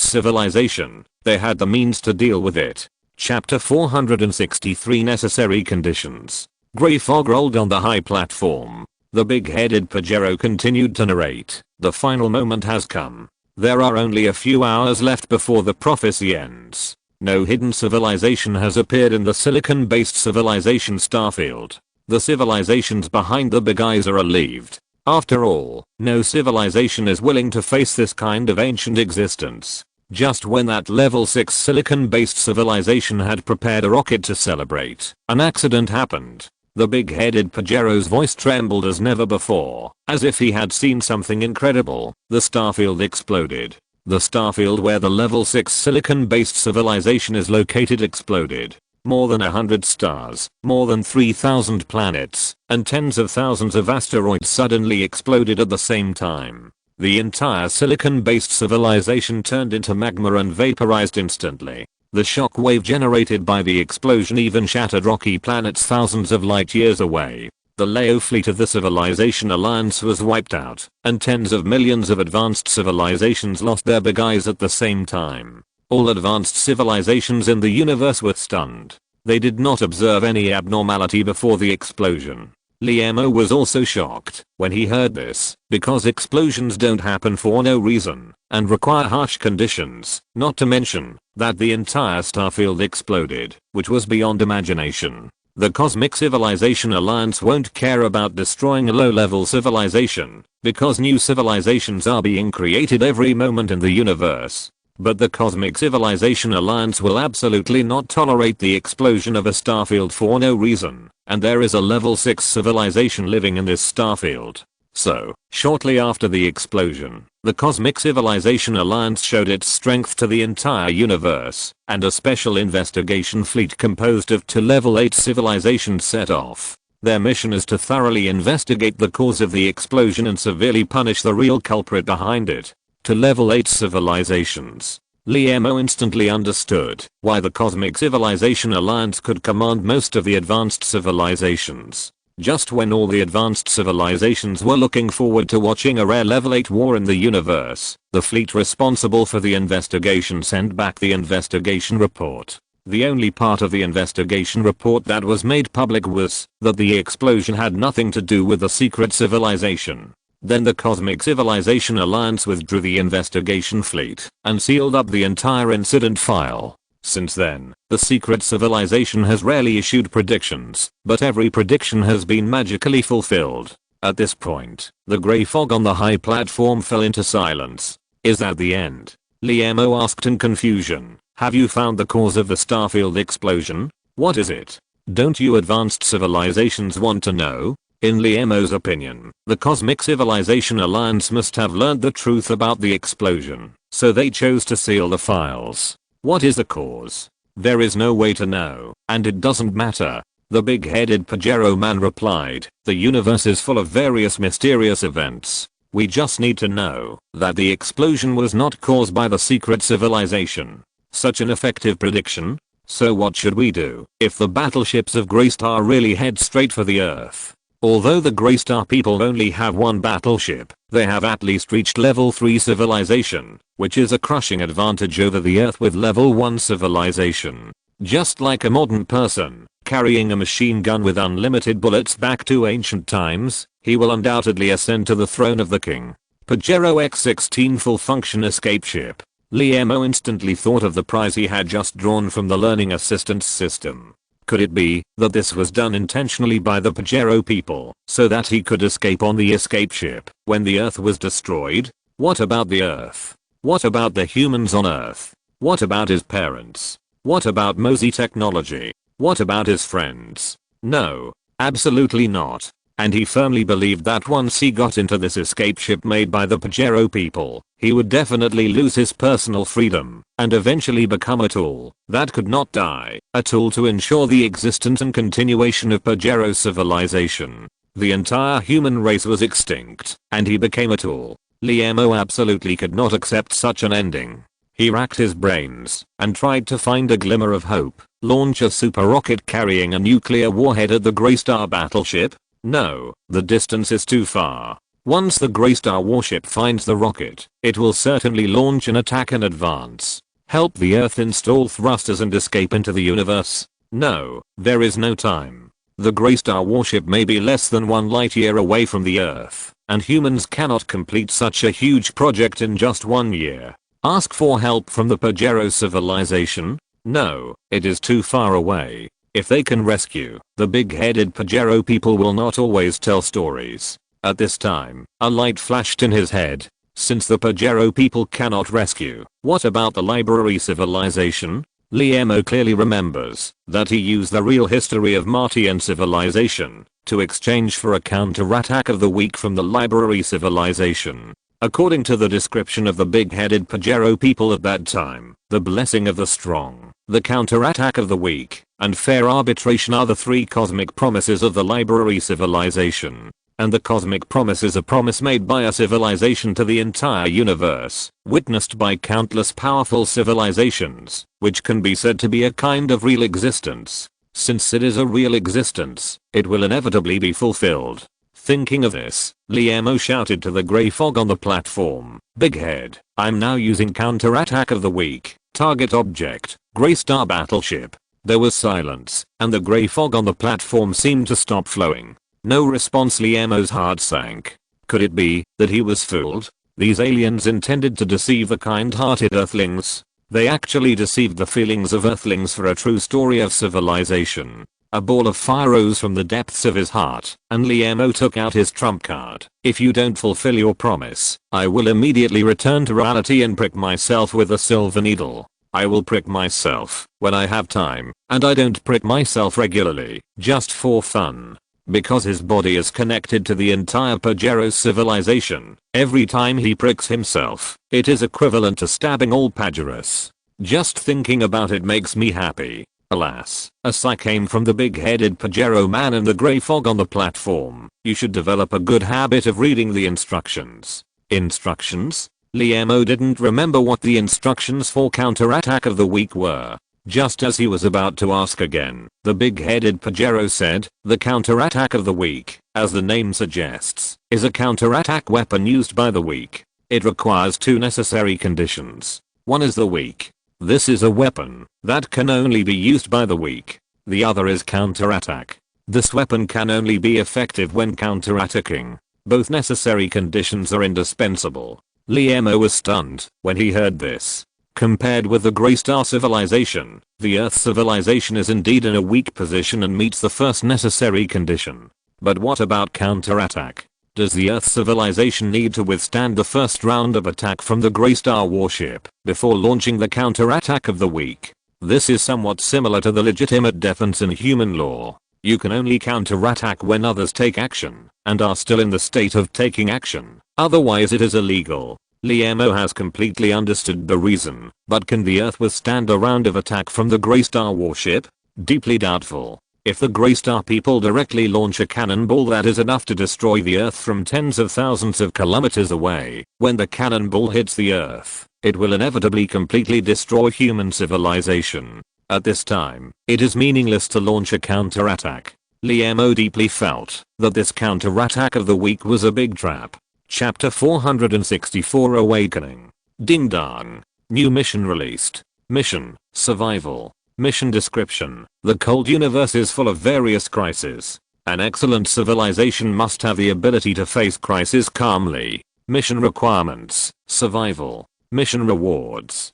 civilization, they had the means to deal with it. Chapter 463 Necessary Conditions. Grey fog rolled on the high platform. The big-headed Pajero continued to narrate. The final moment has come. There are only a few hours left before the prophecy ends. No hidden civilization has appeared in the silicon-based civilization starfield. The civilizations behind the big eyes are relieved. After all, no civilization is willing to face this kind of ancient existence. Just when that level 6 silicon-based civilization had prepared a rocket to celebrate, an accident happened. The big-headed Pajero's voice trembled as never before, as if he had seen something incredible. The starfield exploded. The starfield where the level 6 silicon-based civilization is located exploded. More than 100 stars, more than 3,000 planets, and tens of thousands of asteroids suddenly exploded at the same time. The entire silicon-based civilization turned into magma and vaporized instantly. The shock wave generated by the explosion even shattered rocky planets thousands of light years away. The Leo fleet of the Civilization Alliance was wiped out, and tens of millions of advanced civilizations lost their big eyes at the same time. All advanced civilizations in the universe were stunned. They did not observe any abnormality before the explosion. Liemo was also shocked when he heard this, because explosions don't happen for no reason and require harsh conditions, not to mention that the entire starfield exploded, which was beyond imagination. The Cosmic Civilization Alliance won't care about destroying a low-level civilization, because new civilizations are being created every moment in the universe. But the Cosmic Civilization Alliance will absolutely not tolerate the explosion of a starfield for no reason, and there is a level 6 civilization living in this starfield. So, shortly after the explosion, the Cosmic Civilization Alliance showed its strength to the entire universe, and a special investigation fleet composed of 2 level 8 civilizations set off. Their mission is to thoroughly investigate the cause of the explosion and severely punish the real culprit behind it. To level 8 civilizations. Liemo instantly understood why the Cosmic Civilization Alliance could command most of the advanced civilizations. Just when all the advanced civilizations were looking forward to watching a rare level 8 war in the universe, the fleet responsible for the investigation sent back the investigation report. The only part of the investigation report that was made public was that the explosion had nothing to do with the secret civilization. Then the Cosmic Civilization Alliance withdrew the investigation fleet and sealed up the entire incident file. Since then, the secret civilization has rarely issued predictions, but every prediction has been magically fulfilled. At this point, the grey fog on the high platform fell into silence. Is that the end? Liemo asked in confusion. Have you found the cause of the starfield explosion? What is it? Don't you advanced civilizations want to know? In Liemo's opinion, the Cosmic Civilization Alliance must have learned the truth about the explosion, so they chose to seal the files. What is the cause? There is no way to know, and it doesn't matter. The big-headed Pajero man replied, the universe is full of various mysterious events. We just need to know that the explosion was not caused by the secret civilization. Such an effective prediction? So what should we do if the battleships of Greystar really head straight for the Earth? Although the Greystar people only have 1 battleship, they have at least reached level 3 civilization, which is a crushing advantage over the Earth with level 1 civilization. Just like a modern person, carrying a machine gun with unlimited bullets back to ancient times, he will undoubtedly ascend to the throne of the king. Pajero X-16 full function escape ship. Liemo instantly thought of the prize he had just drawn from the learning assistance system. Could it be that this was done intentionally by the Pajero people so that he could escape on the escape ship when the Earth was destroyed? What about the Earth? What about the humans on Earth? What about his parents? What about Mosey technology? What about his friends? No, absolutely not. And he firmly believed that once he got into this escape ship made by the Pajero people, he would definitely lose his personal freedom and eventually become a tool that could not die, a tool to ensure the existence and continuation of Pajero civilization. The entire human race was extinct, and he became a tool. Liemo absolutely could not accept such an ending. He racked his brains and tried to find a glimmer of hope. Launch a super rocket carrying a nuclear warhead at the Greystar battleship? No, the distance is too far. Once the Greystar warship finds the rocket, it will certainly launch an attack in advance. Help the Earth install thrusters and escape into the universe? No, there is no time. The Greystar warship may be less than 1 light year away from the Earth, and humans cannot complete such a huge project in just 1 year. Ask for help from the Pajero civilization? No, it is too far away. If they can rescue, the big-headed Pajero people will not always tell stories. At this time, a light flashed in his head. Since the Pajero people cannot rescue, what about the library civilization? Liemo clearly remembers that he used the real history of Martian civilization to exchange for a counter-attack of the week from the library civilization. According to the description of the big-headed Pajero people at that time, the blessing of the strong, the counter-attack of the weak, and fair arbitration are the 3 cosmic promises of the library civilization. And the cosmic promise is a promise made by a civilization to the entire universe, witnessed by countless powerful civilizations, which can be said to be a kind of real existence. Since it is a real existence, it will inevitably be fulfilled. Thinking of this, Liemo shouted to the grey fog on the platform, "Big head, I'm now using counter-attack of the week. Target object, Greystar battleship." There was silence, and the grey fog on the platform seemed to stop flowing. No response. Liamo's heart sank. Could it be that he was fooled? These aliens intended to deceive the kind-hearted Earthlings. They actually deceived the feelings of Earthlings for a true story of civilization. A ball of fire rose from the depths of his heart, and Liamo took out his trump card. If you don't fulfill your promise, I will immediately return to reality and prick myself with a silver needle. I will prick myself when I have time, and I don't prick myself regularly, just for fun. Because his body is connected to the entire Pajero civilization, every time he pricks himself, it is equivalent to stabbing all Pajeros. Just thinking about it makes me happy. Alas, a sigh came from the big-headed Pajero man in the grey fog on the platform. You should develop a good habit of reading the instructions. Instructions? Liamo didn't remember what the instructions for counterattack of the week were. Just as he was about to ask again, the big-headed Pajero said, the counterattack of the week, as the name suggests, is a counterattack weapon used by the weak. It requires two necessary conditions. One is the weak. This is a weapon that can only be used by the weak. The other is counterattack. This weapon can only be effective when counterattacking. Both necessary conditions are indispensable. Liamo was stunned when he heard this. Compared with the Greystar civilization, the Earth civilization is indeed in a weak position and meets the first necessary condition. But what about counterattack? Does the Earth civilization need to withstand the first round of attack from the Greystar warship before launching the counterattack of the week? This is somewhat similar to the legitimate defense in human law. You can only counterattack when others take action and are still in the state of taking action. Otherwise it is illegal. Liamo has completely understood the reason, but can the Earth withstand a round of attack from the Greystar warship? Deeply doubtful. If the Greystar people directly launch a cannonball that is enough to destroy the Earth from tens of thousands of kilometers away, when the cannonball hits the Earth, it will inevitably completely destroy human civilization. At this time, it is meaningless to launch a counterattack. Liamo deeply felt that this counterattack of the week was a big trap. Chapter 464 Awakening. Ding dong. New mission released. Mission, survival. Mission description. The cold universe is full of various crises. An excellent civilization must have the ability to face crisis calmly. Mission requirements. Survival. Mission rewards.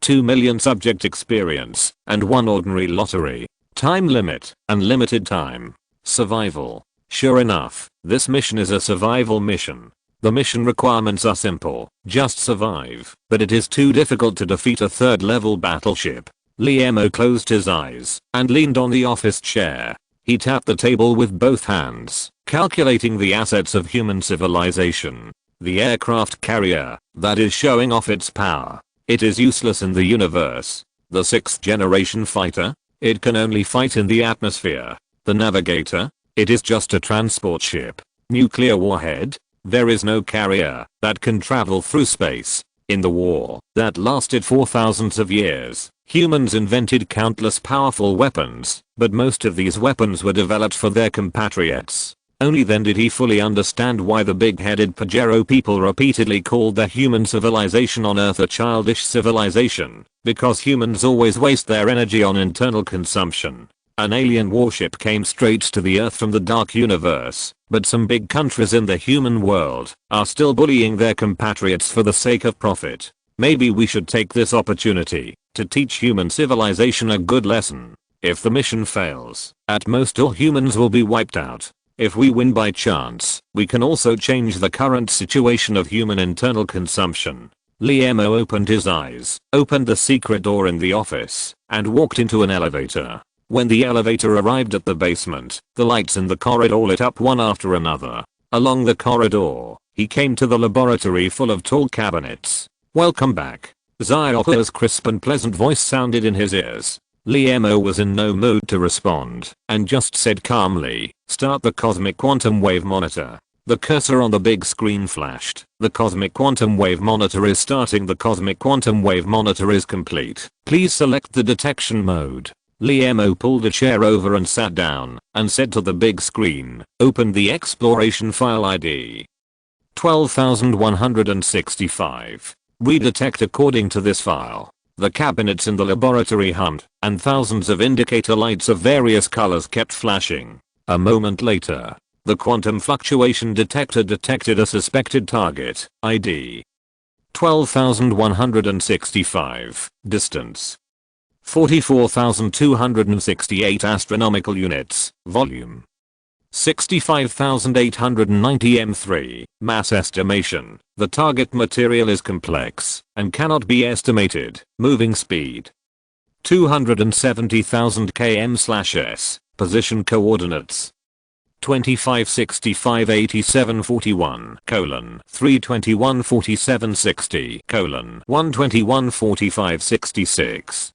2 million subject experience, and 1 ordinary lottery. Time limit, unlimited time. Survival. Sure enough, this mission is a survival mission. The mission requirements are simple, just survive, but it is too difficult to defeat a third-level battleship. Liamo closed his eyes and leaned on the office chair. He tapped the table with both hands, calculating the assets of human civilization. The aircraft carrier, that is showing off its power. It is useless in the universe. The 6th generation fighter? It can only fight in the atmosphere. The navigator? It is just a transport ship. Nuclear warhead? There is no carrier that can travel through space. In the war that lasted for thousands of years, humans invented countless powerful weapons, but most of these weapons were developed for their compatriots. Only then did he fully understand why the big-headed Pajero people repeatedly called the human civilization on Earth a childish civilization, because humans always waste their energy on internal consumption. An alien warship came straight to the Earth from the dark universe, but some big countries in the human world are still bullying their compatriots for the sake of profit. Maybe we should take this opportunity to teach human civilization a good lesson. If the mission fails, at most all humans will be wiped out. If we win by chance, we can also change the current situation of human internal consumption. Liamo opened his eyes, opened the secret door in the office, and walked into an elevator. When the elevator arrived at the basement, the lights in the corridor lit up one after another. Along the corridor, he came to the laboratory full of tall cabinets. "Welcome back." Xiaohua's crisp and pleasant voice sounded in his ears. Liamo was in no mood to respond, and just said calmly, "Start the cosmic quantum wave monitor." The cursor on the big screen flashed. "The cosmic quantum wave monitor is starting. The cosmic quantum wave monitor is complete. Please select the detection mode." Liamo pulled a chair over and sat down, and said to the big screen, "Open the exploration file ID 12,165. Redetect according to this file. The cabinets in the laboratory hummed, and thousands of indicator lights of various colors kept flashing. A moment later, The quantum fluctuation detector detected a suspected target, ID 12,165, distance 44,268 astronomical units, volume 65,890 m3, mass estimation. The target material is complex and cannot be estimated. Moving speed 270,000 km/s. Position coordinates 25658741 3214760 1214566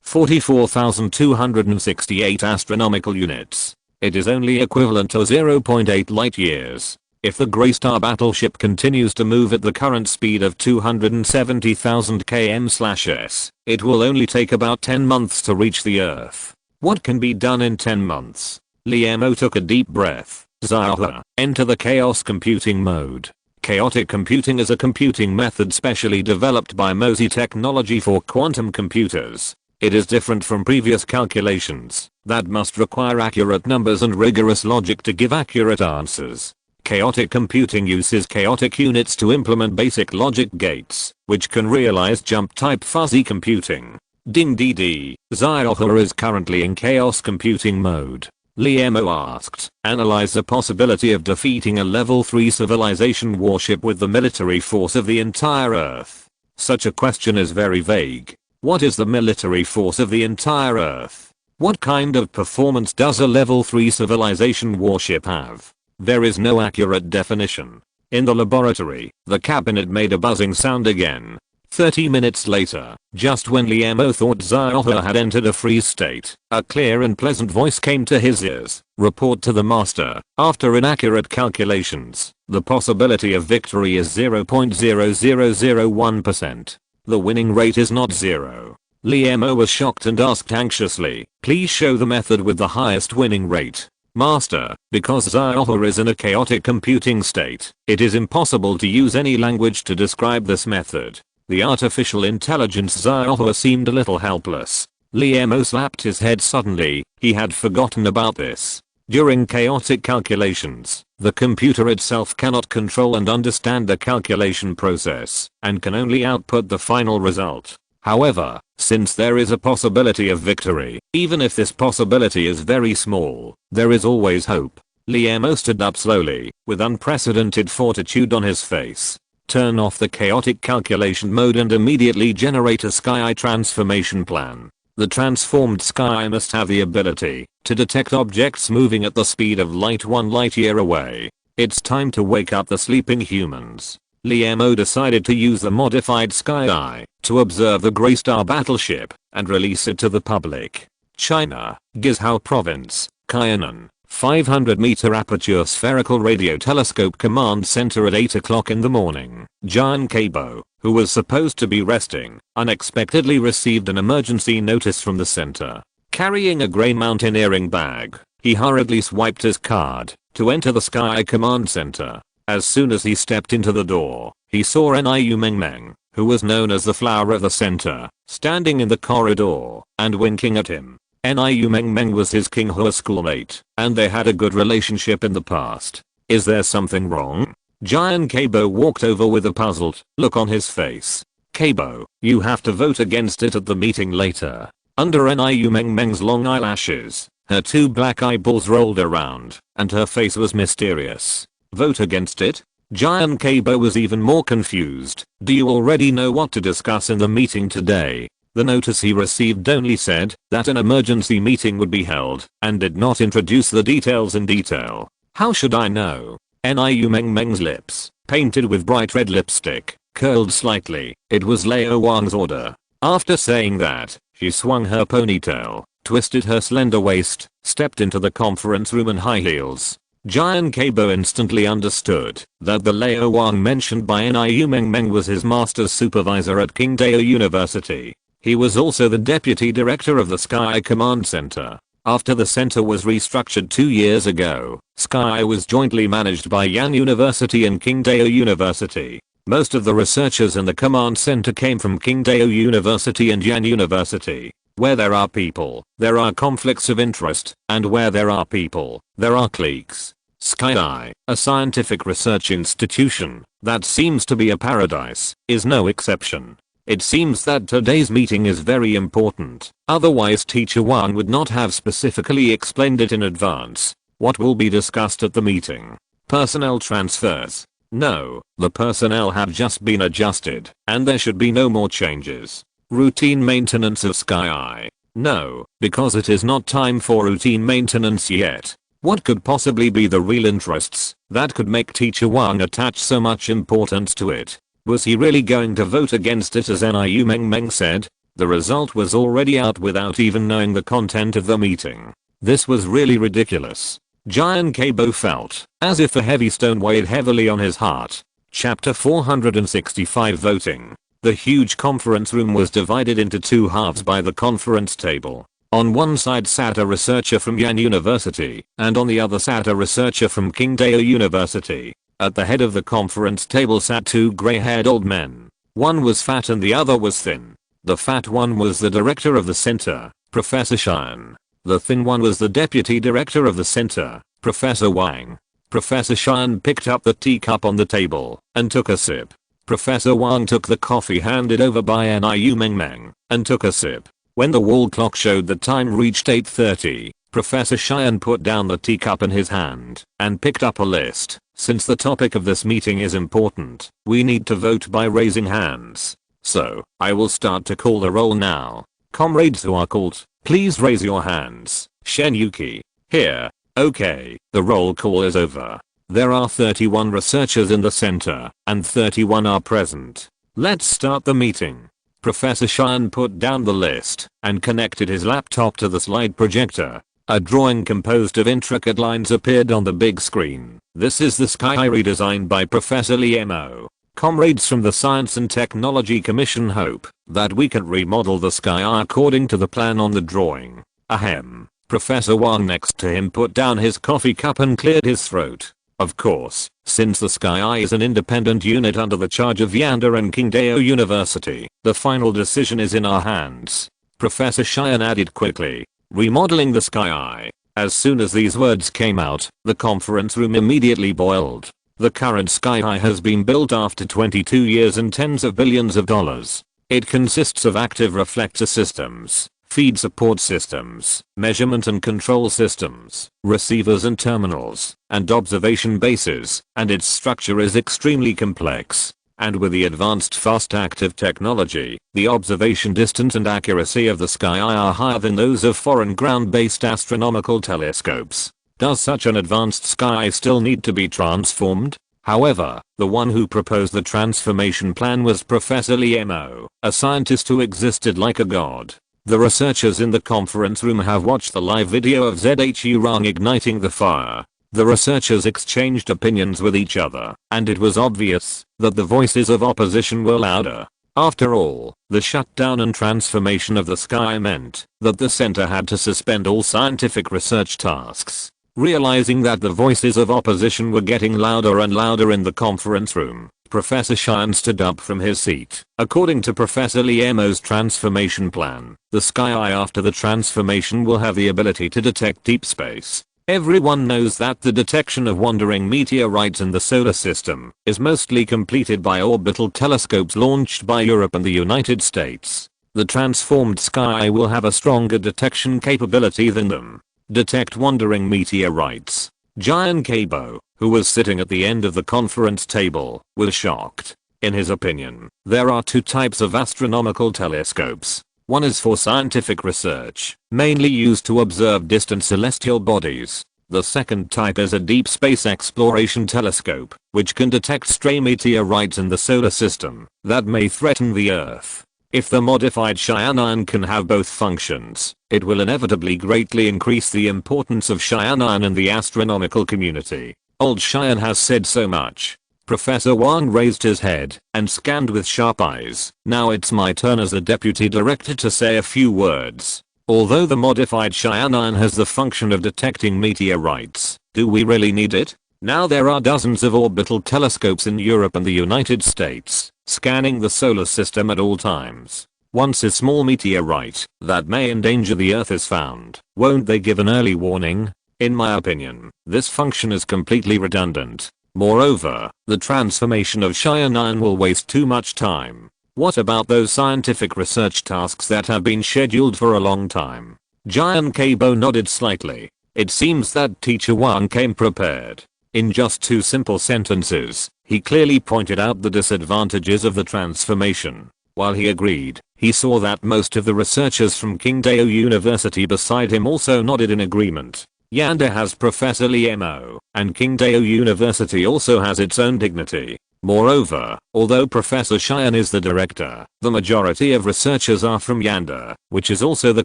44,268 astronomical units. It is only equivalent to 0.8 light years. If the Grey Star battleship continues to move at the current speed of 270,000 km/s, it will only take about 10 months to reach the Earth. What can be done in 10 months? Liemo took a deep breath. Zaha, enter the chaos computing mode. Chaotic computing is a computing method specially developed by MOSI technology for quantum computers. It is different from previous calculations that must require accurate numbers and rigorous logic to give accurate answers. Chaotic computing uses chaotic units to implement basic logic gates, which can realize jump-type fuzzy computing. Ding DD, Zaha is currently in chaos computing mode. Liemo asked, analyze the possibility of defeating a level 3 civilization warship with the military force of the entire Earth. Such a question is very vague. What is the military force of the entire Earth? What kind of performance does a level 3 civilization warship have? There is no accurate definition. In the laboratory, the cabinet made a buzzing sound again. 30 minutes later, just when Liemo thought Zaha had entered a freeze state, a clear and pleasant voice came to his ears. Report to the master. After inaccurate calculations, the possibility of victory is 0.0001%. The winning rate is not 0. Liemo was shocked and asked anxiously, please show the method with the highest winning rate. Master, because Zaha is in a chaotic computing state, it is impossible to use any language to describe this method. The artificial intelligence Zaha seemed a little helpless. Liemo slapped his head suddenly. He had forgotten about this. During chaotic calculations, the computer itself cannot control and understand the calculation process, and can only output the final result. However, since there is a possibility of victory, even if this possibility is very small, there is always hope. Liemo stood up slowly, with unprecedented fortitude on his face. Turn off the chaotic calculation mode and immediately generate a sky transformation plan. The transformed sky must have the ability to detect objects moving at the speed of light 1 light year away. It's time to wake up the sleeping humans. Liemo decided to use the modified sky eye to observe the Grey Star battleship and release it to the public. China, Guizhou Province, Kainan. 500 meter aperture spherical radio telescope command center at 8 o'clock in the morning. Jian Kaibo, who was supposed to be resting, unexpectedly received an emergency notice from the center. Carrying a gray mountaineering bag, he hurriedly swiped his card to enter the Sky Command Center. As soon as he stepped into the door, he saw Niu Mengmeng, who was known as the flower of the center, standing in the corridor and winking at him. Niu Mengmeng was his Qinghua schoolmate, and they had a good relationship in the past. Is there something wrong? Jian Kaibo walked over with a puzzled look on his face. Kaibo, you have to vote against it at the meeting later. Under Niu Mengmeng's long eyelashes, her 2 black eyeballs rolled around, and her face was mysterious. Vote against it? Jian Kaibo was even more confused. Do you already know what to discuss in the meeting today? The notice he received only said that an emergency meeting would be held and did not introduce the details in detail. How should I know? Niu Mengmeng's lips, painted with bright red lipstick, curled slightly. It was Liao Wang's order. After saying that, she swung her ponytail, twisted her slender waist, stepped into the conference room in high heels. Jian Kaibo instantly understood that the Liao Wang mentioned by Niu Mengmeng was his master's supervisor at Qingdao University. He was also the deputy director of the Sky Command Center. After the center was restructured 2 years ago, Sky was jointly managed by Yan University and Qingdao University. Most of the researchers in the command center came from Qingdao University and Yan University. Where there are people, there are conflicts of interest, and where there are people, there are cliques. SkyEye, a scientific research institution that seems to be a paradise, is no exception. It seems that today's meeting is very important, otherwise Teacher Wang would not have specifically explained it in advance. What will be discussed at the meeting? Personnel transfers. No, the personnel have just been adjusted, and there should be no more changes. Routine maintenance of SkyEye. No, because it is not time for routine maintenance yet. What could possibly be the real interests that could make Teacher Wang attach so much importance to it? Was he really going to vote against it as NIU Meng Meng said? The result was already out without even knowing the content of the meeting. This was really ridiculous. Jian Kabo felt as if a heavy stone weighed heavily on his heart. Chapter 465 Voting. The huge conference room was divided into two halves by the conference table. On one side sat a researcher from Yan University, and on the other sat a researcher from Qingdao University. At the head of the conference table sat two gray-haired old men. One was fat and the other was thin. The fat one was the director of the center, Professor Shuxian. The thin one was the deputy director of the center, Professor Wang. Professor Shuxian picked up the teacup on the table and took a sip. Professor Wang took the coffee handed over by NIU Meng Meng and took a sip. When the wall clock showed the time reached 8:30, Professor Shuxian put down the teacup in his hand and picked up a list. Since the topic of this meeting is important, we need to vote by raising hands. So, I will start to call the roll now. Comrades who are called, please raise your hands. Shen Yuki. Here. Okay, the roll call is over. There are 31 researchers in the center, and 31 are present. Let's start the meeting. Professor Shuxian put down the list and connected his laptop to the slide projector. A drawing composed of intricate lines appeared on the big screen. This is the SkyEye redesigned by Professor Liemo. Comrades from the Science and Technology Commission hope that we can remodel the SkyEye according to the plan on the drawing. Ahem. Professor Wang next to him put down his coffee cup and cleared his throat. Of course, since the SkyEye is an independent unit under the charge of Yanda and Qingdao University, the final decision is in our hands. Professor Shuxian added quickly. Remodeling the SkyEye. As soon as these words came out, the conference room immediately boiled. The current SkyEye has been built after 22 years and tens of billions of dollars. It consists of active reflector systems, feed support systems, measurement and control systems, receivers and terminals, and observation bases, and its structure is extremely complex. And with the advanced fast active technology, the observation distance and accuracy of the SkyEye are higher than those of foreign ground-based astronomical telescopes. Does such an advanced SkyEye still need to be transformed? However, the one who proposed the transformation plan was Professor Liemo, a scientist who existed like a god. The researchers in the conference room have watched the live video of Zhu Rang igniting the fire. The researchers exchanged opinions with each other, and it was obvious that the voices of opposition were louder. After all, the shutdown and transformation of the SkyEye meant that the center had to suspend all scientific research tasks. Realizing that the voices of opposition were getting louder and louder in the conference room, Professor Shuxian stood up from his seat. According to Professor Liemo's transformation plan, the SkyEye after the transformation will have the ability to detect deep space. Everyone knows that the detection of wandering meteorites in the solar system is mostly completed by orbital telescopes launched by Europe and the United States. The transformed SkyEye will have a stronger detection capability than them. Detect wandering meteorites. Jian Kabo, who was sitting at the end of the conference table, was shocked. In his opinion, there are two types of astronomical telescopes. One is for scientific research, mainly used to observe distant celestial bodies. The second type is a deep space exploration telescope, which can detect stray meteorites in the solar system that may threaten the Earth. If the modified Shuxian can have both functions, it will inevitably greatly increase the importance of Shuxian in the astronomical community. Old Shuxian has said so much. Professor Wang raised his head and scanned with sharp eyes. Now it's my turn as the deputy director to say a few words. Although the modified Shuxian has the function of detecting meteorites, do we really need it? Now there are dozens of orbital telescopes in Europe and the United States, scanning the solar system at all times. Once a small meteorite that may endanger the Earth is found, won't they give an early warning? In my opinion, this function is completely redundant. Moreover, the transformation of Xian will waste too much time. What about those scientific research tasks that have been scheduled for a long time? Jian Keibo nodded slightly. It seems that Teacher Wang came prepared. In just 2 simple sentences, he clearly pointed out the disadvantages of the transformation. While he agreed, he saw that most of the researchers from Qingdao University beside him also nodded in agreement. Yanda has Professor Liemo, and Qingdao University also has its own dignity. Moreover, although Professor Xian is the director, the majority of researchers are from Yanda, which is also the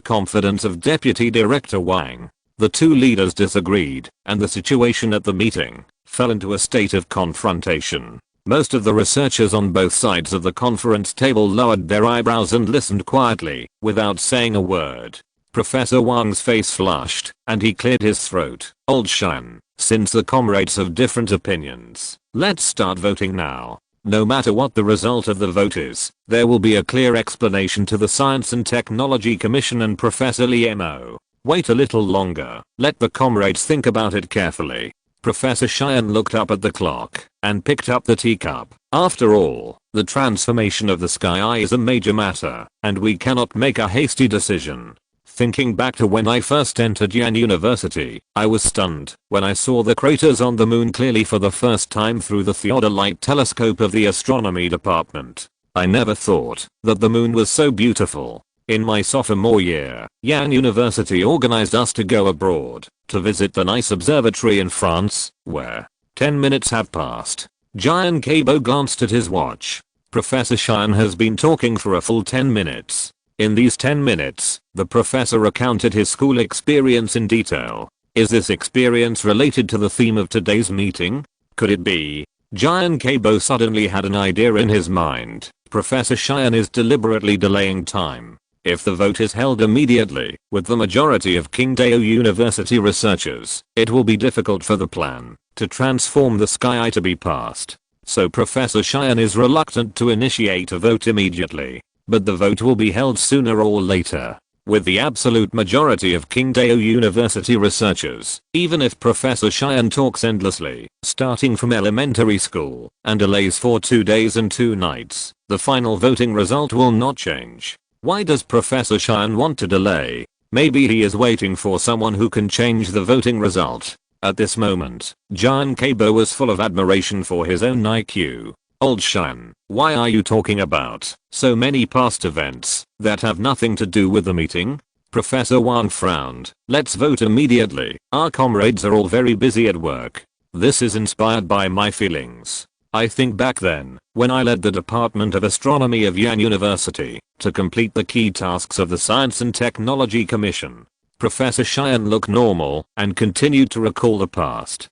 confidence of Deputy Director Wang. The 2 leaders disagreed, and the situation at the meeting fell into a state of confrontation. Most of the researchers on both sides of the conference table lowered their eyebrows and listened quietly, without saying a word. Professor Wang's face flushed, and he cleared his throat. Old Shan, since the comrades have different opinions, let's start voting now. No matter what the result of the vote is, there will be a clear explanation to the Science and Technology Commission and Professor Liemo. Wait a little longer, let the comrades think about it carefully. Professor Xian looked up at the clock and picked up the teacup. After all, the transformation of the sky is a major matter, and we cannot make a hasty decision. Thinking back to when I first entered Yan University, I was stunned when I saw the craters on the moon clearly for the first time through the theodolite telescope of the astronomy department. I never thought that the moon was so beautiful. In my sophomore year, Yan University organized us to go abroad to visit the nice observatory in France, where 10 minutes have passed. Jian Keibo glanced at his watch. Professor Xian has been talking for a full 10 minutes. In these 10 minutes, the professor recounted his school experience in detail. Is this experience related to the theme of today's meeting? Could it be? Jian Keibo suddenly had an idea in his mind. Professor Xian is deliberately delaying time. If the vote is held immediately, with the majority of Qingdao University researchers, it will be difficult for the plan to transform the sky to be passed. So Professor Xian is reluctant to initiate a vote immediately. But the vote will be held sooner or later. With the absolute majority of Qingdao University researchers, even if Professor Xian talks endlessly, starting from elementary school, and delays for 2 days and 2 nights, the final voting result will not change. Why does Professor Xian want to delay? Maybe he is waiting for someone who can change the voting result. At this moment, Jian Keibo was full of admiration for his own IQ. Old Shan, why are you talking about so many past events that have nothing to do with the meeting? Professor Wang frowned. Let's vote immediately. Our comrades are all very busy at work. This is inspired by my feelings. I think back then, when I led the Department of Astronomy of Yan University to complete the key tasks of the Science and Technology Commission. Professor Xian looked normal and continued to recall the past.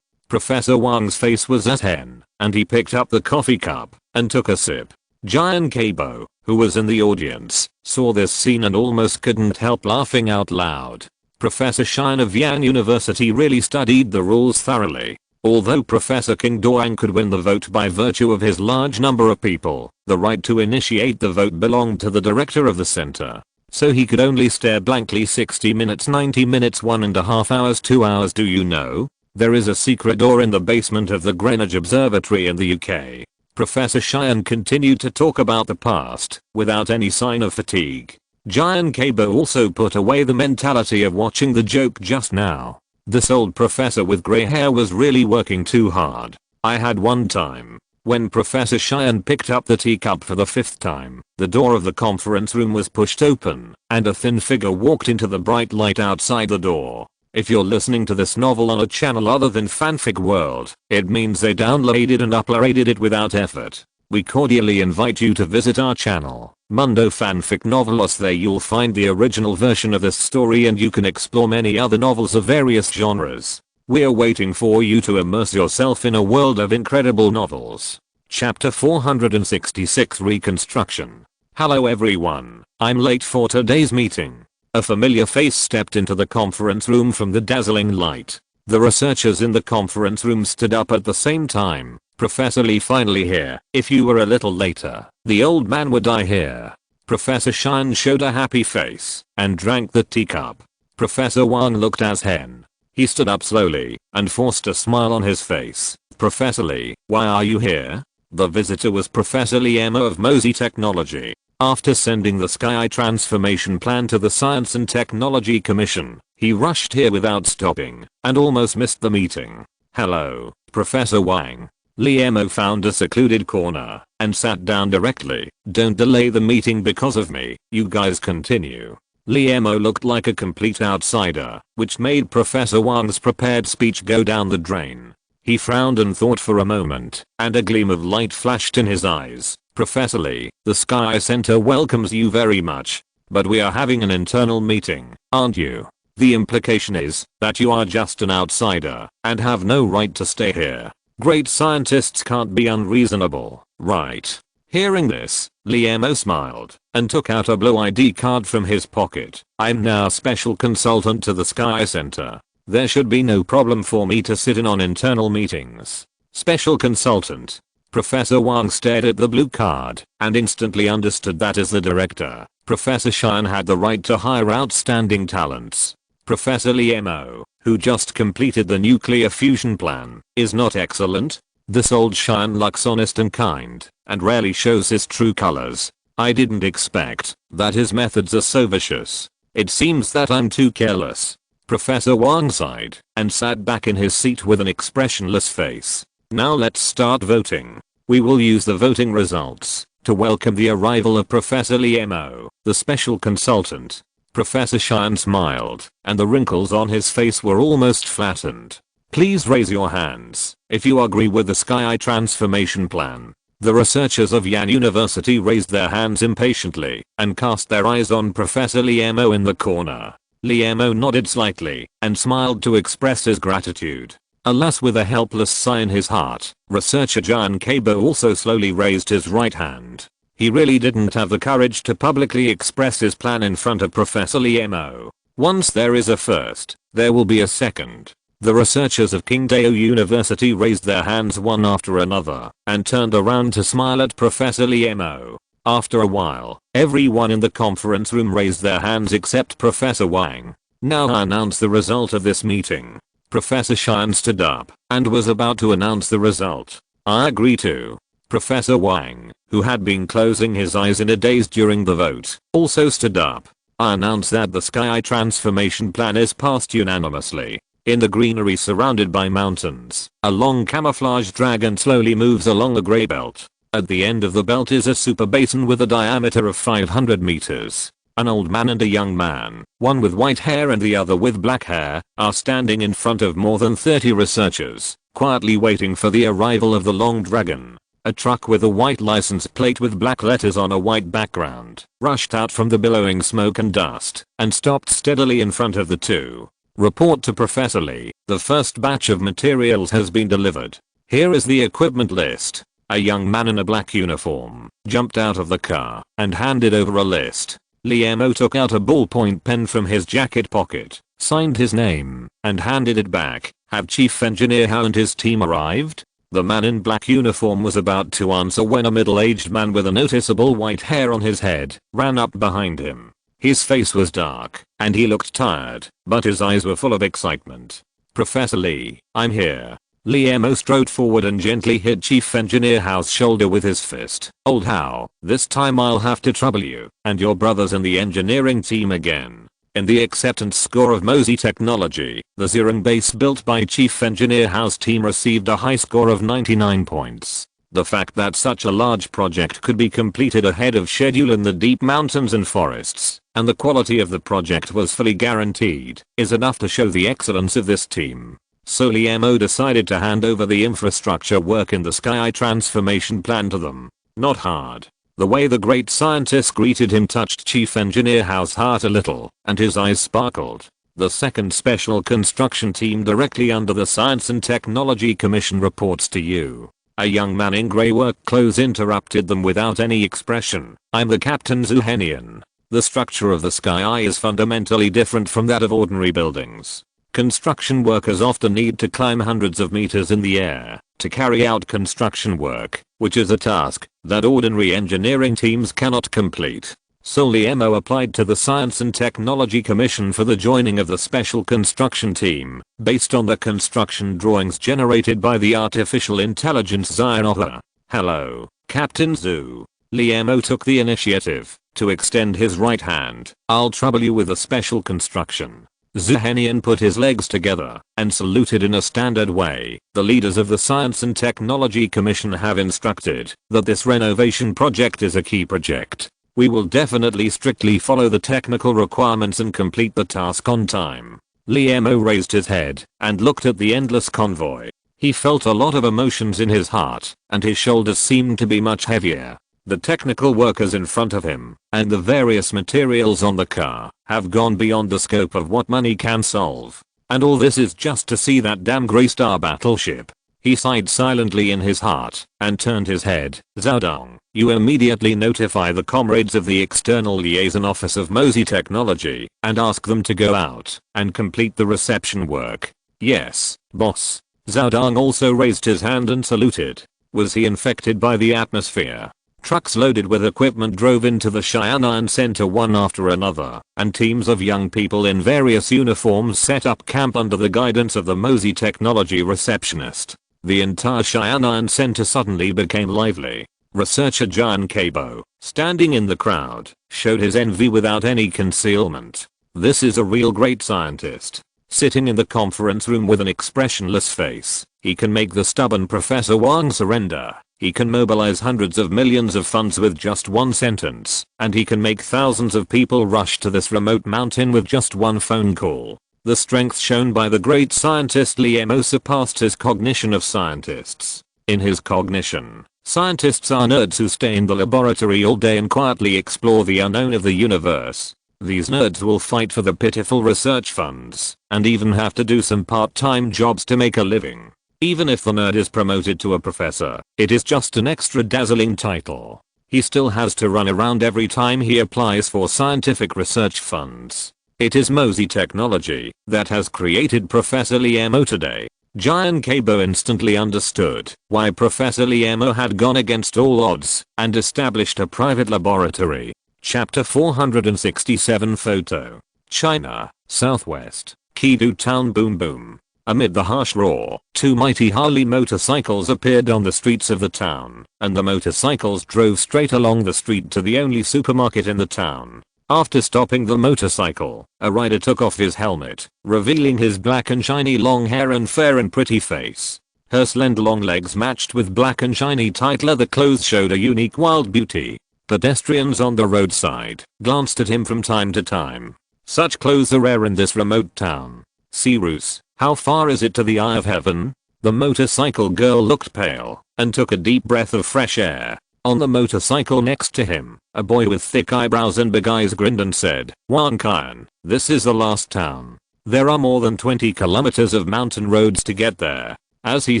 Professor Wang's face was as hen, and he picked up the coffee cup and took a sip. Jian Keibo, who was in the audience, saw this scene and almost couldn't help laughing out loud. Professor Xian of Yan University really studied the rules thoroughly. Although Professor King Duang could win the vote by virtue of his large number of people, the right to initiate the vote belonged to the director of the center. So he could only stare blankly 60 minutes, 90 minutes, 1.5 hours, 2 hours. Do you know? There is a secret door in the basement of the Greenwich Observatory in the UK. Professor Xian continued to talk about the past, without any sign of fatigue. Jian Keibo also put away the mentality of watching the joke just now. This old professor with grey hair was really working too hard. I had one time, when Professor Xian picked up the teacup for the 5th time, the door of the conference room was pushed open, and a thin figure walked into the bright light outside the door. If you're listening to this novel on a channel other than Fanfic World, it means they downloaded and uploaded it without effort. We cordially invite you to visit our channel, Mundo Fanfic Novelos. There you'll find the original version of this story and you can explore many other novels of various genres. We're waiting for you to immerse yourself in a world of incredible novels. Chapter 466 Reconstruction. Hello everyone, I'm late for today's meeting. A familiar face stepped into the conference room from the dazzling light. The researchers in the conference room stood up at the same time. Professor Lee finally here. If you were a little later, the old man would die here. Professor Xian showed a happy face and drank the teacup. Professor Wang looked as hen He stood up slowly and forced a smile on his face. Professor Lee, why are you here? The visitor was Professor Lee Emo of Mosey Technology. After sending the Sky transformation plan to the Science and Technology Commission, he rushed here without stopping and almost missed the meeting. Hello, Professor Wang. Lee Emo found a secluded corner and sat down directly. Don't delay the meeting because of me, you guys continue. Lee Emo looked like a complete outsider, which made Professor Wang's prepared speech go down the drain. He frowned and thought for a moment, and a gleam of light flashed in his eyes. Professor Lee, the Sky Center welcomes you very much, but we are having an internal meeting, aren't you? The implication is that you are just an outsider and have no right to stay here. Great scientists can't be unreasonable, right? Hearing this, Lee Emo smiled and took out a blue ID card from his pocket. I'm now special consultant to the Sky Center. There should be no problem for me to sit in on internal meetings. Special consultant. Professor Wang stared at the blue card and instantly understood that as the director, Professor Shuxian had the right to hire outstanding talents. Professor Lee Emo, who just completed the nuclear fusion plan, is not excellent. This old Shuxian looks honest and kind, and rarely shows his true colors. I didn't expect that his methods are so vicious. It seems that I'm too careless. Professor Wang sighed and sat back in his seat with an expressionless face. Now let's start voting. We will use the voting results to welcome the arrival of Professor Lee Emo, the special consultant. Professor Shuxian smiled, and the wrinkles on his face were almost flattened. Please raise your hands if you agree with the Sky transformation plan. The researchers of Yan University raised their hands impatiently and cast their eyes on Professor Lee Emo in the corner. Lee Emo nodded slightly and smiled to express his gratitude. Alas, with a helpless sigh in his heart, researcher Jan Kabo also slowly raised his right hand. He really didn't have the courage to publicly express his plan in front of Professor Lee Emo. Once there is a first, there will be a second. The researchers of Qingdao University raised their hands one after another and turned around to smile at Professor Lee Emo. After a while, everyone in the conference room raised their hands except Professor Wang. Now I announce the result of this meeting. Professor Shuxian stood up and was about to announce the result. I agree to. Professor Wang, who had been closing his eyes in a daze during the vote, also stood up. I announce that the Sky transformation plan is passed unanimously. In the greenery surrounded by mountains, a long camouflage dragon slowly moves along the grey belt. At the end of the belt is a super basin with a diameter of 500 meters. An old man and a young man, one with white hair and the other with black hair, are standing in front of more than 30 researchers, quietly waiting for the arrival of the long dragon. A truck with a white license plate with black letters on a white background rushed out from the billowing smoke and dust and stopped steadily in front of the two. Report to Professor Lee, the first batch of materials has been delivered. Here is the equipment list. A young man in a black uniform jumped out of the car and handed over a list. Lee Emo took out a ballpoint pen from his jacket pocket, signed his name, and handed it back. Have Chief Engineer Hao and his team arrived? The man in black uniform was about to answer when a middle-aged man with a noticeable white hair on his head ran up behind him. His face was dark, and he looked tired, but his eyes were full of excitement. Professor Lee, I'm here. Lee Emo strode forward and gently hit Chief Engineer Hao's shoulder with his fist. Old Hao, this time I'll have to trouble you and your brothers in the engineering team again. In the acceptance score of Mosey Technology, the Zirong base built by Chief Engineer Hao's team received a high score of 99 points. The fact that such a large project could be completed ahead of schedule in the deep mountains and forests, and the quality of the project was fully guaranteed, is enough to show the excellence of this team. So Lee Emo decided to hand over the infrastructure work in the Sky transformation plan to them. Not hard. The way the great scientist greeted him touched Chief Engineer Hao's heart a little, and his eyes sparkled. The second special construction team directly under the Science and Technology Commission reports to you. A young man in grey work clothes interrupted them without any expression. I'm the Captain Zuhenian. The structure of the Sky is fundamentally different from that of ordinary buildings. Construction workers often need to climb hundreds of meters in the air to carry out construction work, which is a task that ordinary engineering teams cannot complete. So Liemo applied to the Science and Technology Commission for the joining of the special construction team, based on the construction drawings generated by the artificial intelligence SYNOPSIS. Hello, Captain Zhu. Liemo took the initiative to extend his right hand. I'll trouble you with a special construction. Zhuhenian put his legs together and saluted in a standard way. The leaders of the Science and Technology Commission have instructed that this renovation project is a key project. We will definitely strictly follow the technical requirements and complete the task on time. Liemo raised his head and looked at the endless convoy. He felt a lot of emotions in his heart, and his shoulders seemed to be much heavier. The technical workers in front of him and the various materials on the car have gone beyond the scope of what money can solve. And all this is just to see that damn Greystar battleship. He sighed silently in his heart and turned his head. Zhaodong, you immediately notify the comrades of the External Liaison Office of Mosey Technology and ask them to go out and complete the reception work. Yes, boss. Zhaodong also raised his hand and saluted. Was he infected by the atmosphere? Trucks loaded with equipment drove into the Xianan Center one after another, and teams of young people in various uniforms set up camp under the guidance of the Mosey Technology receptionist. The entire Xianan Center suddenly became lively. Researcher Jian Kabo, standing in the crowd, showed his envy without any concealment. This is a real great scientist. Sitting in the conference room with an expressionless face, he can make the stubborn Professor Wang surrender. He can mobilize hundreds of millions of funds with just one sentence, and he can make thousands of people rush to this remote mountain with just one phone call. The strength shown by the great scientist Liemo surpassed his cognition of scientists. In his cognition, scientists are nerds who stay in the laboratory all day and quietly explore the unknown of the universe. These nerds will fight for the pitiful research funds, and even have to do some part-time jobs to make a living. Even if the nerd is promoted to a professor, it is just an extra dazzling title. He still has to run around every time he applies for scientific research funds. It is Mosey Technology that has created Professor Liemo today. Jian Kabo instantly understood why Professor Liemo had gone against all odds and established a private laboratory. Chapter 467 Photo. China, Southwest, Kidu Town. Boom boom. Amid the harsh roar, two mighty Harley motorcycles appeared on the streets of the town, and the motorcycles drove straight along the street to the only supermarket in the town. After stopping the motorcycle, a rider took off his helmet, revealing his black and shiny long hair and fair and pretty face. Her slender long legs matched with black and shiny tight leather clothes showed a unique wild beauty. Pedestrians on the roadside glanced at him from time to time. Such clothes are rare in this remote town. Cyrus, how far is it to the eye of heaven? The motorcycle girl looked pale and took a deep breath of fresh air. On the motorcycle next to him, a boy with thick eyebrows and big eyes grinned and said, Wankan, this is the last town. There are more than 20 kilometers of mountain roads to get there. As he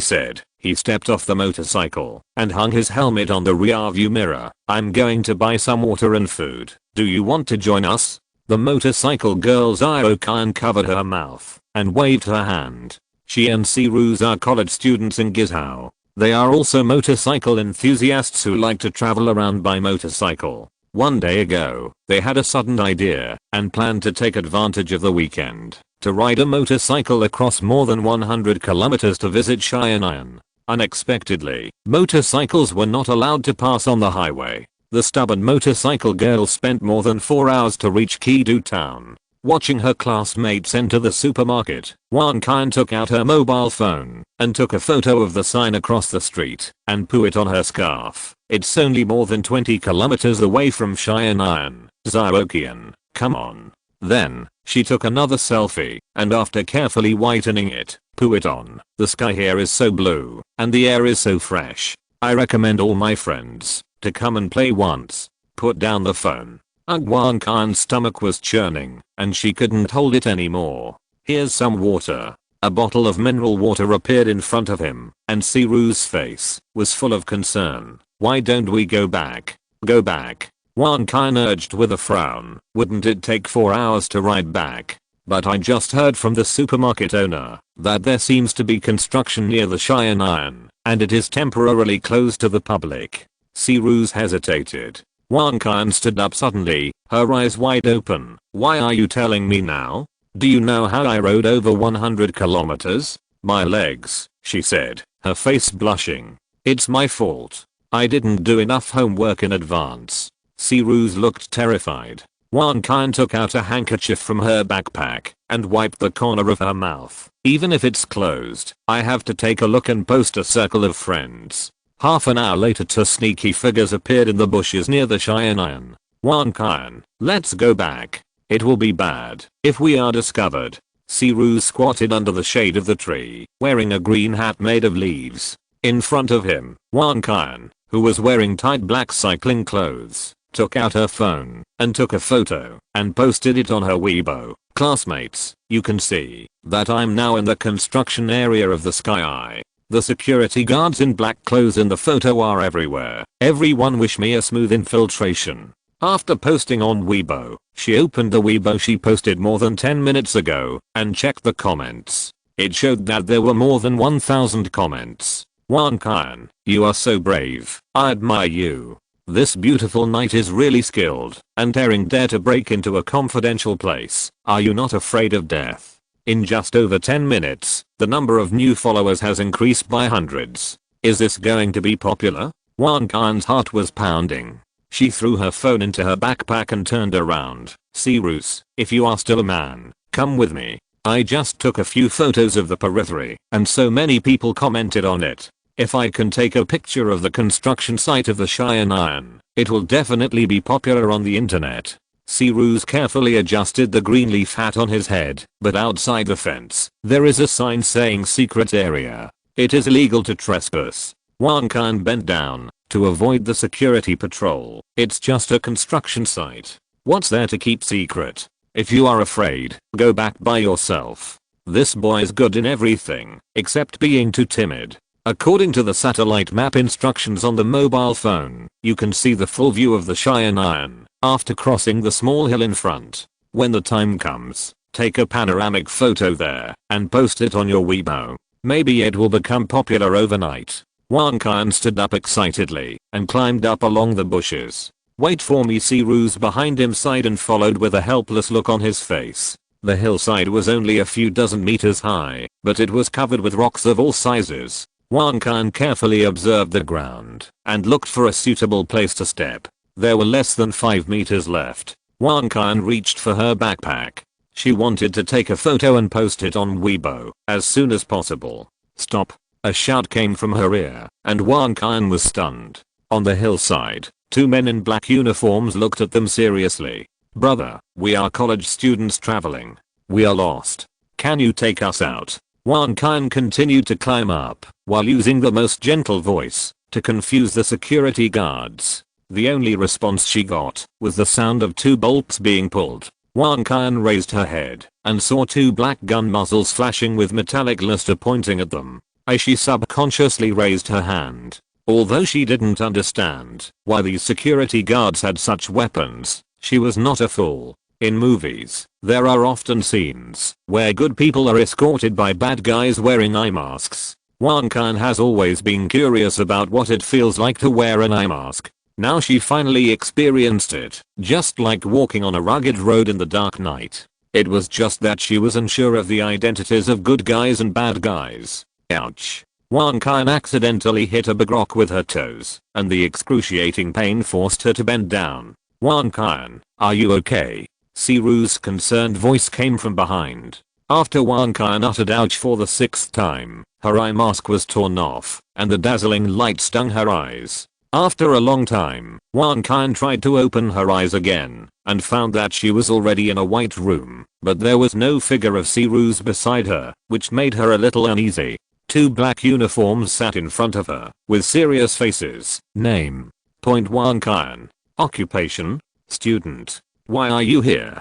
said, he stepped off the motorcycle and hung his helmet on the rearview mirror. I'm going to buy some water and food. Do you want to join us? The motorcycle girl's Iokan covered her mouth and waved her hand. She and Cyrus are college students in Gizhou. They are also motorcycle enthusiasts who like to travel around by motorcycle. One day ago, they had a sudden idea and planned to take advantage of the weekend to ride a motorcycle across more than 100 kilometers to visit Xianan. Unexpectedly, motorcycles were not allowed to pass on the highway. The stubborn motorcycle girl spent more than 4 hours to reach Kidu town. Watching her classmates enter the supermarket, Wankan took out her mobile phone and took a photo of the sign across the street and put it on her scarf. It's only more than 20 kilometers away from Xianan. Zhuoqian, come on. Then, she took another selfie and after carefully whitening it, put it on. The sky here is so blue and the air is so fresh. I recommend all my friends to come and play once. Put down the phone. Wankan's stomach was churning and she couldn't hold it anymore. Here's some water. A bottle of mineral water appeared in front of him and Cyrus' face was full of concern. Why don't we go back? Go back. Wankan urged with a frown. Wouldn't it take 4 hours to ride back? But I just heard from the supermarket owner that there seems to be construction near the Xianan and it is temporarily closed to the public. Cyrus hesitated. Wang Kan stood up suddenly, her eyes wide open. Why are you telling me now? Do you know how I rode over 100 kilometers? My legs, she said, her face blushing. It's my fault. I didn't do enough homework in advance. Siruz looked terrified. Wang Kan took out a handkerchief from her backpack and wiped the corner of her mouth. Even if it's closed, I have to take a look and post a circle of friends. Half an hour later, two sneaky figures appeared in the bushes near the Xianan. Wang Kan, let's go back. It will be bad if we are discovered. Siruz squatted under the shade of the tree, wearing a green hat made of leaves. In front of him, Wang Kan, who was wearing tight black cycling clothes, took out her phone and took a photo and posted it on her Weibo. Classmates, you can see that I'm now in the construction area of the Sky Eye. The security guards in black clothes in the photo are everywhere. Everyone wish me a smooth infiltration. After posting on Weibo, she opened the Weibo she posted more than 10 minutes ago and checked the comments. It showed that there were more than 1,000 comments. Wang Kan, you are so brave. I admire you. This beautiful knight is really skilled and dare to break into a confidential place. Are you not afraid of death? In just over 10 minutes, the number of new followers has increased by hundreds. Is this going to be popular? Wang Kan's heart was pounding. She threw her phone into her backpack and turned around. Siruz, if you are still a man, come with me. I just took a few photos of the periphery and so many people commented on it. If I can take a picture of the construction site of the Xianan, it will definitely be popular on the internet. Siruz carefully adjusted the green leaf hat on his head, but outside the fence, there is a sign saying secret area. It is illegal to trespass. Wang Kan bent down to avoid the security patrol. It's just a construction site. What's there to keep secret? If you are afraid, go back by yourself. This boy is good in everything, except being too timid. According to the satellite map instructions on the mobile phone, you can see the full view of the Xianan after crossing the small hill in front. When the time comes, take a panoramic photo there and post it on your Weibo. Maybe it will become popular overnight. Wang Kan stood up excitedly and climbed up along the bushes. Wait for me, Siruz behind him sighed and followed with a helpless look on his face. The hillside was only a few dozen meters high, but it was covered with rocks of all sizes. Wang Kan carefully observed the ground and looked for a suitable place to step. There were less than 5 meters left. Wang Kan reached for her backpack. She wanted to take a photo and post it on Weibo as soon as possible. Stop! A shout came from her ear, and Wang Kan was stunned. On the hillside, two men in black uniforms looked at them seriously. Brother, we are college students traveling. We are lost. Can you take us out? Wang Kan continued to climb up, while using the most gentle voice to confuse the security guards. The only response she got was the sound of two bolts being pulled. Wang Kan raised her head and saw two black gun muzzles flashing with metallic luster pointing at them. She subconsciously raised her hand. Although she didn't understand why these security guards had such weapons, she was not a fool. In movies, there are often scenes where good people are escorted by bad guys wearing eye masks. Wang Kan has always been curious about what it feels like to wear an eye mask. Now she finally experienced it, just like walking on a rugged road in the dark night. It was just that she was unsure of the identities of good guys and bad guys. Ouch. Wang Kan accidentally hit a big rock with her toes, and the excruciating pain forced her to bend down. Wang Kan, are you okay? Siruz's concerned voice came from behind. After Wang Kan uttered ouch for the 6th time, her eye mask was torn off, and the dazzling light stung her eyes. After a long time, Wang Kan tried to open her eyes again, and found that she was already in a white room, but there was no figure of Siruz beside her, which made her a little uneasy. Two black uniforms sat in front of her, with serious faces. Name. Wang Kan. Occupation. Student. Why are you here?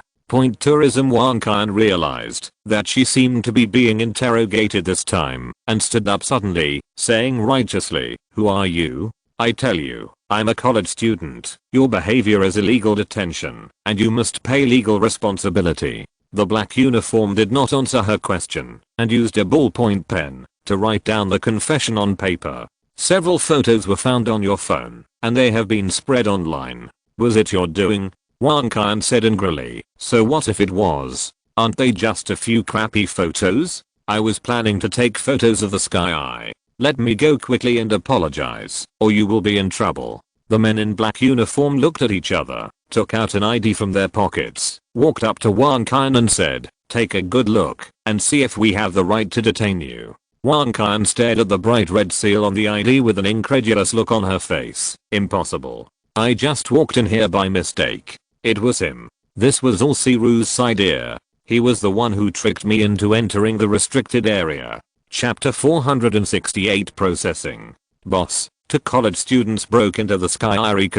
Tourism. Wang Kan realized that she seemed to be being interrogated this time, and stood up suddenly, saying righteously, who are you? I tell you, I'm a college student. Your behavior is illegal detention, and you must pay legal responsibility. The black uniform did not answer her question, and used a ballpoint pen to write down the confession on paper. Several photos were found on your phone, and they have been spread online. Was it your doing? Wang Qian said angrily. So what if it was? Aren't they just a few crappy photos? I was planning to take photos of the sky. Let me go quickly and apologize, or you will be in trouble. The men in black uniform looked at each other, took out an ID from their pockets, walked up to Wang Qian and said, take a good look, and see if we have the right to detain you. Wang Qian stared at the bright red seal on the ID with an incredulous look on her face. Impossible. I just walked in here by mistake. It was him. This was all Siru's idea. He was the one who tricked me into entering the restricted area. Chapter 468 Processing. Boss, two college students broke into the Skyri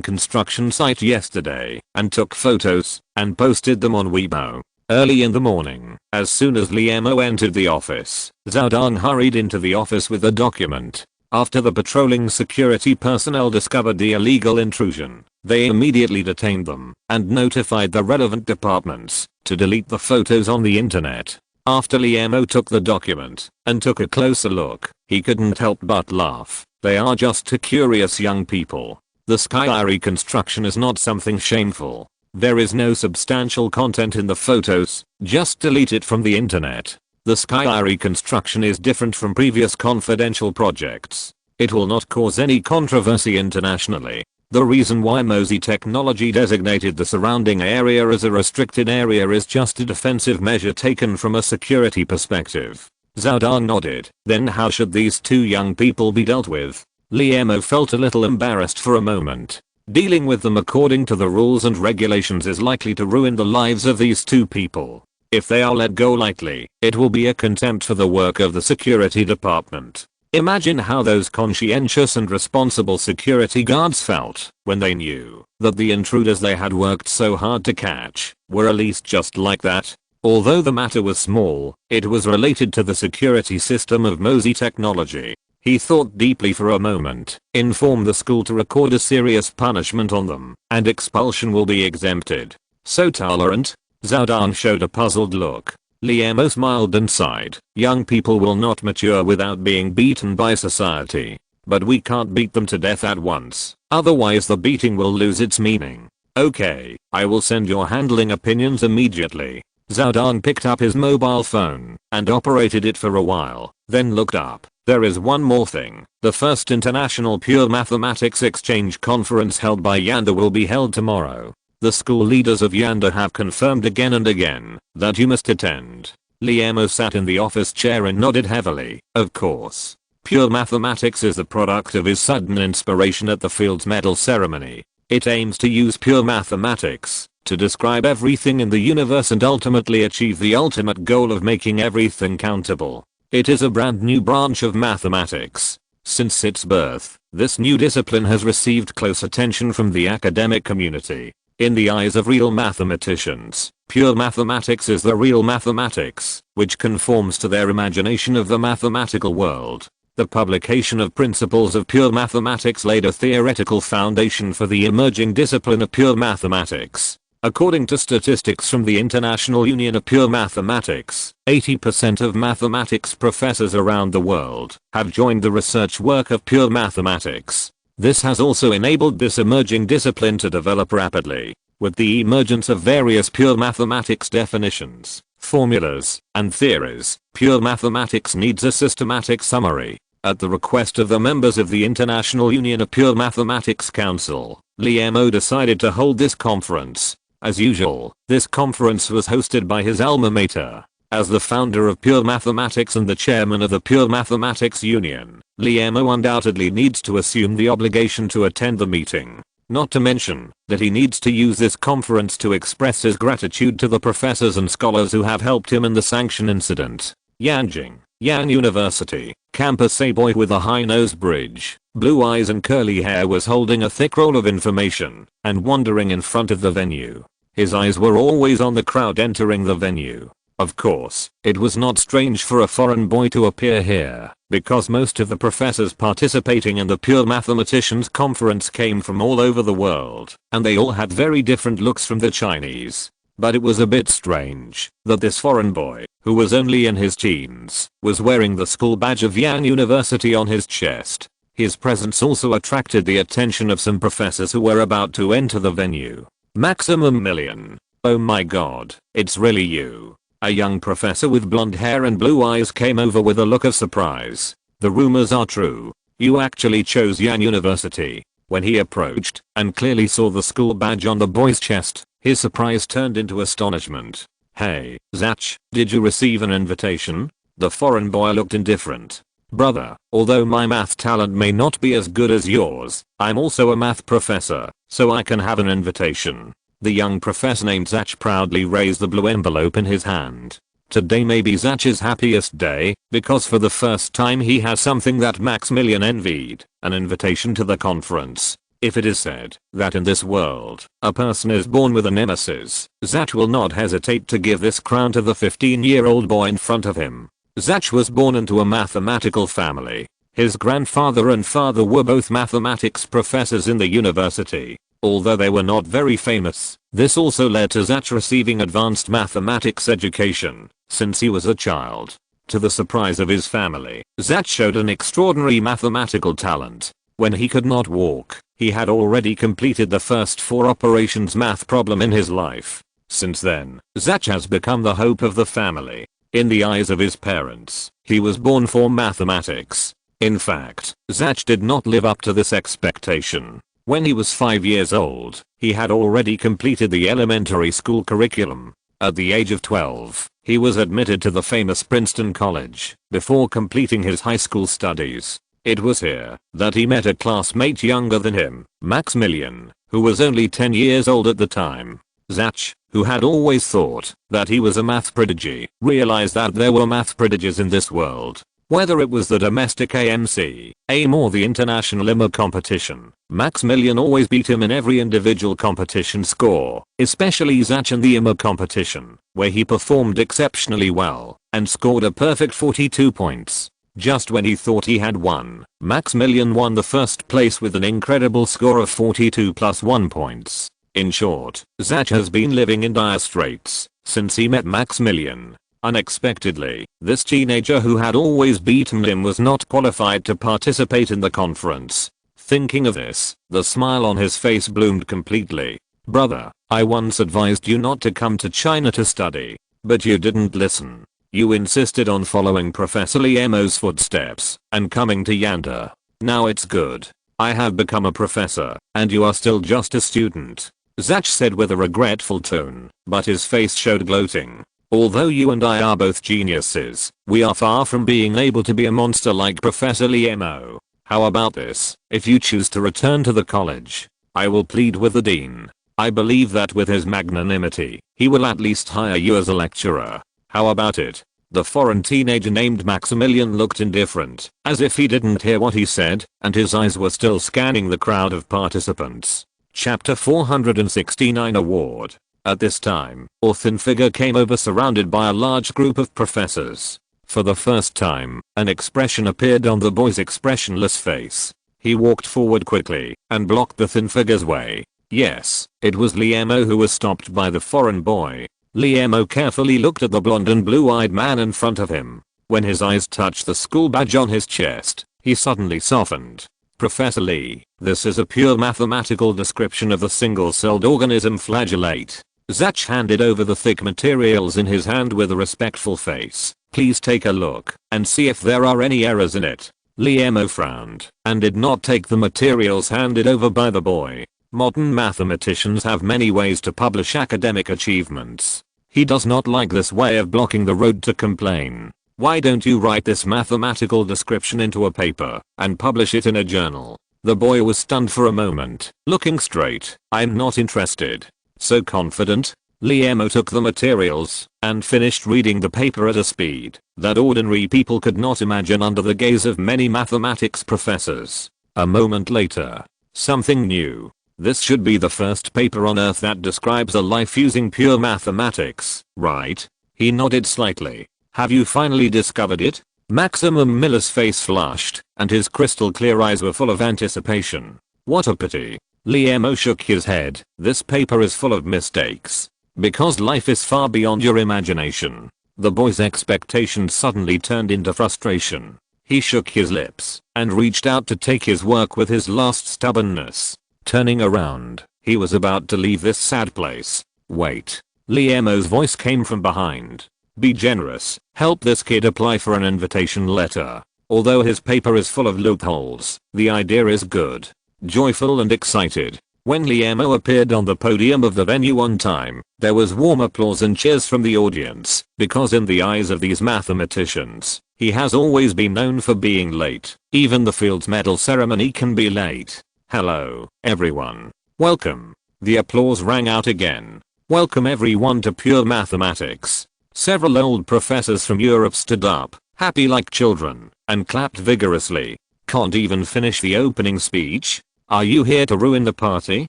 construction site yesterday and took photos and posted them on Weibo. Early in the morning, as soon as Liemo entered the office, Zhao Dong hurried into the office with a document. After the patrolling security personnel discovered the illegal intrusion, they immediately detained them and notified the relevant departments to delete the photos on the internet. After Liemo took the document and took a closer look, he couldn't help but laugh. They are just two curious young people. The Skyri construction is not something shameful. There is no substantial content in the photos, just delete it from the internet. The Skyri construction is different from previous confidential projects. It will not cause any controversy internationally. The reason why Mosey Technology designated the surrounding area as a restricted area is just a defensive measure taken from a security perspective. Zhao Dong nodded. Then how should these two young people be dealt with? Liemo felt a little embarrassed for a moment. Dealing with them according to the rules and regulations is likely to ruin the lives of these two people. If they are let go lightly, it will be a contempt for the work of the security department. Imagine how those conscientious and responsible security guards felt when they knew that the intruders they had worked so hard to catch were at least just like that. Although the matter was small, it was related to the security system of Mosey Technology. He thought deeply for a moment, informed the school to record a serious punishment on them, and expulsion will be exempted. So tolerant? Zhao Dong showed a puzzled look. Liemo smiled and sighed. Young people will not mature without being beaten by society. But we can't beat them to death at once, otherwise the beating will lose its meaning. Okay, I will send your handling opinions immediately. Zhao Dong picked up his mobile phone and operated it for a while, then looked up. There is one more thing. The first International Pure Mathematics Exchange Conference held by Yanda will be held tomorrow. The school leaders of Yanda have confirmed again and again that you must attend. Liemo sat in the office chair and nodded heavily. Of course. Pure mathematics is the product of his sudden inspiration at the Fields Medal ceremony. It aims to use pure mathematics to describe everything in the universe and ultimately achieve the ultimate goal of making everything countable. It is a brand new branch of mathematics. Since its birth, this new discipline has received close attention from the academic community. In the eyes of real mathematicians, pure mathematics is the real mathematics, which conforms to their imagination of the mathematical world. The publication of Principles of Pure Mathematics laid a theoretical foundation for the emerging discipline of pure mathematics. According to statistics from the International Union of Pure Mathematics, 80% of mathematics professors around the world have joined the research work of pure mathematics. This has also enabled this emerging discipline to develop rapidly. With the emergence of various pure mathematics definitions, formulas, and theories, pure mathematics needs a systematic summary. At the request of the members of the International Union of Pure Mathematics Council, Liemo decided to hold this conference. As usual, this conference was hosted by his alma mater. As the founder of Pure Mathematics and the chairman of the Pure Mathematics Union, Liemo undoubtedly needs to assume the obligation to attend the meeting. Not to mention that he needs to use this conference to express his gratitude to the professors and scholars who have helped him in the sanction incident. Yanjing, Yan University, campus. A boy with a high-nosed bridge, blue eyes and curly hair was holding a thick roll of information and wandering in front of the venue. His eyes were always on the crowd entering the venue. Of course, it was not strange for a foreign boy to appear here, because most of the professors participating in the Pure Mathematicians Conference came from all over the world, and they all had very different looks from the Chinese. But it was a bit strange that this foreign boy, who was only in his teens, was wearing the school badge of Yan University on his chest. His presence also attracted the attention of some professors who were about to enter the venue. Maximum Million. Oh my god, it's really you. A young professor with blonde hair and blue eyes came over with a look of surprise. The rumors are true. You actually chose Yan University. When he approached and clearly saw the school badge on the boy's chest, his surprise turned into astonishment. Hey, Zach, did you receive an invitation? The foreign boy looked indifferent. Brother, although my math talent may not be as good as yours, I'm also a math professor, so I can have an invitation. The young professor named Zach proudly raised the blue envelope in his hand. Today may be Zach's happiest day, because for the first time he has something that Maximilian envied, an invitation to the conference. If it is said that in this world, a person is born with a nemesis, Zach will not hesitate to give this crown to the 15-year-old boy in front of him. Zach was born into a mathematical family. His grandfather and father were both mathematics professors in the university. Although they were not very famous, this also led to Zach receiving advanced mathematics education since he was a child. To the surprise of his family, Zach showed an extraordinary mathematical talent. When he could not walk, he had already completed the first 4 operations math problem in his life. Since then, Zach has become the hope of the family. In the eyes of his parents, he was born for mathematics. In fact, Zach did not live up to this expectation. When he was 5 years old, he had already completed the elementary school curriculum. At the age of 12, he was admitted to the famous Princeton College before completing his high school studies. It was here that he met a classmate younger than him, Maximilian, who was only 10 years old at the time. Zach, who had always thought that he was a math prodigy, realized that there were math prodigies in this world. Whether it was the domestic AMC, AIM or the international IMA competition, Maximilian always beat him in every individual competition score, especially Zach in the IMA competition, where he performed exceptionally well and scored a perfect 42 points. Just when he thought he had won, Maximilian won the first place with an incredible score of 42 plus 1 points. In short, Zach has been living in dire straits since he met Maximilian. Unexpectedly, this teenager who had always beaten him was not qualified to participate in the conference. Thinking of this, the smile on his face bloomed completely. Brother, I once advised you not to come to China to study, but you didn't listen. You insisted on following Professor Liamo's footsteps and coming to Yanda. Now it's good. I have become a professor, and you are still just a student. Zach said with a regretful tone, but his face showed gloating. Although you and I are both geniuses, we are far from being able to be a monster like Professor Liamo. How about this? If you choose to return to the college, I will plead with the dean. I believe that with his magnanimity, he will at least hire you as a lecturer. How about it? The foreign teenager named Maximilian looked indifferent, as if he didn't hear what he said, and his eyes were still scanning the crowd of participants. Chapter 469 Award. At this time, a thin figure came over surrounded by a large group of professors. For the first time, an expression appeared on the boy's expressionless face. He walked forward quickly and blocked the thin figure's way. Yes, it was Liamo who was stopped by the foreign boy. Liamo carefully looked at the blonde and blue-eyed man in front of him. When his eyes touched the school badge on his chest, he suddenly softened. Professor Lee, this is a pure mathematical description of the single-celled organism flagellate. Zach handed over the thick materials in his hand with a respectful face. Please take a look and see if there are any errors in it. Liamo frowned and did not take the materials handed over by the boy. Modern mathematicians have many ways to publish academic achievements. He does not like this way of blocking the road to complain. Why don't you write this mathematical description into a paper and publish it in a journal? The boy was stunned for a moment, looking straight. I'm not interested. So confident, Liamo took the materials and finished reading the paper at a speed that ordinary people could not imagine under the gaze of many mathematics professors. A moment later, something new. This should be the first paper on Earth that describes a life using pure mathematics, right? He nodded slightly. Have you finally discovered it? Maximum Miller's face flushed, and his crystal clear eyes were full of anticipation. What a pity. Liamo shook his head. This paper is full of mistakes. Because life is far beyond your imagination. The boy's expectations suddenly turned into frustration. He shook his lips and reached out to take his work with his last stubbornness. Turning around, he was about to leave this sad place. Wait. Liamo's voice came from behind. Be generous. Help this kid apply for an invitation letter. Although his paper is full of loopholes, the idea is good. Joyful and excited, when Liamo appeared on the podium of the venue on time, there was warm applause and cheers from the audience, because in the eyes of these mathematicians, he has always been known for being late. Even the Fields Medal ceremony can be late. Hello, everyone. Welcome. The applause rang out again. Welcome everyone to Pure Mathematics. Several old professors from Europe stood up, happy like children, and clapped vigorously. Can't even finish the opening speech? Are you here to ruin the party?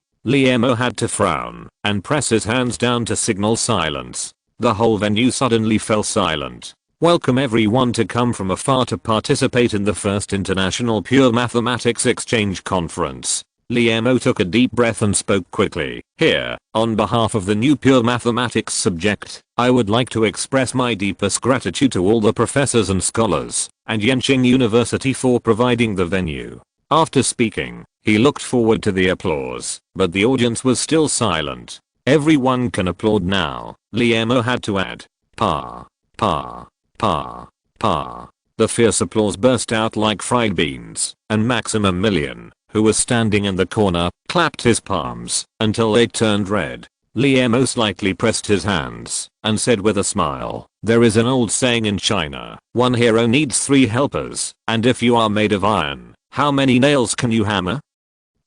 Liamo had to frown and press his hands down to signal silence. The whole venue suddenly fell silent. Welcome everyone to come from afar to participate in the first International Pure Mathematics Exchange Conference. Liamo took a deep breath and spoke quickly. Here, on behalf of the new Pure Mathematics subject, I would like to express my deepest gratitude to all the professors and scholars, and Yenching University for providing the venue. After speaking, he looked forward to the applause, but the audience was still silent. Everyone can applaud now, Liamo had to add. Pa. Pa. Pa. Pa. The fierce applause burst out like fried beans, and Maximum Million, who was standing in the corner, clapped his palms until they turned red. Liamo slightly pressed his hands and said with a smile, there is an old saying in China, one hero needs 3 helpers, and if you are made of iron, how many nails can you hammer?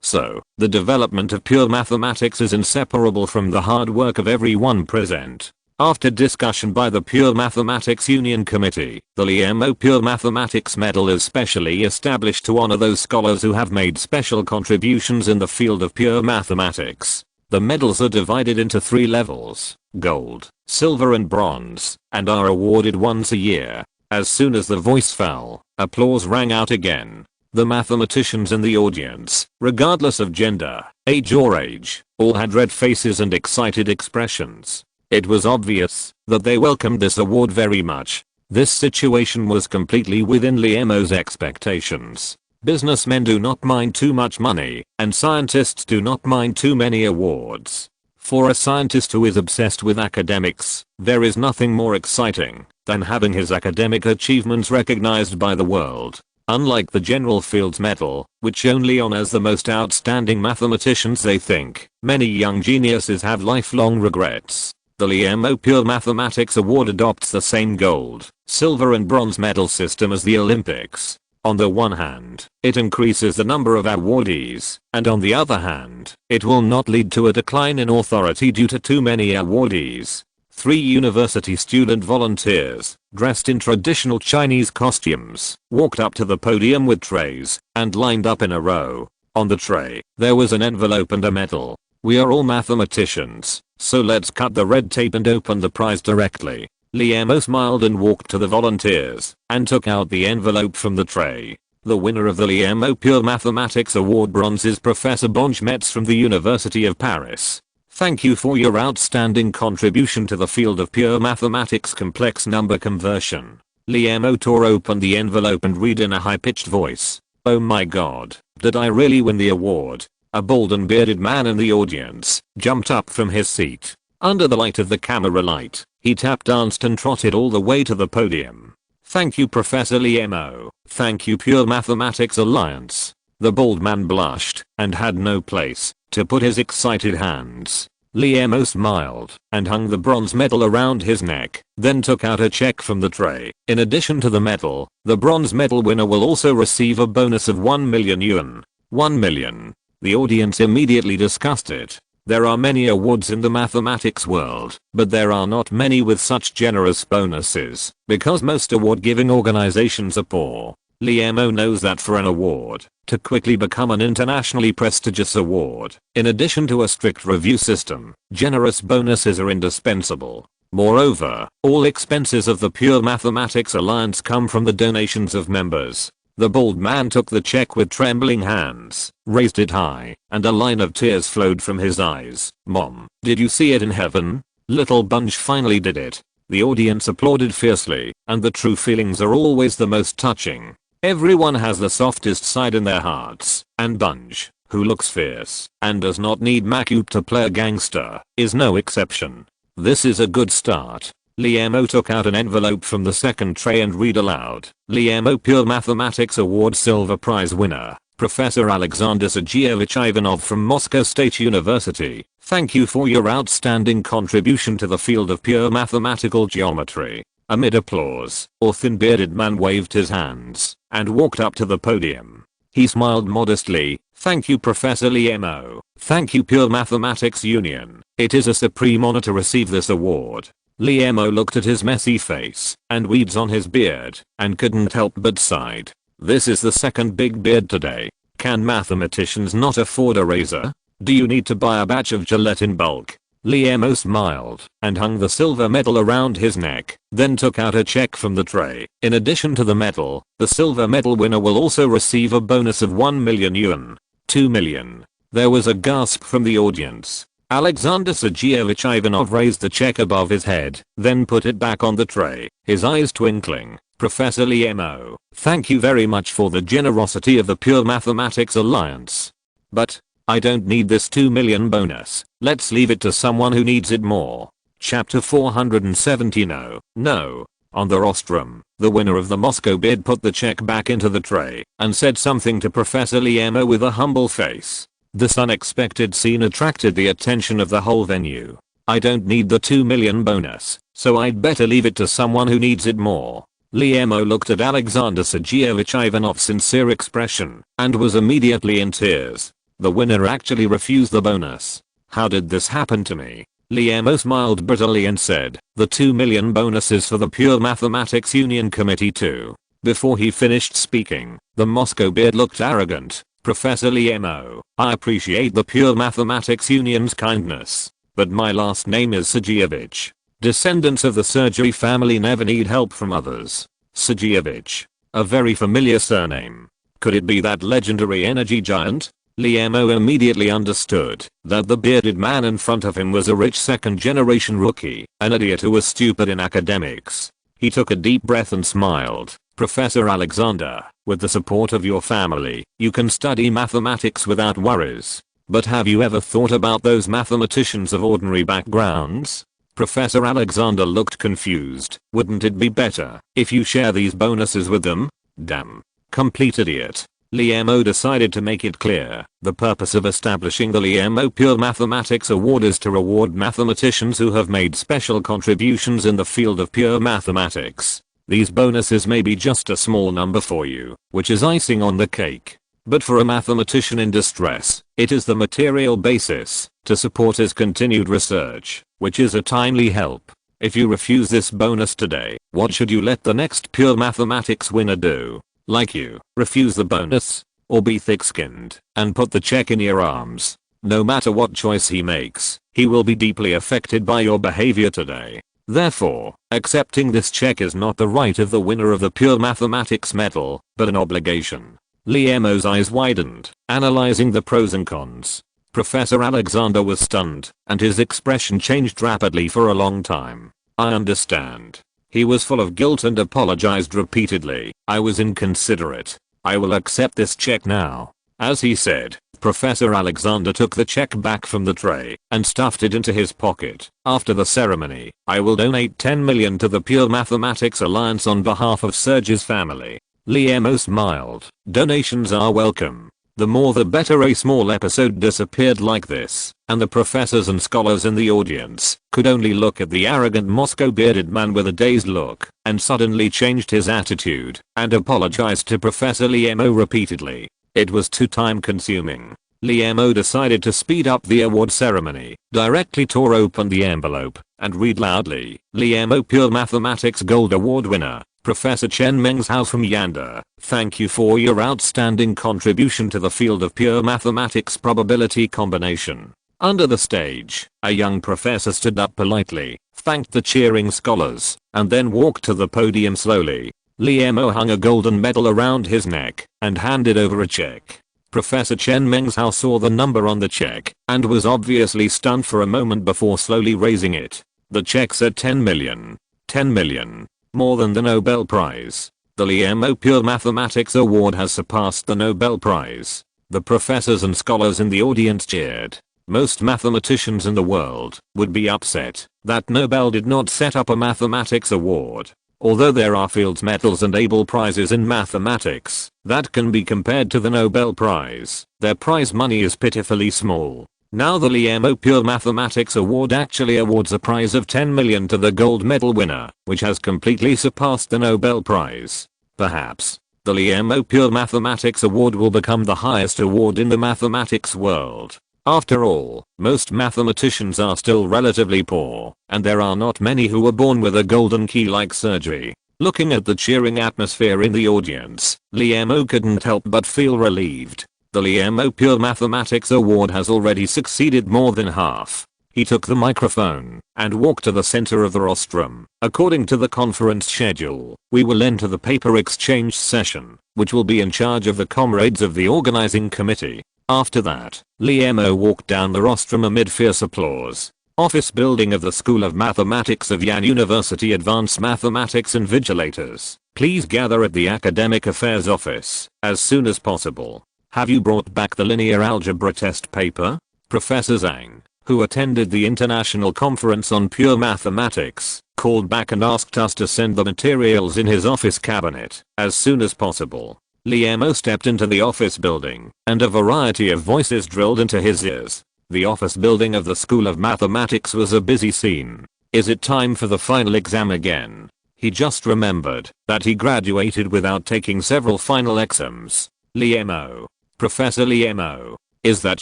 So, the development of pure mathematics is inseparable from the hard work of everyone present. After discussion by the Pure Mathematics Union Committee, the Liamo Pure Mathematics Medal is specially established to honor those scholars who have made special contributions in the field of pure mathematics. The medals are divided into 3 levels, gold, silver and bronze, and are awarded once a year. As soon as the voice fell, applause rang out again. The mathematicians in the audience, regardless of gender, age, all had red faces and excited expressions. It was obvious that they welcomed this award very much. This situation was completely within Liamo's expectations. Businessmen do not mind too much money, and scientists do not mind too many awards. For a scientist who is obsessed with academics, there is nothing more exciting than having his academic achievements recognized by the world. Unlike the General Fields Medal, which only honors the most outstanding mathematicians they think, many young geniuses have lifelong regrets. The Liamo Pure Mathematics Award adopts the same gold, silver and bronze medal system as the Olympics. On the one hand, it increases the number of awardees, and on the other hand, it will not lead to a decline in authority due to too many awardees. 3 university student volunteers, dressed in traditional Chinese costumes, walked up to the podium with trays, and lined up in a row. On the tray, there was an envelope and a medal. We are all mathematicians, so let's cut the red tape and open the prize directly. Liamo smiled and walked to the volunteers, and took out the envelope from the tray. The winner of the Liamo Pure Mathematics Award Bronze is Professor Bonge Metz from the University of Paris. Thank you for your outstanding contribution to the field of pure mathematics complex number conversion. Liamo tore open the envelope and read in a high-pitched voice. Oh my god, did I really win the award? A bald and bearded man in the audience jumped up from his seat. Under the light of the camera light, he tap danced and trotted all the way to the podium. Thank you Professor Liamo. Thank you Pure Mathematics Alliance. The bald man blushed and had no place to put his excited hands. Liamo smiled and hung the bronze medal around his neck, then took out a check from the tray. In addition to the medal, the bronze medal winner will also receive a bonus of 1 million yuan. 1 million. The audience immediately discussed it. There are many awards in the mathematics world, but there are not many with such generous bonuses, because most award-giving organizations are poor. Liamo knows that for an award to quickly become an internationally prestigious award, in addition to a strict review system, generous bonuses are indispensable. Moreover, all expenses of the Pure Mathematics Alliance come from the donations of members. The bald man took the check with trembling hands, raised it high, and a line of tears flowed from his eyes. Mom, did you see it in heaven? Little Bunch finally did it. The audience applauded fiercely, and the true feelings are always the most touching. Everyone has the softest side in their hearts, and Bunge, who looks fierce and does not need Macoup to play a gangster, is no exception. This is a good start. Liemo took out an envelope from the second tray and read aloud. Liemo Pure Mathematics Award Silver Prize winner, Professor Alexander Sergeyevich Ivanov from Moscow State University. Thank you for your outstanding contribution to the field of pure mathematical geometry. Amid applause, a thin-bearded man waved his hands and walked up to the podium. He smiled modestly. Thank you, Professor Liemo. Thank you, Pure Mathematics Union. It is a supreme honor to receive this award. Liemo looked at his messy face and weeds on his beard and couldn't help but sighed. This is the second big beard today. Can mathematicians not afford a razor? Do you need to buy a batch of Gillette in bulk? Liemo smiled and hung the silver medal around his neck, then took out a check from the tray. In addition to the medal, the silver medal winner will also receive a bonus of 1 million yuan. 2 million. There was a gasp from the audience. Alexander Sergeyevich Ivanov raised the check above his head, then put it back on the tray, his eyes twinkling. Professor Liemo, thank you very much for the generosity of the Pure Mathematics Alliance. But I don't need this 2 million bonus. Let's leave it to someone who needs it more. Chapter 470. No. On the rostrum, the winner of the Moscow bid put the check back into the tray and said something to Professor Liemo with a humble face. This unexpected scene attracted the attention of the whole venue. I don't need the 2 million bonus, so I'd better leave it to someone who needs it more. Liemo looked at Alexander Sergeyevich Ivanov's sincere expression and was immediately in tears. The winner actually refused the bonus. How did this happen to me? Liemo smiled bitterly and said, the 2 million bonus is for the Pure Mathematics Union Committee too. Before he finished speaking, the Moscow beard looked arrogant. Professor Liemo, I appreciate the Pure Mathematics Union's kindness, but my last name is Sergeyevich. Descendants of the Sergey family never need help from others. Sergeyevich. A very familiar surname. Could it be that legendary energy giant? Liemo immediately understood that the bearded man in front of him was a rich second-generation rookie, an idiot who was stupid in academics. He took a deep breath and smiled. Professor Alexander, with the support of your family, you can study mathematics without worries. But have you ever thought about those mathematicians of ordinary backgrounds? Professor Alexander looked confused. Wouldn't it be better if you share these bonuses with them? Damn. Complete idiot. Liemo decided to make it clear. The purpose of establishing the Liemo Pure Mathematics Award is to reward mathematicians who have made special contributions in the field of pure mathematics. These bonuses may be just a small number for you, which is icing on the cake. But for a mathematician in distress, it is the material basis to support his continued research, which is a timely help. If you refuse this bonus today, what should you let the next pure mathematics winner do? Like you, refuse the bonus? Or be thick-skinned and put the check in your arms? No matter what choice he makes, he will be deeply affected by your behavior today. Therefore, accepting this check is not the right of the winner of the Pure Mathematics Medal, but an obligation. Liemo's eyes widened, analyzing the pros and cons. Professor Alexander was stunned, and his expression changed rapidly for a long time. I understand. He was full of guilt and apologized repeatedly. I was inconsiderate. I will accept this check now. As he said, Professor Alexander took the check back from the tray and stuffed it into his pocket. After the ceremony, I will donate 10 million to the Pure Mathematics Alliance on behalf of Serge's family. Liemo smiled. Donations are welcome. The more the better. A small episode disappeared like this, and the professors and scholars in the audience could only look at the arrogant Moscow bearded man with a dazed look, and suddenly changed his attitude and apologized to Professor Liemo repeatedly. It was too time consuming. Liemo decided to speed up the award ceremony, directly tore open the envelope, and read loudly, Liemo Pure Mathematics Gold Award winner, Professor Chen Mengzhao from Yanda, thank you for your outstanding contribution to the field of pure mathematics probability combination. Under the stage, a young professor stood up politely, thanked the cheering scholars, and then walked to the podium slowly. Liemo hung a golden medal around his neck and handed over a check. Professor Chen Mengzhao saw the number on the check and was obviously stunned for a moment before slowly raising it. The check said 10 million. 10 million. More than the Nobel Prize. The Liemo Pure Mathematics Award has surpassed the Nobel Prize. The professors and scholars in the audience cheered. Most mathematicians in the world would be upset that Nobel did not set up a mathematics award. Although there are Fields Medals and Abel Prizes in mathematics that can be compared to the Nobel Prize, their prize money is pitifully small. Now the Liemo Pure Mathematics Award actually awards a prize of 10 million to the gold medal winner, which has completely surpassed the Nobel Prize. Perhaps the Liemo Pure Mathematics Award will become the highest award in the mathematics world. After all, most mathematicians are still relatively poor, and there are not many who were born with a golden key like Sergey. Looking at the cheering atmosphere in the audience, Liemo couldn't help but feel relieved. The Liemo Pure Mathematics Award has already succeeded more than half. He took the microphone and walked to the center of the rostrum. According to the conference schedule, we will enter the paper exchange session, which will be in charge of the comrades of the organizing committee. After that, Liemo walked down the rostrum amid fierce applause. Office building of the School of Mathematics of Yan University. Advanced Mathematics Invigilators, please gather at the Academic Affairs Office as soon as possible. Have you brought back the linear algebra test paper? Professor Zhang, who attended the International Conference on Pure Mathematics, called back and asked us to send the materials in his office cabinet as soon as possible. Liemo stepped into the office building, and a variety of voices drilled into his ears. The office building of the School of Mathematics was a busy scene. Is it time for the final exam again? He just remembered that he graduated without taking several final exams. Liemo. Professor Liemo. Is that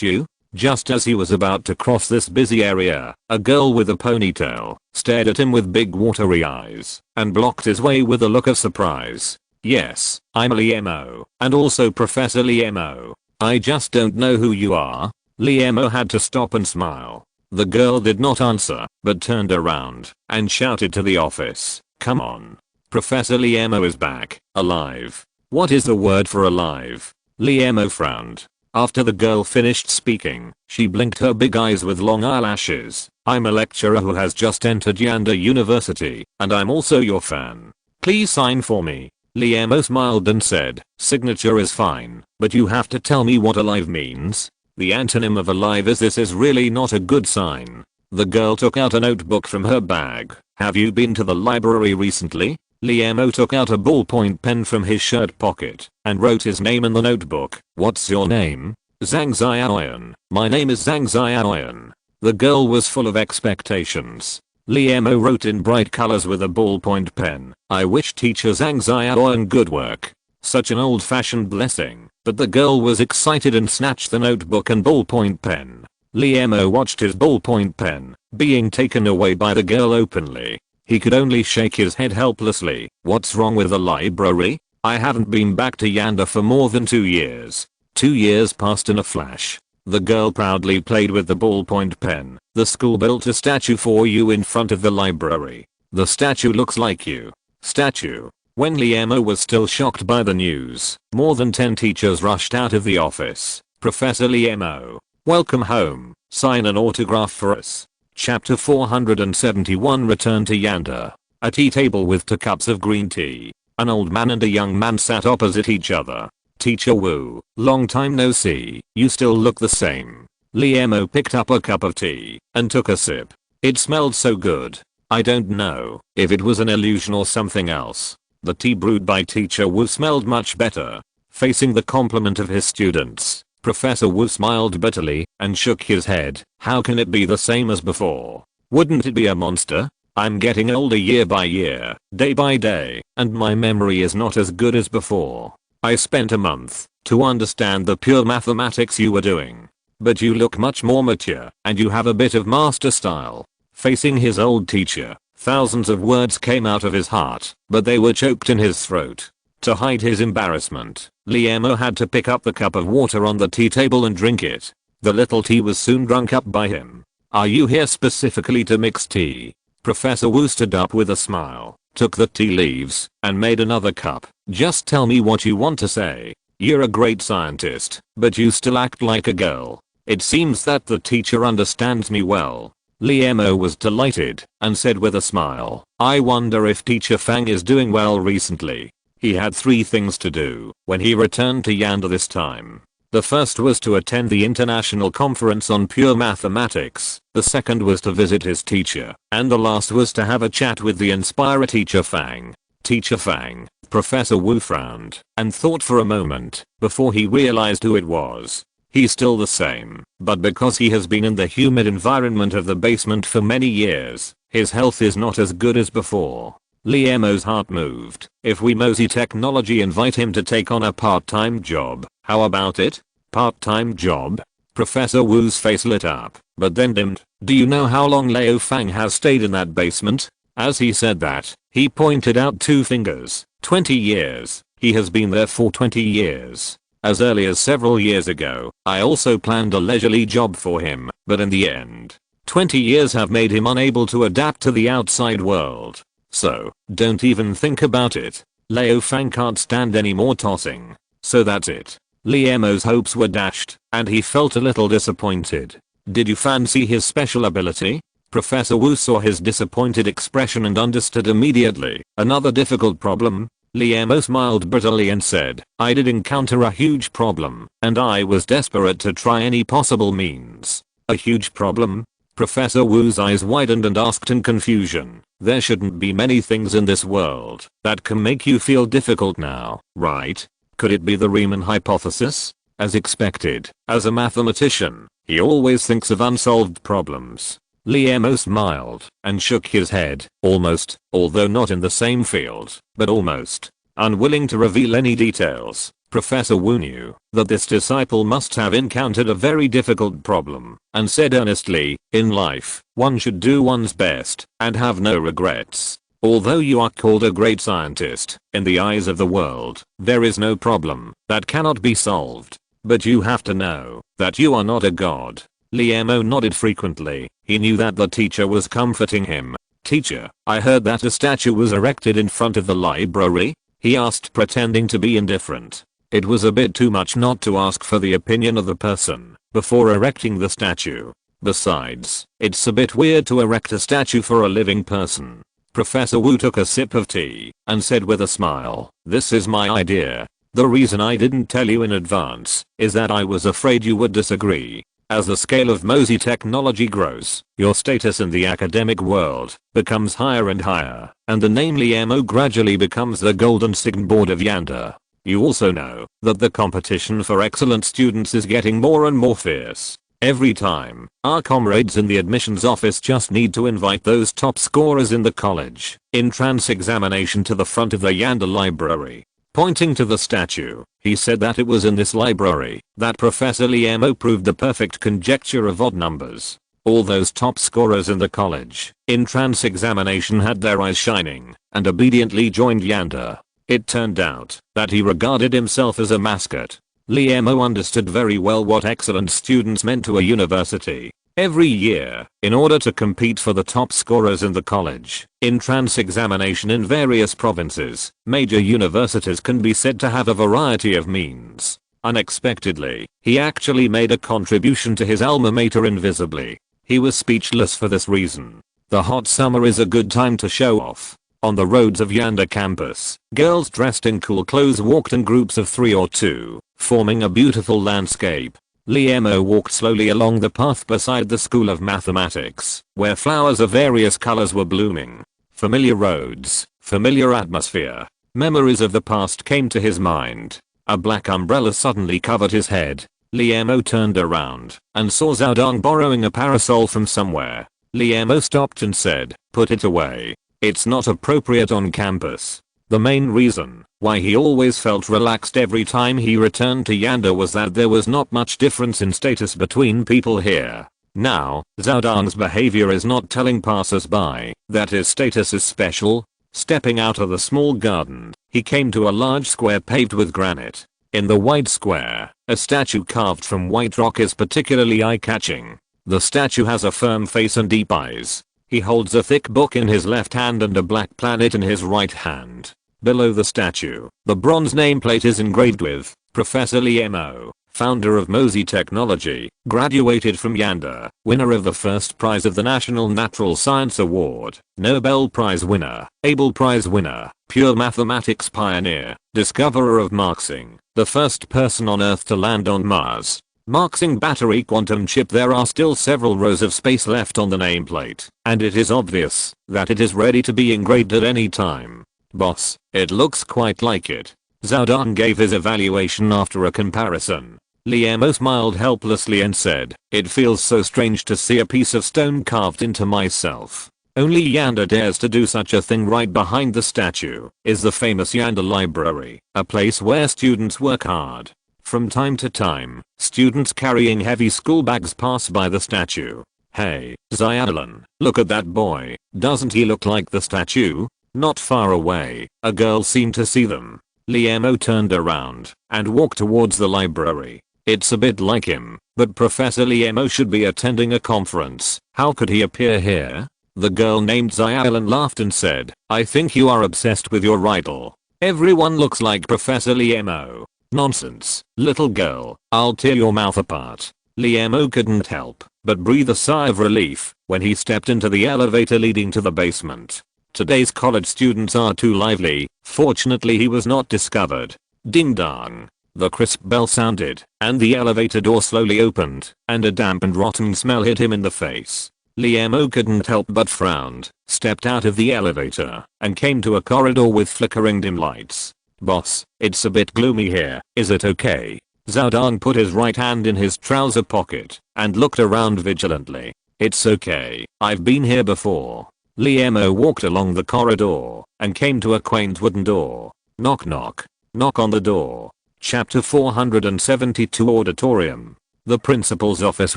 you? Just as he was about to cross this busy area, a girl with a ponytail stared at him with big watery eyes and blocked his way with a look of surprise. Yes, I'm Liemo, and also Professor Liemo. I just don't know who you are. Liemo had to stop and smile. The girl did not answer, but turned around and shouted to the office, "Come on. Professor Liemo is back, alive." What is the word for alive? Liemo frowned. After the girl finished speaking, she blinked her big eyes with long eyelashes. "I'm a lecturer who has just entered Yanda University, and I'm also your fan. Please sign for me." Liemo smiled and said, "Signature is fine, but you have to tell me what alive means." The antonym of alive is really not a good sign. The girl took out a notebook from her bag. "Have you been to the library recently?" Liemo took out a ballpoint pen from his shirt pocket and wrote his name in the notebook. "What's your name?" "Zhang Xiaoyan. My name is Zhang Xiaoyan." The girl was full of expectations. Liemo wrote in bright colors with a ballpoint pen, "I wish teacher Zhang Xiaoyan good work." Such an old-fashioned blessing, but the girl was excited and snatched the notebook and ballpoint pen. Liemo watched his ballpoint pen being taken away by the girl openly. He could only shake his head helplessly. "What's wrong with the library? I haven't been back to Yanda for more than 2 years." 2 years passed in a flash. The girl proudly played with the ballpoint pen. "The school built a statue for you in front of the library. The statue looks like you." Statue. When Liemo was still shocked by the news, more than 10 teachers rushed out of the office. "Professor Liemo, welcome home. Sign an autograph for us." Chapter 471. Return to Yanda. A tea table with 2 cups of green tea. An old man and a young man sat opposite each other. "Teacher Wu, long time no see, you still look the same." Liemo picked up a cup of tea and took a sip. It smelled so good. I don't know if it was an illusion or something else. The tea brewed by Teacher Wu smelled much better. Facing the compliment of his students, Professor Wu smiled bitterly and shook his head. "How can it be the same as before? Wouldn't it be a monster? I'm getting older year by year, day by day, and my memory is not as good as before. I spent a month to understand the pure mathematics you were doing. But you look much more mature, and you have a bit of master style." Facing his old teacher, thousands of words came out of his heart, but they were choked in his throat. To hide his embarrassment, Liemo had to pick up the cup of water on the tea table and drink it. The little tea was soon drunk up by him. "Are you here specifically to mix tea?" Professor Wu stood up with a smile, took the tea leaves, and made another cup. "Just tell me what you want to say. You're a great scientist, but you still act like a girl." "It seems that the teacher understands me well." Liemo was delighted and said with a smile, "I wonder if Teacher Fang is doing well recently." He had 3 things to do when he returned to Yanda this time. The first was to attend the International Conference on Pure Mathematics, the second was to visit his teacher, and the last was to have a chat with the inspirer Teacher Fang. Teacher Fang. Professor Wu frowned and thought for a moment before he realized who it was. He's still the same, but because he has been in the humid environment of the basement for many years, his health is not as good as before. Liamo's heart moved. If we Mosey Technology invite him to take on a part-time job, how about it? Part-time job? Professor Wu's face lit up, but then dimmed. Do you know how long Liao Fang has stayed in that basement? As he said that, he pointed out 2 fingers. 20 years. He has been there for 20 years. As early as several years ago, I also planned a leisurely job for him, but in the end, 20 years have made him unable to adapt to the outside world. So, don't even think about it. Liao Fang can't stand any more tossing. So that's it. Liamo's hopes were dashed, and he felt a little disappointed. Did you fancy his special ability? Professor Wu saw his disappointed expression and understood immediately. Another difficult problem? Liamo smiled brittlely and said, I did encounter a huge problem, and I was desperate to try any possible means. A huge problem? Professor Wu's eyes widened and asked in confusion. There shouldn't be many things in this world that can make you feel difficult now, right? Could it be the Riemann hypothesis? As expected, as a mathematician, he always thinks of unsolved problems. Liamo smiled and shook his head, almost, although not in the same field, but almost. Unwilling to reveal any details, Professor Wu knew that this disciple must have encountered a very difficult problem, and said earnestly, in life, one should do one's best and have no regrets. Although you are called a great scientist, in the eyes of the world, there is no problem that cannot be solved. But you have to know that you are not a god. Liamo nodded frequently. He knew that the teacher was comforting him. Teacher, I heard that a statue was erected in front of the library? He asked, pretending to be indifferent. It was a bit too much not to ask for the opinion of the person before erecting the statue. Besides, it's a bit weird to erect a statue for a living person. Professor Wu took a sip of tea and said with a smile, this is my idea. The reason I didn't tell you in advance is that I was afraid you would disagree. As the scale of Mosey Technology grows, your status in the academic world becomes higher and higher, and the name Liamo gradually becomes the golden signboard of Yanda. You also know that the competition for excellent students is getting more and more fierce. Every time, our comrades in the admissions office just need to invite those top scorers in the college entrance examination to the front of the Yanda library. Pointing to the statue, he said that it was in this library that Professor Liamo proved the perfect conjecture of odd numbers. All those top scorers in the college entrance examination had their eyes shining and obediently joined Yanda. It turned out that he regarded himself as a mascot. Liamo understood very well what excellent students meant to a university. Every year, in order to compete for the top scorers in the college entrance examination in various provinces, major universities can be said to have a variety of means. Unexpectedly, he actually made a contribution to his alma mater invisibly. He was speechless for this reason. The hot summer is a good time to show off. On the roads of Yanda campus, girls dressed in cool clothes walked in groups of 3 or 2, forming a beautiful landscape. Liamo walked slowly along the path beside the School of Mathematics, where flowers of various colors were blooming. Familiar roads, familiar atmosphere. Memories of the past came to his mind. A black umbrella suddenly covered his head. Liamo turned around and saw Zhao Dong borrowing a parasol from somewhere. Liamo stopped and said, put it away. It's not appropriate on campus. The main reason why he always felt relaxed every time he returned to Yanda was that there was not much difference in status between people here. Now, Zhao Dong's behavior is not telling passers-by that his status is special. Stepping out of the small garden, he came to a large square paved with granite. In the white square, a statue carved from white rock is particularly eye-catching. The statue has a firm face and deep eyes. He holds a thick book in his left hand and a black planet in his right hand. Below the statue, the bronze nameplate is engraved with Professor Liamo, founder of Mosey Technology, graduated from Yanda, winner of the first prize of the National Natural Science Award, Nobel Prize winner, Abel Prize winner, pure mathematics pioneer, discoverer of Marxing, the first person on Earth to land on Mars. Marxing battery quantum chip. There are still several rows of space left on the nameplate, and it is obvious that it is ready to be engraved at any time. Boss, it looks quite like it. Zhao Dan gave his evaluation after a comparison. Liemo smiled helplessly and said, "It feels so strange to see a piece of stone carved into myself. Only Yanda dares to do such a thing." Right behind the statue is the famous Yanda Library, a place where students work hard. From time to time, students carrying heavy school bags pass by the statue. "Hey, Xiaolan, look at that boy, doesn't he look like the statue?" Not far away, a girl seemed to see them. Liemo turned around and walked towards the library. "It's a bit like him, but Professor Liemo should be attending a conference. How could he appear here?" The girl named Xiaolan laughed and said, "I think you are obsessed with your idol. Everyone looks like Professor Liemo." "Nonsense, little girl, I'll tear your mouth apart." Liemo couldn't help but breathe a sigh of relief when he stepped into the elevator leading to the basement. Today's college students are too lively. Fortunately he was not discovered. Ding dong. The crisp bell sounded, and the elevator door slowly opened, and a damp and rotten smell hit him in the face. Liemo couldn't help but frowned, stepped out of the elevator, and came to a corridor with flickering dim lights. "Boss, it's a bit gloomy here, is it okay?" Zhao Dan put his right hand in his trouser pocket, and looked around vigilantly. "It's okay, I've been here before." Liemo walked along the corridor, and came to a quaint wooden door. Knock knock. Knock on the door. Chapter 472 Auditorium. The principal's office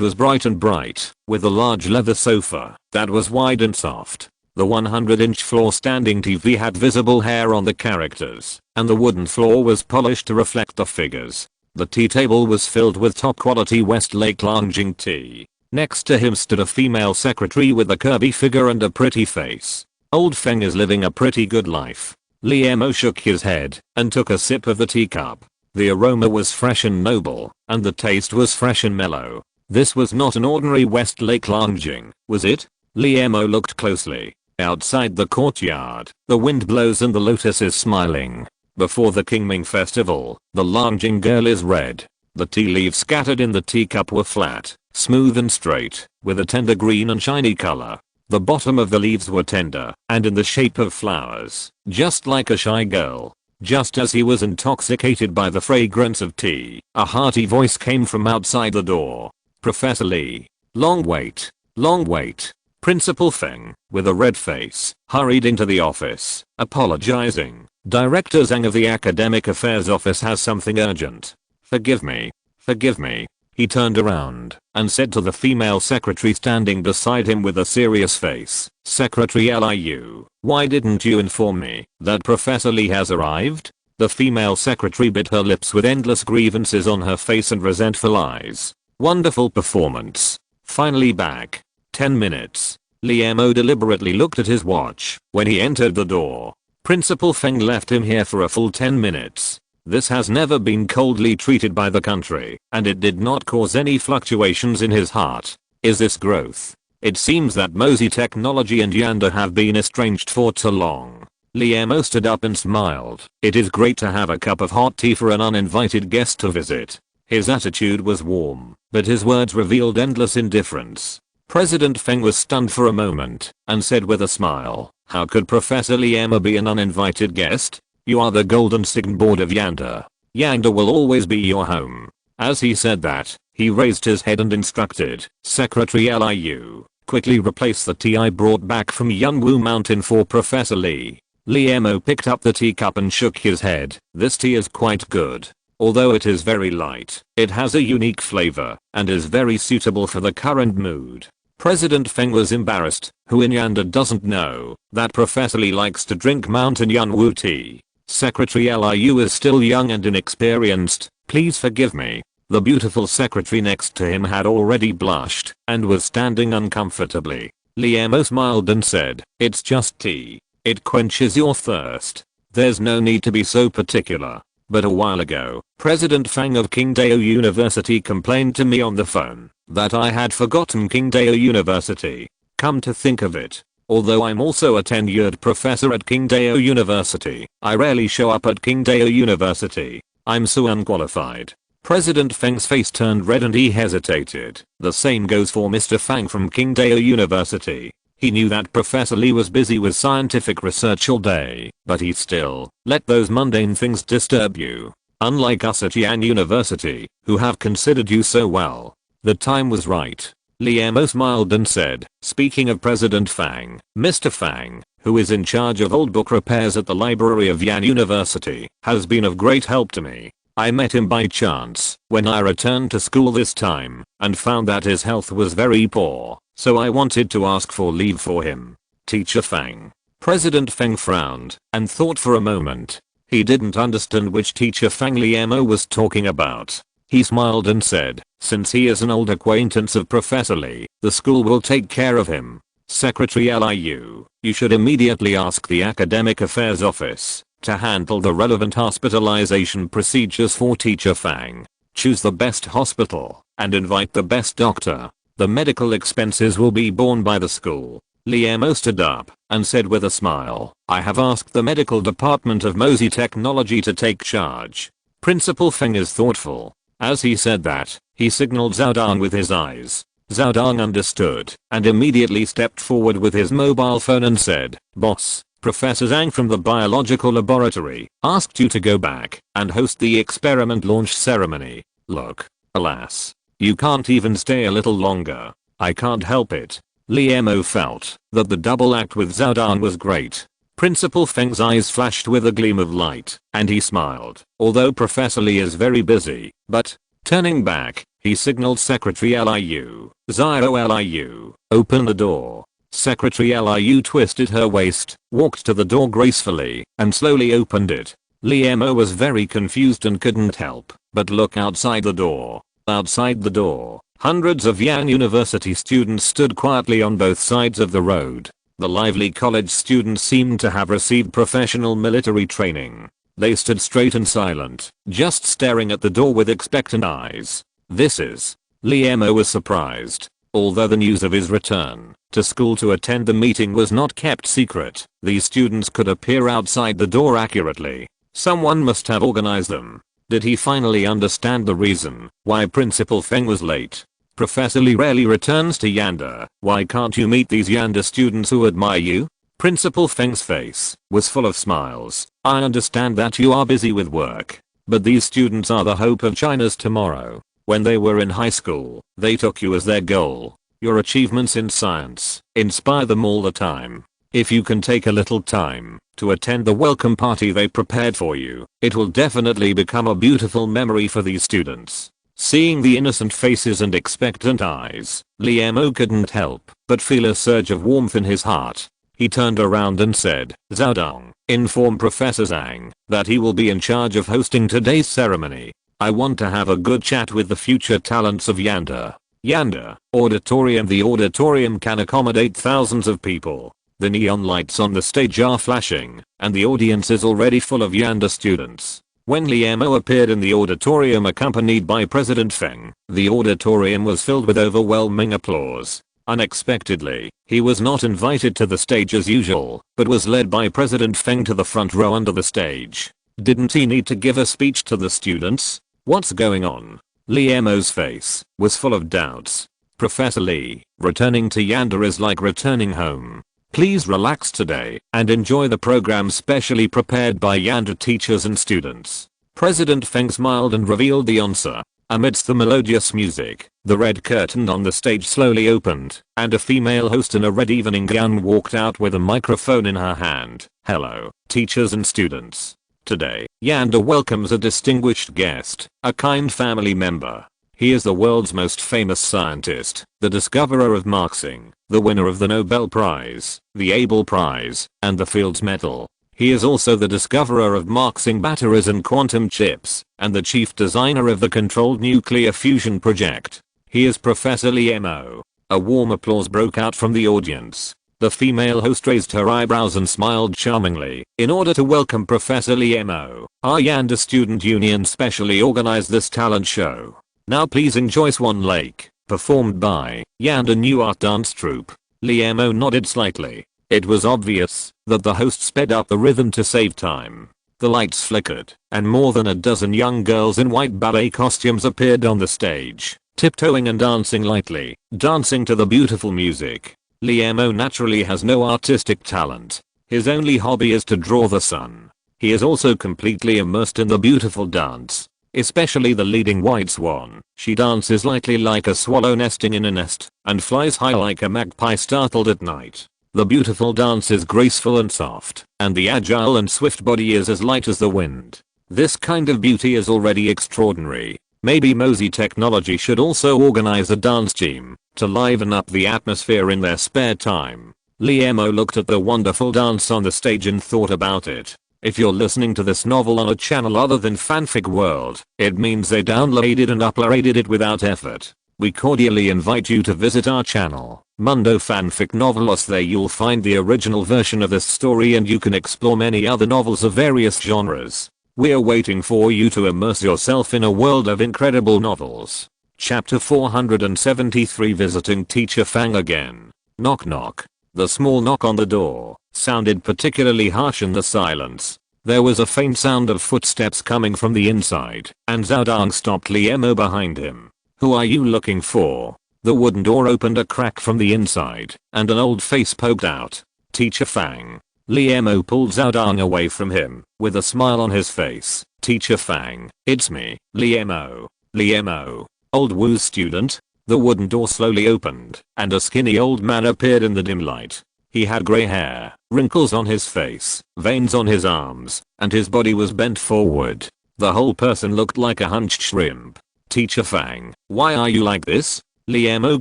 was bright, with a large leather sofa that was wide and soft. The 100-inch floor standing TV had visible hair on the characters, and the wooden floor was polished to reflect the figures. The tea table was filled with top-quality Westlake lounging tea. Next to him stood a female secretary with a curvy figure and a pretty face. Old Feng is living a pretty good life. Liemo shook his head and took a sip of the teacup. The aroma was fresh and noble, and the taste was fresh and mellow. This was not an ordinary Westlake lounging, was it? Liemo looked closely. Outside the courtyard, the wind blows and the lotus is smiling. Before the Qingming festival, the lounging girl is red. The tea leaves scattered in the teacup were flat, smooth and straight, with a tender green and shiny color. The bottom of the leaves were tender and in the shape of flowers, just like a shy girl. Just as he was intoxicated by the fragrance of tea, a hearty voice came from outside the door. "Professor Lee." Long wait. Long wait. Principal Feng, with a red face, hurried into the office, apologizing. "Director Zhang of the Academic Affairs Office has something urgent. Forgive me. Forgive me." He turned around and said to the female secretary standing beside him with a serious face, "Secretary Liu, why didn't you inform me that Professor Lee has arrived?" The female secretary bit her lips with endless grievances on her face and resentful eyes. "Wonderful performance. Finally back. 10 minutes. Liemo deliberately looked at his watch when he entered the door. Principal Feng left him here for a full 10 minutes. This has never been coldly treated by the country, and it did not cause any fluctuations in his heart. Is this growth? It seems that Mosey Technology and Yanda have been estranged for too long. Liemo stood up and smiled. It is great to have a cup of hot tea for an uninvited guest to visit. His attitude was warm, but his words revealed endless indifference. President Feng was stunned for a moment, and said with a smile, "How could Professor Liemo be an uninvited guest? You are the golden signboard of Yanda. Yanda will always be your home." As he said that, he raised his head and instructed, "Secretary Liu, quickly replace the tea I brought back from Yunwu Mountain for Professor Lee." Liemo picked up the teacup and shook his head. "This tea is quite good. Although it is very light, it has a unique flavor, and is very suitable for the current mood." President Feng was embarrassed. Who in Yanda doesn't know that Professor Lee likes to drink Mountain Yunwu tea? Secretary Liu is still young and inexperienced. Please forgive me. The beautiful secretary next to him had already blushed and was standing uncomfortably. Liemo smiled and said, "It's just tea. It quenches your thirst. There's no need to be so particular." but a while ago, President Fang of Qingdao University complained to me on the phone that I had forgotten Qingdao University. Come to think of it, although I'm also a tenured professor at Qingdao University, I rarely show up at Qingdao University. I'm so unqualified. President Feng's face turned red and he hesitated. The same goes for Mr. Fang from Qingdao University. He knew that Professor Lee was busy with scientific research all day, but he still let those mundane things disturb you. Unlike us at Yan University, who have considered you so well. The time was right. Li Mo smiled and said, speaking of President Fang, Mr. Fang, who is in charge of old book repairs at the library of Yan University, has been of great help to me. I met him by chance when I returned to school this time and found that his health was very poor, so I wanted to ask for leave for him. Teacher Fang. President Feng frowned and thought for a moment. He didn't understand which Teacher Fang Li Mo was talking about. He smiled and said, since he is an old acquaintance of Professor Lee, the school will take care of him. Secretary Liu, you should immediately ask the Academic Affairs Office to handle the relevant hospitalization procedures for Teacher Fang. Choose the best hospital and invite the best doctor. The medical expenses will be borne by the school. Li Mo stood up and said with a smile, I have asked the medical department of Mosey Technology to take charge. Principal Feng is thoughtful. As he said that, he signaled Zhao Dong with his eyes. Zhao Dong understood and immediately stepped forward with his mobile phone and said, Boss, Professor Zhang from the biological laboratory asked you to go back and host the experiment launch ceremony. Look, alas, you can't even stay a little longer. I can't help it. Li Mo felt that the double act with Zhao Dong was great. Principal Feng's eyes flashed with a gleam of light, and he smiled. Although Professor Lee is very busy, but, turning back, he signaled Secretary Liu. Zio Liu, open the door. Secretary Liu twisted her waist, walked to the door gracefully, and slowly opened it. Li Mo was very confused and couldn't help but look outside the door. Outside the door, hundreds of Yan University students stood quietly on both sides of the road. The lively college students seemed to have received professional military training. They stood straight and silent, just staring at the door with expectant eyes. Li Mo was surprised. Although the news of his return to school to attend the meeting was not kept secret, these students could appear outside the door accurately. Someone must have organized them. Did he finally understand the reason why Principal Feng was late? Professor Lee rarely returns to Yanda. Why can't you meet these Yanda students who admire you? Principal Feng's face was full of smiles. I understand that you are busy with work, but these students are the hope of China's tomorrow. When they were in high school, they took you as their goal. Your achievements in science inspire them all the time. If you can take a little time to attend the welcome party they prepared for you, it will definitely become a beautiful memory for these students. Seeing the innocent faces and expectant eyes, Li Mo couldn't help but feel a surge of warmth in his heart. He turned around and said, Zhao Dong, inform Professor Zhang that he will be in charge of hosting today's ceremony. I want to have a good chat with the future talents of Yanda. Yanda, auditorium. The auditorium can accommodate thousands of people. The neon lights on the stage are flashing, and the audience is already full of Yanda students. When Li Mo appeared in the auditorium accompanied by President Feng, the auditorium was filled with overwhelming applause. Unexpectedly, he was not invited to the stage as usual, but was led by President Feng to the front row under the stage. Didn't he need to give a speech to the students? What's going on? Li Mo's face was full of doubts. Professor Lee, returning to Yanda is like returning home. Please relax today and enjoy the program specially prepared by Yanda teachers and students. President Feng smiled and revealed the answer. Amidst the melodious music, the red curtain on the stage slowly opened, and a female host in a red evening gown walked out with a microphone in her hand. Hello, teachers and students. Today, Yanda welcomes a distinguished guest, a kind family member. He is the world's most famous scientist, the discoverer of Marxing, the winner of the Nobel Prize, the Abel Prize, and the Fields Medal. He is also the discoverer of Marxing batteries and quantum chips, and the chief designer of the controlled nuclear fusion project. He is Professor Li Mo. A warm applause broke out from the audience. The female host raised her eyebrows and smiled charmingly. In order to welcome Professor Liemo, our Yanda Student Union specially organized this talent show. Now please enjoy Swan Lake, performed by Yanda New Art Dance Troupe. Liemo nodded slightly. It was obvious that the host sped up the rhythm to save time. The lights flickered, and more than a dozen young girls in white ballet costumes appeared on the stage, tiptoeing and dancing lightly, dancing to the beautiful music. Liemo naturally has no artistic talent. His only hobby is to draw the sun. He is also completely immersed in the beautiful dance, especially the leading white swan. She dances lightly like a swallow nesting in a nest, and flies high like a magpie startled at night. The beautiful dance is graceful and soft, and the agile and swift body is as light as the wind. This kind of beauty is already extraordinary. Maybe Mosey Technology should also organize a dance team to liven up the atmosphere in their spare time. Liemo looked at the wonderful dance on the stage and thought about it. If you're listening to this novel on a channel other than Fanfic World, it means they downloaded and uploaded it without effort. We cordially invite you to visit our channel, Mundo Fanfic Novelos. There you'll find the original version of this story and you can explore many other novels of various genres. We're waiting for you to immerse yourself in a world of incredible novels. Chapter 473, Visiting Teacher Fang again. Knock knock. The small knock on the door sounded particularly harsh in the silence. There was a faint sound of footsteps coming from the inside, and Zhao Dang stopped Liemo behind him. Who are you looking for? The wooden door opened a crack from the inside, and an old face poked out. Teacher Fang. Liemo pulled Zhao Dang away from him, with a smile on his face. Teacher Fang, it's me, Liemo. Liemo. Old Wu's student? The wooden door slowly opened, and a skinny old man appeared in the dim light. He had gray hair, wrinkles on his face, veins on his arms, and his body was bent forward. The whole person looked like a hunched shrimp. Teacher Fang, why are you like this? Liemo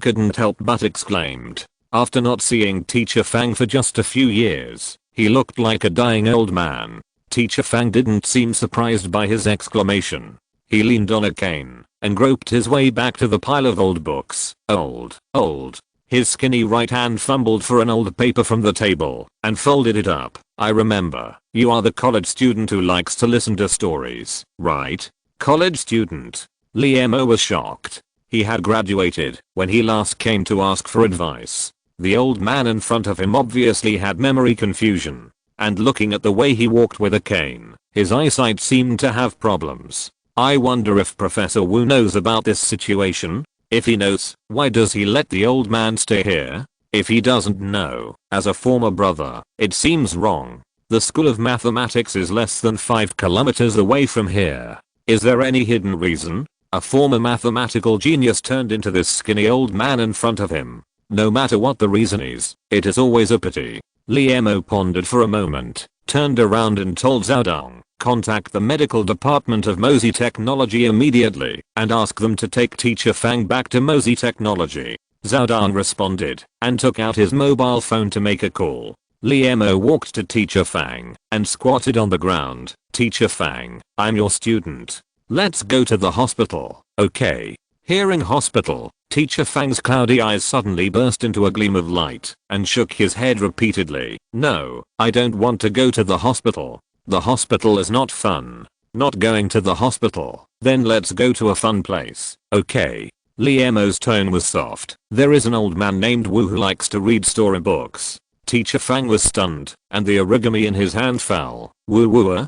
couldn't help but exclaimed. After not seeing Teacher Fang for just a few years, he looked like a dying old man. Teacher Fang didn't seem surprised by his exclamation. He leaned on a cane and groped his way back to the pile of old books. Old. His skinny right hand fumbled for an old paper from the table and folded it up. I remember, you are the college student who likes to listen to stories, right? College student. Liemo was shocked. He had graduated when he last came to ask for advice. The old man in front of him obviously had memory confusion, and looking at the way he walked with a cane, his eyesight seemed to have problems. I wonder if Professor Wu knows about this situation? If he knows, why does he let the old man stay here? If he doesn't know, as a former brother, it seems wrong. The School of Mathematics is less than 5 kilometers away from here. Is there any hidden reason? A former mathematical genius turned into this skinny old man in front of him. No matter what the reason is, it is always a pity. Liemo pondered for a moment, turned around and told Zhao Dang, contact the medical department of Mosey Technology immediately and ask them to take Teacher Fang back to Mosey Technology. Zhao Dang responded and took out his mobile phone to make a call. Liemo walked to Teacher Fang and squatted on the ground. Teacher Fang, I'm your student. Let's go to the hospital, okay? Hearing hospital, Teacher Fang's cloudy eyes suddenly burst into a gleam of light and shook his head repeatedly. No, I don't want to go to the hospital. The hospital is not fun. Not going to the hospital. Then let's go to a fun place, okay? Liemo's tone was soft. There is an old man named Wu who likes to read storybooks. Teacher Fang was stunned, and the origami in his hand fell. Wu?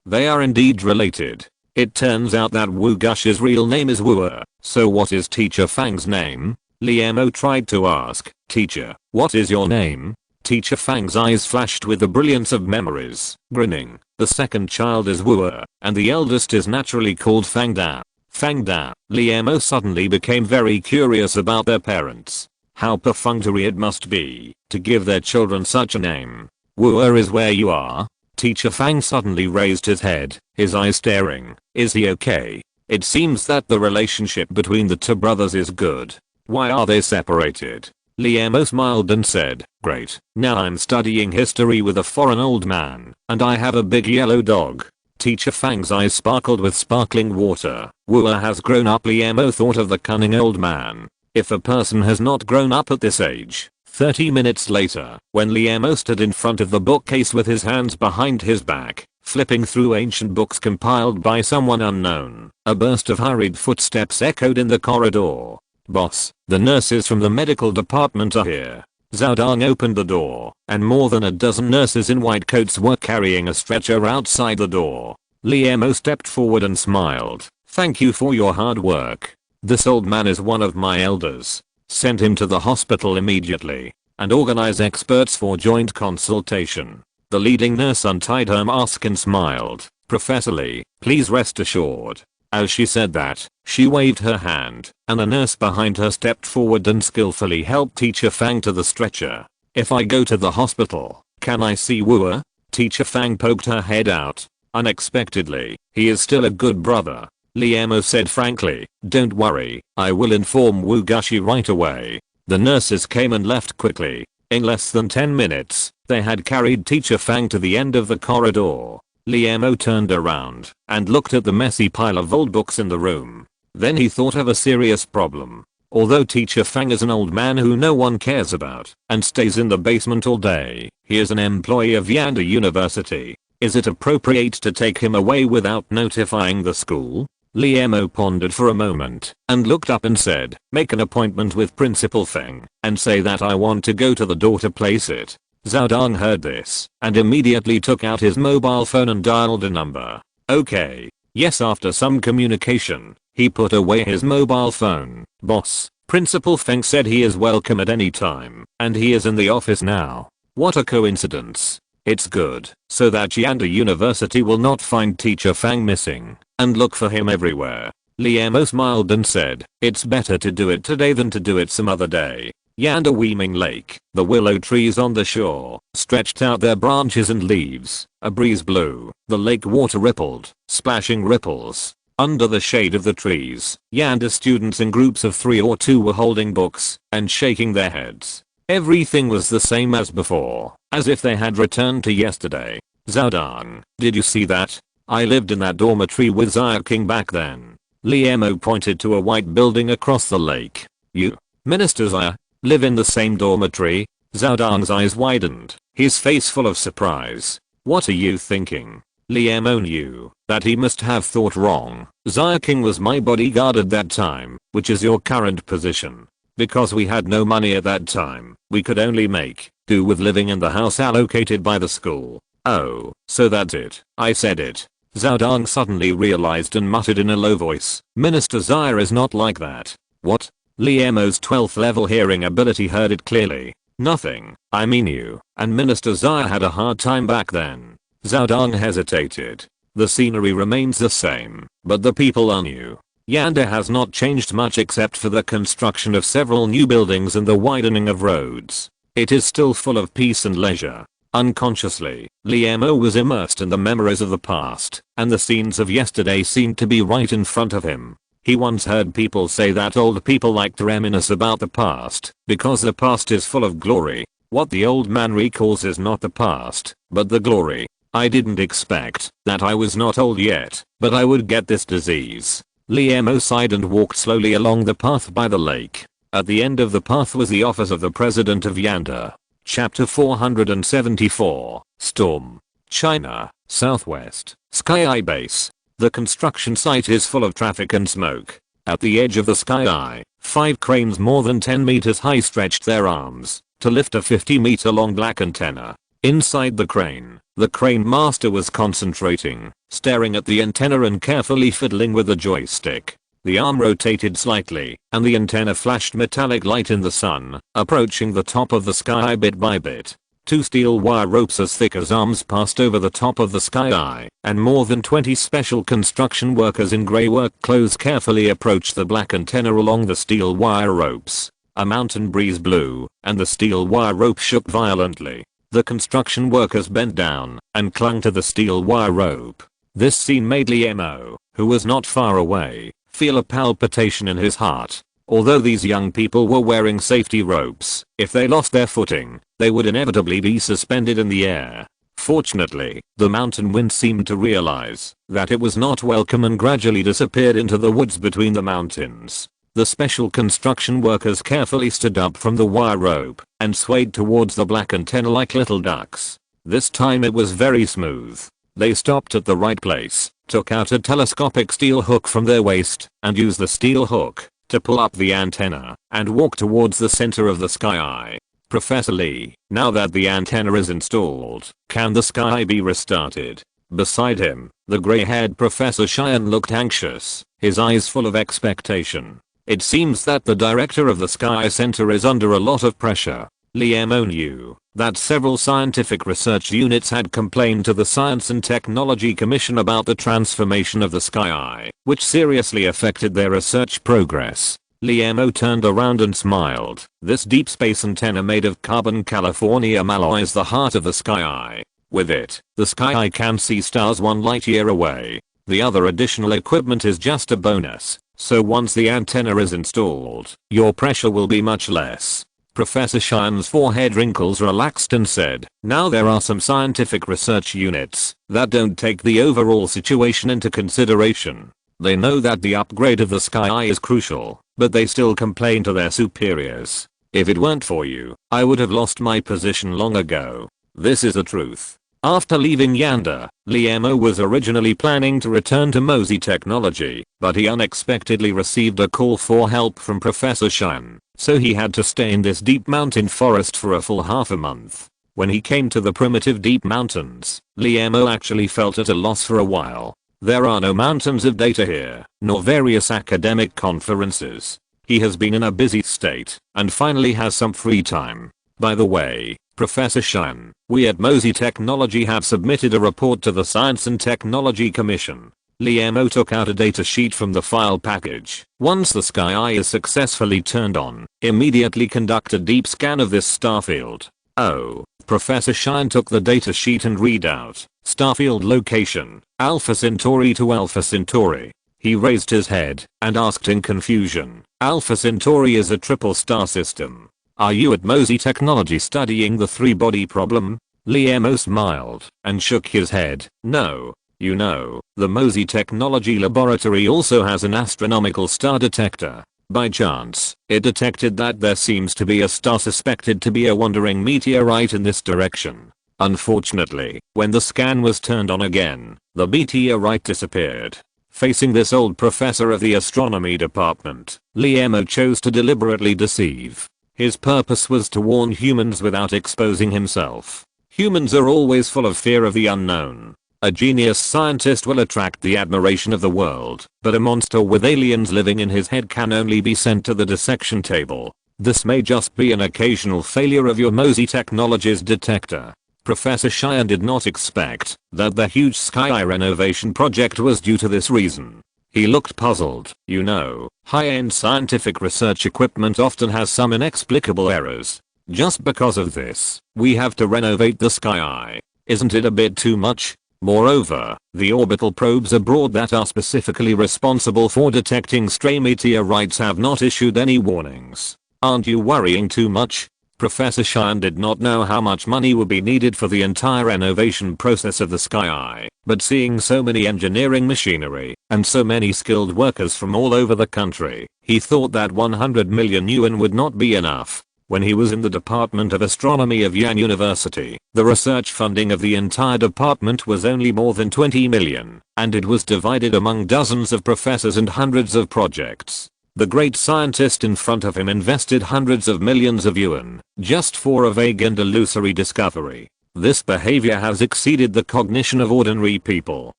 They are indeed related. It turns out that Wu Gush's real name is Wu. So what is Teacher Fang's name? Liemo tried to ask. Teacher, what is your name? Teacher Fang's eyes flashed with the brilliance of memories. Grinning, the second child is Wu, and the eldest is naturally called Fang Da. Fang Da. Liemo suddenly became very curious about their parents. How perfunctory it must be to give their children such a name. Wu is where you are? Teacher Fang suddenly raised his head, his eyes staring. Is he okay? It seems that the relationship between the two brothers is good. Why are they separated? Liemo smiled and said, great, now I'm studying history with a foreign old man, and I have a big yellow dog. Teacher Fang's eyes sparkled with sparkling water. Wu has grown up. Liemo thought of the cunning old man. If a person has not grown up at this age, 30 minutes later, when Liam stood in front of the bookcase with his hands behind his back, flipping through ancient books compiled by someone unknown, a burst of hurried footsteps echoed in the corridor. "Boss, the nurses from the medical department are here." Zhao Dong opened the door, and more than a dozen nurses in white coats were carrying a stretcher outside the door. Liam stepped forward and smiled. "Thank you for your hard work. This old man is one of my elders. Send him to the hospital immediately, and organize experts for joint consultation." The leading nurse untied her mask and smiled. "Professor Lee, please rest assured." As she said that, she waved her hand, and a nurse behind her stepped forward and skillfully helped Teacher Fang to the stretcher. "If I go to the hospital, can I see Wu?" Teacher Fang poked her head out. Unexpectedly, "He is still a good brother." Liam said frankly, "Don't worry, I will inform Wu Gushi right away." The nurses came and left quickly. In less than 10 minutes, they had carried Teacher Fang to the end of the corridor. Liam turned around and looked at the messy pile of old books in the room. Then he thought of a serious problem. Although Teacher Fang is an old man who no one cares about and stays in the basement all day, he is an employee of Yanda University. Is it appropriate to take him away without notifying the school? Liam pondered for a moment and looked up and said, "Make an appointment with Principal Feng and say that I want to go to the door to place it." Zhao Dong heard this and immediately took out his mobile phone and dialed a number. "Okay. Yes." After some communication, he put away his mobile phone. "Boss, Principal Feng said he is welcome at any time, and he is in the office now." What a coincidence. It's good, so that Yanda University will not find Teacher Fang missing and look for him everywhere. Liam smiled and said, "It's better to do it today than to do it some other day." Yanda Weeming Lake, the willow trees on the shore, stretched out their branches and leaves. A breeze blew. The lake water rippled, splashing ripples. Under the shade of the trees, Yanda students in groups of 3 or 2 were holding books and shaking their heads. Everything was the same as before, as if they had returned to yesterday. "Zhao Dong, did you see that? I lived in that dormitory with Zia King back then." Liam pointed to a white building across the lake. "You, Minister Zia, live in the same dormitory?" Zhao Dong's eyes widened, his face full of surprise. "What are you thinking?" Liam knew that he must have thought wrong. "Zia King was my bodyguard at that time, which is your current position. Because we had no money at that time, we could only make do with living in the house allocated by the school." "Oh, so that's it." I said it. Zhao Dong suddenly realized and muttered in a low voice, "Minister Zia is not like that." "What?" Liam's 12th level hearing ability heard it clearly. "Nothing, I mean you and Minister Zia had a hard time back then." Zhao Dong hesitated. "The scenery remains the same, but the people are new. Yanda has not changed much except for the construction of several new buildings and the widening of roads. It is still full of peace and leisure." Unconsciously, Liam was immersed in the memories of the past, and the scenes of yesterday seemed to be right in front of him. He once heard people say that old people like to reminisce about the past, because the past is full of glory. What the old man recalls is not the past, but the glory. "I didn't expect that I was not old yet, but I would get this disease." Liam sighed and walked slowly along the path by the lake. At the end of the path was the office of the president of Yanda. Chapter 474, Storm. China, Southwest, Sky Eye Base. The construction site is full of traffic and smoke. At the edge of the Sky Eye, 5 cranes more than 10 meters high stretched their arms to lift a 50-meter long black antenna. Inside the crane master was concentrating, staring at the antenna and carefully fiddling with the joystick. The arm rotated slightly, and the antenna flashed metallic light in the sun, approaching the top of the sky bit by bit. 2 steel wire ropes as thick as arms passed over the top of the Sky Eye, and more than 20 special construction workers in grey work clothes carefully approached the black antenna along the steel wire ropes. A mountain breeze blew, and the steel wire rope shook violently. The construction workers bent down and clung to the steel wire rope. This scene made Liam, who was not far away, feel a palpitation in his heart. Although these young people were wearing safety ropes, if they lost their footing, they would inevitably be suspended in the air. Fortunately, the mountain wind seemed to realize that it was not welcome and gradually disappeared into the woods between the mountains. The special construction workers carefully stood up from the wire rope and swayed towards the black antenna like little ducks. This time it was very smooth. They stopped at the right place, took out a telescopic steel hook from their waist, and used the steel hook to pull up the antenna and walk towards the center of the sky. Professor Lee, now that the antenna is installed, can the sky be restarted? Beside him, the gray-haired Professor Shuxian looked anxious, his eyes full of expectation. It seems that the director of the Sky Center is under a lot of pressure. Liemo knew that several scientific research units had complained to the Science and Technology Commission about the transformation of the sky, which seriously affected their research progress. Liemo turned around and smiled. This deep space antenna made of carbon californium alloy is the heart of the sky. With it, the sky can see stars 1 light year away. The other additional equipment is just a bonus, so once the antenna is installed, your pressure will be much less. Professor Shuxian's forehead wrinkles relaxed and said, now there are some scientific research units that don't take the overall situation into consideration. They know that the upgrade of the sky is crucial, but they still complain to their superiors. If it weren't for you, I would have lost my position long ago. This is the truth. After leaving Yanda, Liemo was originally planning to return to Mosey Technology, but he unexpectedly received a call for help from Professor Shuxian, so he had to stay in this deep mountain forest for a full half a month. When he came to the primitive deep mountains, Liemo actually felt at a loss for a while. There are no mountains of data here, nor various academic conferences. He has been in a busy state, and finally has some free time. By the way, Professor Shuxian, we at Mosey Technology have submitted a report to the Science and Technology Commission. Liemo took out a data sheet from the file package. Once the sky is successfully turned on, immediately conduct a deep scan of this starfield. Oh, Professor Shuxian took the data sheet and read out, starfield location, Alpha Centauri to Alpha Centauri. He raised his head and asked in confusion, Alpha Centauri is a triple star system. Are you at Mosey Technology studying the three-body problem? Liemo smiled and shook his head. No. You know, the Mosey Technology Laboratory also has an astronomical star detector. By chance, it detected that there seems to be a star suspected to be a wandering meteorite in this direction. Unfortunately, when the scan was turned on again, the meteorite disappeared. Facing this old professor of the astronomy department, Liemo chose to deliberately deceive. His purpose was to warn humans without exposing himself. Humans are always full of fear of the unknown. A genius scientist will attract the admiration of the world, but a monster with aliens living in his head can only be sent to the dissection table. This may just be an occasional failure of your Mosey Technology's detector. Professor Shuxian did not expect that the huge sky renovation project was due to this reason. He looked puzzled. You know, high-end scientific research equipment often has some inexplicable errors. Just because of this, we have to renovate the sky. Isn't it a bit too much? Moreover, the orbital probes abroad that are specifically responsible for detecting stray meteorites have not issued any warnings. Aren't you worrying too much? Professor Shuxian did not know how much money would be needed for the entire renovation process of the sky, but seeing so many engineering machinery and so many skilled workers from all over the country, he thought that 100 million yuan would not be enough. When he was in the Department of Astronomy of Yan University, the research funding of the entire department was only more than 20 million, and it was divided among dozens of professors and hundreds of projects. The great scientist in front of him invested hundreds of millions of yuan just for a vague and illusory discovery. This behavior has exceeded the cognition of ordinary people.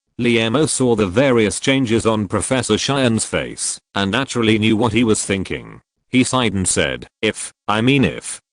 Liemo saw the various changes on Professor Shuxian's face and naturally knew what he was thinking. He sighed and said, if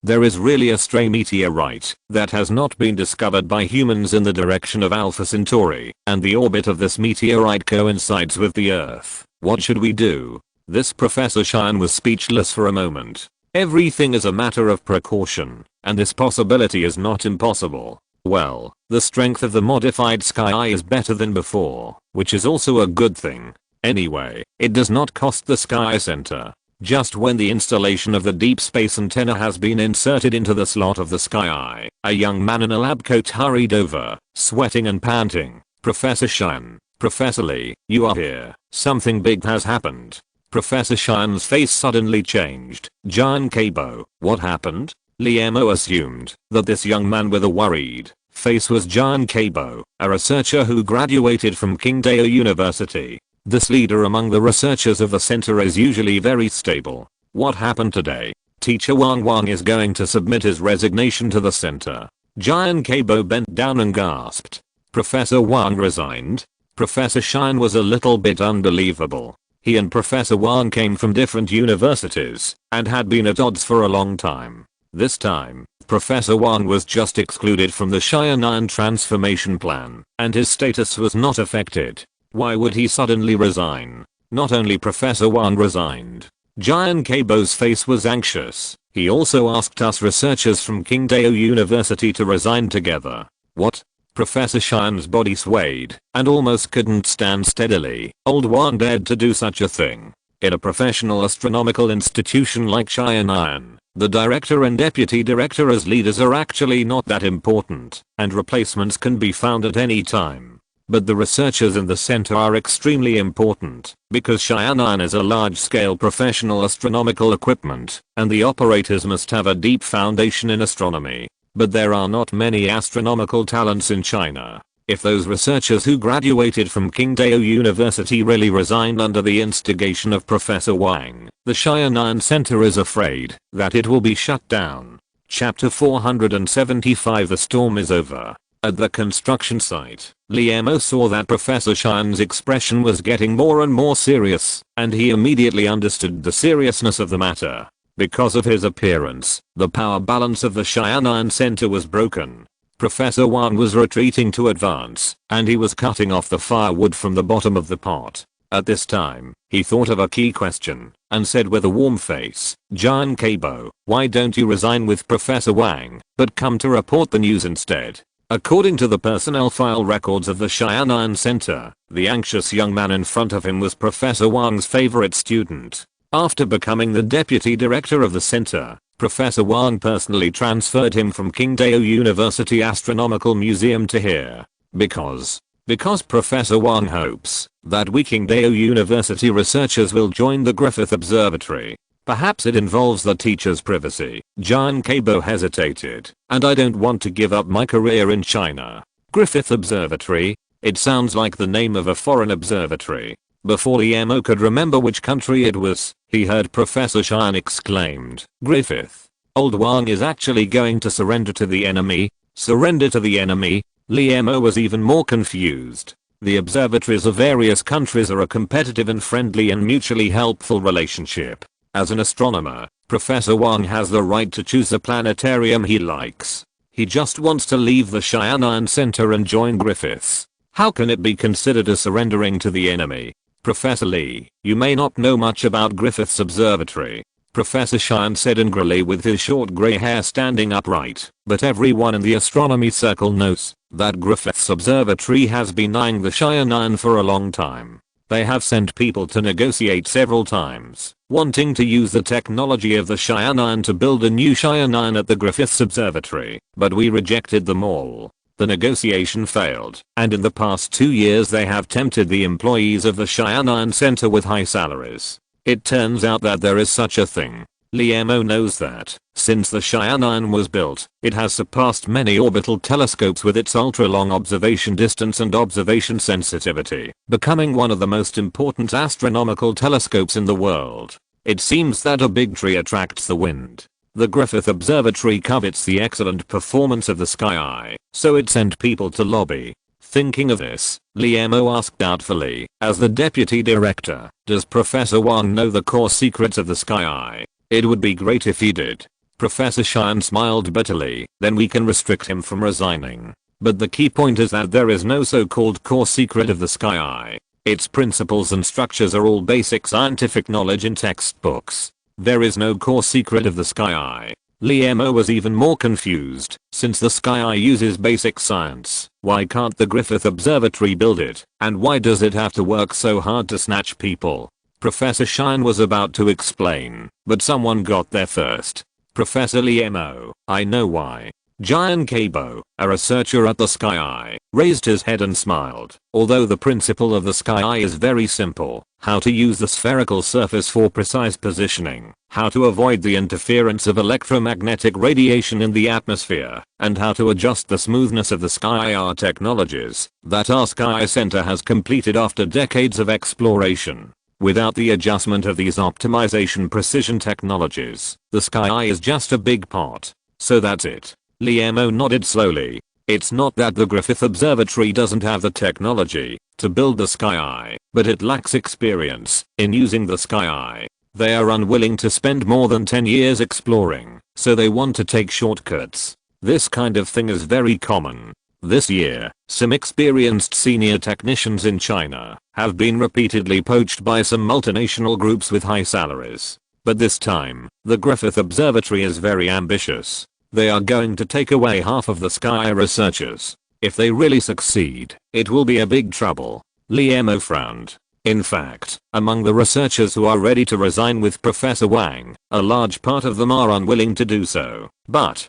there is really a stray meteorite that has not been discovered by humans in the direction of Alpha Centauri, and the orbit of this meteorite coincides with the Earth, what should we do? This Professor Shuxian was speechless for a moment. Everything is a matter of precaution, and this possibility is not impossible. Well, the strength of the modified sky is better than before, which is also a good thing. Anyway, it does not cost the Sky Center. Just when the installation of the deep space antenna has been inserted into the slot of the sky, a young man in a lab coat hurried over, sweating and panting. Professor Shuxian, Professor Lee, you are here. Something big has happened. Professor Xian's face suddenly changed. Jian Keibo, what happened? Liemo assumed that this young man with a worried face was Jian Keibo, a researcher who graduated from Qingdao University. This leader among the researchers of the center is usually very stable. What happened today? Teacher Wang is going to submit his resignation to the center. Jian Keibo bent down and gasped. Professor Wang resigned? Professor Xian was a little bit unbelievable. He and Professor Wang came from different universities and had been at odds for a long time. This time, Professor Wang was just excluded from the Xianan transformation plan, and his status was not affected. Why would he suddenly resign? Not only Professor Wang resigned. Jian Keibo's face was anxious. He also asked us researchers from Qingdao University to resign together. What? Professor Xian's body swayed and almost couldn't stand steadily. Old Wang dared to do such a thing. In a professional astronomical institution like Xianan, the director and deputy director as leaders are actually not that important, and replacements can be found at any time. But the researchers in the center are extremely important, because Xianan is a large-scale professional astronomical equipment, and the operators must have a deep foundation in astronomy. But there are not many astronomical talents in China. If those researchers who graduated from Qingdao University really resigned under the instigation of Professor Wang, the Xianan Center is afraid that it will be shut down. Chapter 475. The storm is over. At the construction site, Liemo saw that Professor Xian's expression was getting more and more serious, and he immediately understood the seriousness of the matter. Because of his appearance, the power balance of the Xianan Center was broken. Professor Wang was retreating to advance, and he was cutting off the firewood from the bottom of the pot. At this time, he thought of a key question, and said with a warm face, Jian Keibo, why don't you resign with Professor Wang, but come to report the news instead? According to the personnel file records of the Xianan Center, the anxious young man in front of him was Professor Wang's favorite student. After becoming the deputy director of the center, Professor Wang personally transferred him from Qingdao University Astronomical Museum to here. Because Professor Wang hopes that we Qingdao University researchers will join the Griffith Observatory. Perhaps it involves the teacher's privacy. Jian Keibo hesitated. And I don't want to give up my career in China. Griffith Observatory? It sounds like the name of a foreign observatory. Before Liemo could remember which country it was, he heard Professor Xian exclaimed, Griffith. Old Wang is actually going to surrender to the enemy? Surrender to the enemy? Liemo was even more confused. The observatories of various countries are a competitive and friendly and mutually helpful relationship. As an astronomer, Professor Wang has the right to choose the planetarium he likes. He just wants to leave the Xianan Center and join Griffiths. How can it be considered as surrendering to the enemy? Professor Lee, you may not know much about Griffith's Observatory. Professor Xian said angrily with his short grey hair standing upright, but everyone in the astronomy circle knows that Griffith's Observatory has been eyeing the Xianan for a long time. They have sent people to negotiate several times, wanting to use the technology of the Xianan to build a new Xianan at the Griffiths Observatory, but we rejected them all. The negotiation failed, and in the past 2 years they have tempted the employees of the Xianan Center with high salaries. It turns out that there is such a thing. Liemo knows that, since the Xianan was built, it has surpassed many orbital telescopes with its ultra-long observation distance and observation sensitivity, becoming one of the most important astronomical telescopes in the world. It seems that a big tree attracts the wind. The Griffith Observatory covets the excellent performance of the Sky Eye, so it sent people to lobby. Thinking of this, Liemo asked doubtfully, as the deputy director, does Professor Wang know the core secrets of the Sky Eye? It would be great if he did. Professor Xian smiled bitterly, then we can restrict him from resigning. But the key point is that there is no so-called core secret of the Sky Eye. Its principles and structures are all basic scientific knowledge in textbooks. There is no core secret of the Sky Eye. Liemo was even more confused. Since the Sky Eye uses basic science, why can't the Griffith Observatory build it? And why does it have to work so hard to snatch people? Professor Xian was about to explain, but someone got there first. Professor Liemo, I know why. Jian Kabo, a researcher at the Sky Eye, raised his head and smiled. Although the principle of the Sky Eye is very simple, how to use the spherical surface for precise positioning, how to avoid the interference of electromagnetic radiation in the atmosphere, and how to adjust the smoothness of the Sky Eye are technologies that our Sky Eye Center has completed after decades of exploration. Without the adjustment of these optimization precision technologies, the Sky Eye is just a big pot. So that's it. Liemo nodded slowly. It's not that the Griffith Observatory doesn't have the technology to build the Sky Eye, but it lacks experience in using the Sky Eye. They are unwilling to spend more than 10 years exploring, so they want to take shortcuts. This kind of thing is very common. This year, some experienced senior technicians in China have been repeatedly poached by some multinational groups with high salaries. But this time, the Griffith Observatory is very ambitious. They are going to take away half of the Sky Eye researchers. If they really succeed, it will be a big trouble. Liemo frowned. In fact, among the researchers who are ready to resign with Professor Wang, a large part of them are unwilling to do so. But,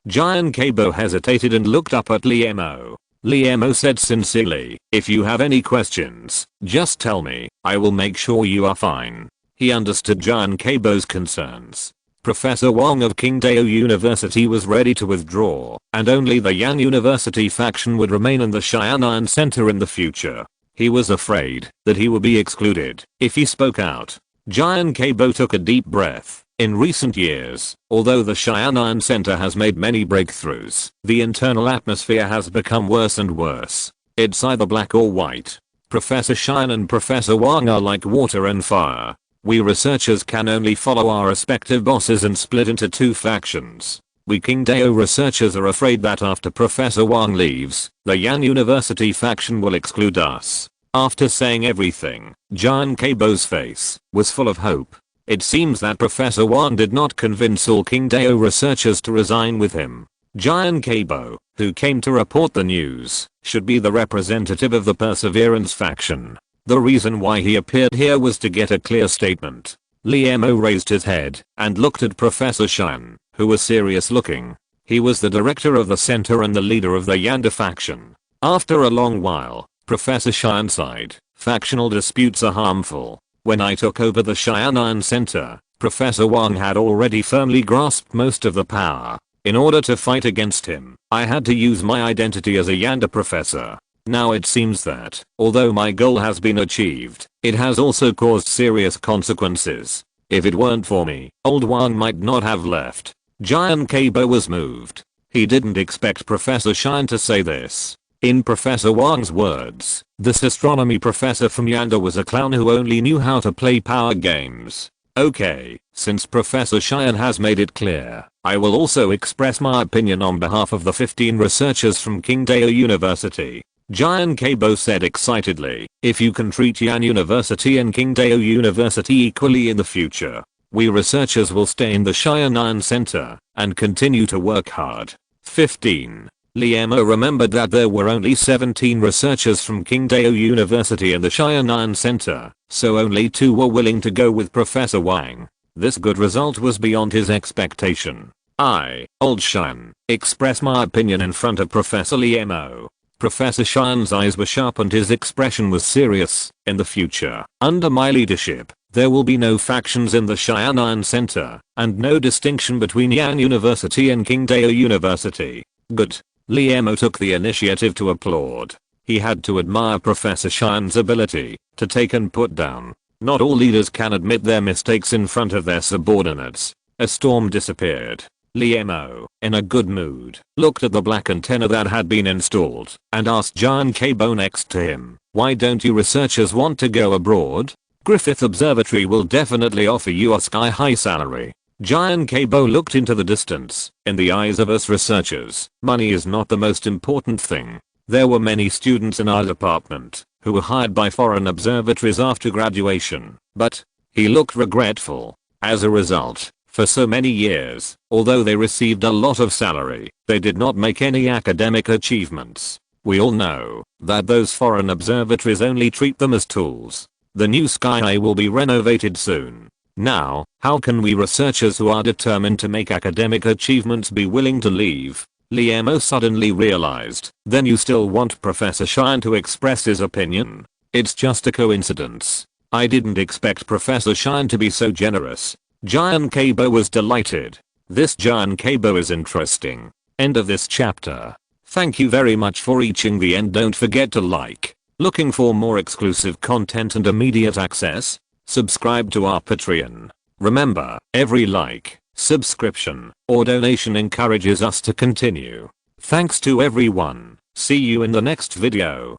Jian Kabo hesitated and looked up at Liemo. Liemo said sincerely, if you have any questions, just tell me, I will make sure you are fine. He understood Jian Kabo's concerns. Professor Wang of Qingdao University was ready to withdraw, and only the Yan University faction would remain in the Xianan Center in the future. He was afraid that he would be excluded if he spoke out. Jian Kabo took a deep breath. In recent years, although the Xianan Center has made many breakthroughs, the internal atmosphere has become worse and worse. It's either black or white. Professor Xian and Professor Wang are like water and fire. We researchers can only follow our respective bosses and split into two factions. We Qingdao researchers are afraid that after Professor Wang leaves, the Yan University faction will exclude us. After saying everything, Jian Kabo's face was full of hope. It seems that Professor Wang did not convince all Qingdao researchers to resign with him. Jian Kabo, who came to report the news, should be the representative of the Perseverance faction. The reason why he appeared here was to get a clear statement. Liemo raised his head and looked at Professor Xian, who was serious looking. He was the director of the center and the leader of the Yanda faction. After a long while, Professor Xian sighed. Factional disputes are harmful. When I took over the Xianan Center, Professor Wang had already firmly grasped most of the power. In order to fight against him, I had to use my identity as a Yanda professor. Now it seems that, although my goal has been achieved, it has also caused serious consequences. If it weren't for me, old Wang might not have left. Jian Kabo was moved. He didn't expect Professor Xian to say this. In Professor Wang's words, this astronomy professor from Yanda was a clown who only knew how to play power games. Okay, since Professor Xian has made it clear, I will also express my opinion on behalf of the 15 researchers from Qingdao University. Jian Kabo said excitedly, if you can treat Yan University and Qingdao University equally in the future, we researchers will stay in the Xianan Center and continue to work hard. 15. Liemo remembered that there were only 17 researchers from Qingdao University in the Xianan Center, so only 2 were willing to go with Professor Wang. This good result was beyond his expectation. I, old Xian, express my opinion in front of Professor Liemo. Professor Xian's eyes were sharp and his expression was serious. In the future, under my leadership, there will be no factions in the Xianan Center, and no distinction between Yan University and Qingdao University. Good. Liemo took the initiative to applaud. He had to admire Professor Xian's ability to take and put down. Not all leaders can admit their mistakes in front of their subordinates. A storm disappeared. Liemo, in a good mood, looked at the black antenna that had been installed and asked Jian Kabo next to him, why don't you researchers want to go abroad? Griffith Observatory will definitely offer you a sky-high salary. Jian Kabo looked into the distance. In the eyes of us researchers, money is not the most important thing. There were many students in our department who were hired by foreign observatories after graduation, but he looked regretful. As a result, for so many years, although they received a lot of salary, they did not make any academic achievements. We all know that those foreign observatories only treat them as tools. The new Sky Eye will be renovated soon. Now, how can we researchers who are determined to make academic achievements be willing to leave? Liamo suddenly realized, then you still want Professor Xian to express his opinion? It's just a coincidence. I didn't expect Professor Xian to be so generous. Jian Keibo was delighted. This Jian Keibo is interesting. End of this chapter. Thank you very much for reaching the end. Don't forget to like. Looking for more exclusive content and immediate access? Subscribe to our Patreon. Remember, every like, subscription, or donation encourages us to continue. Thanks to everyone. See you in the next video.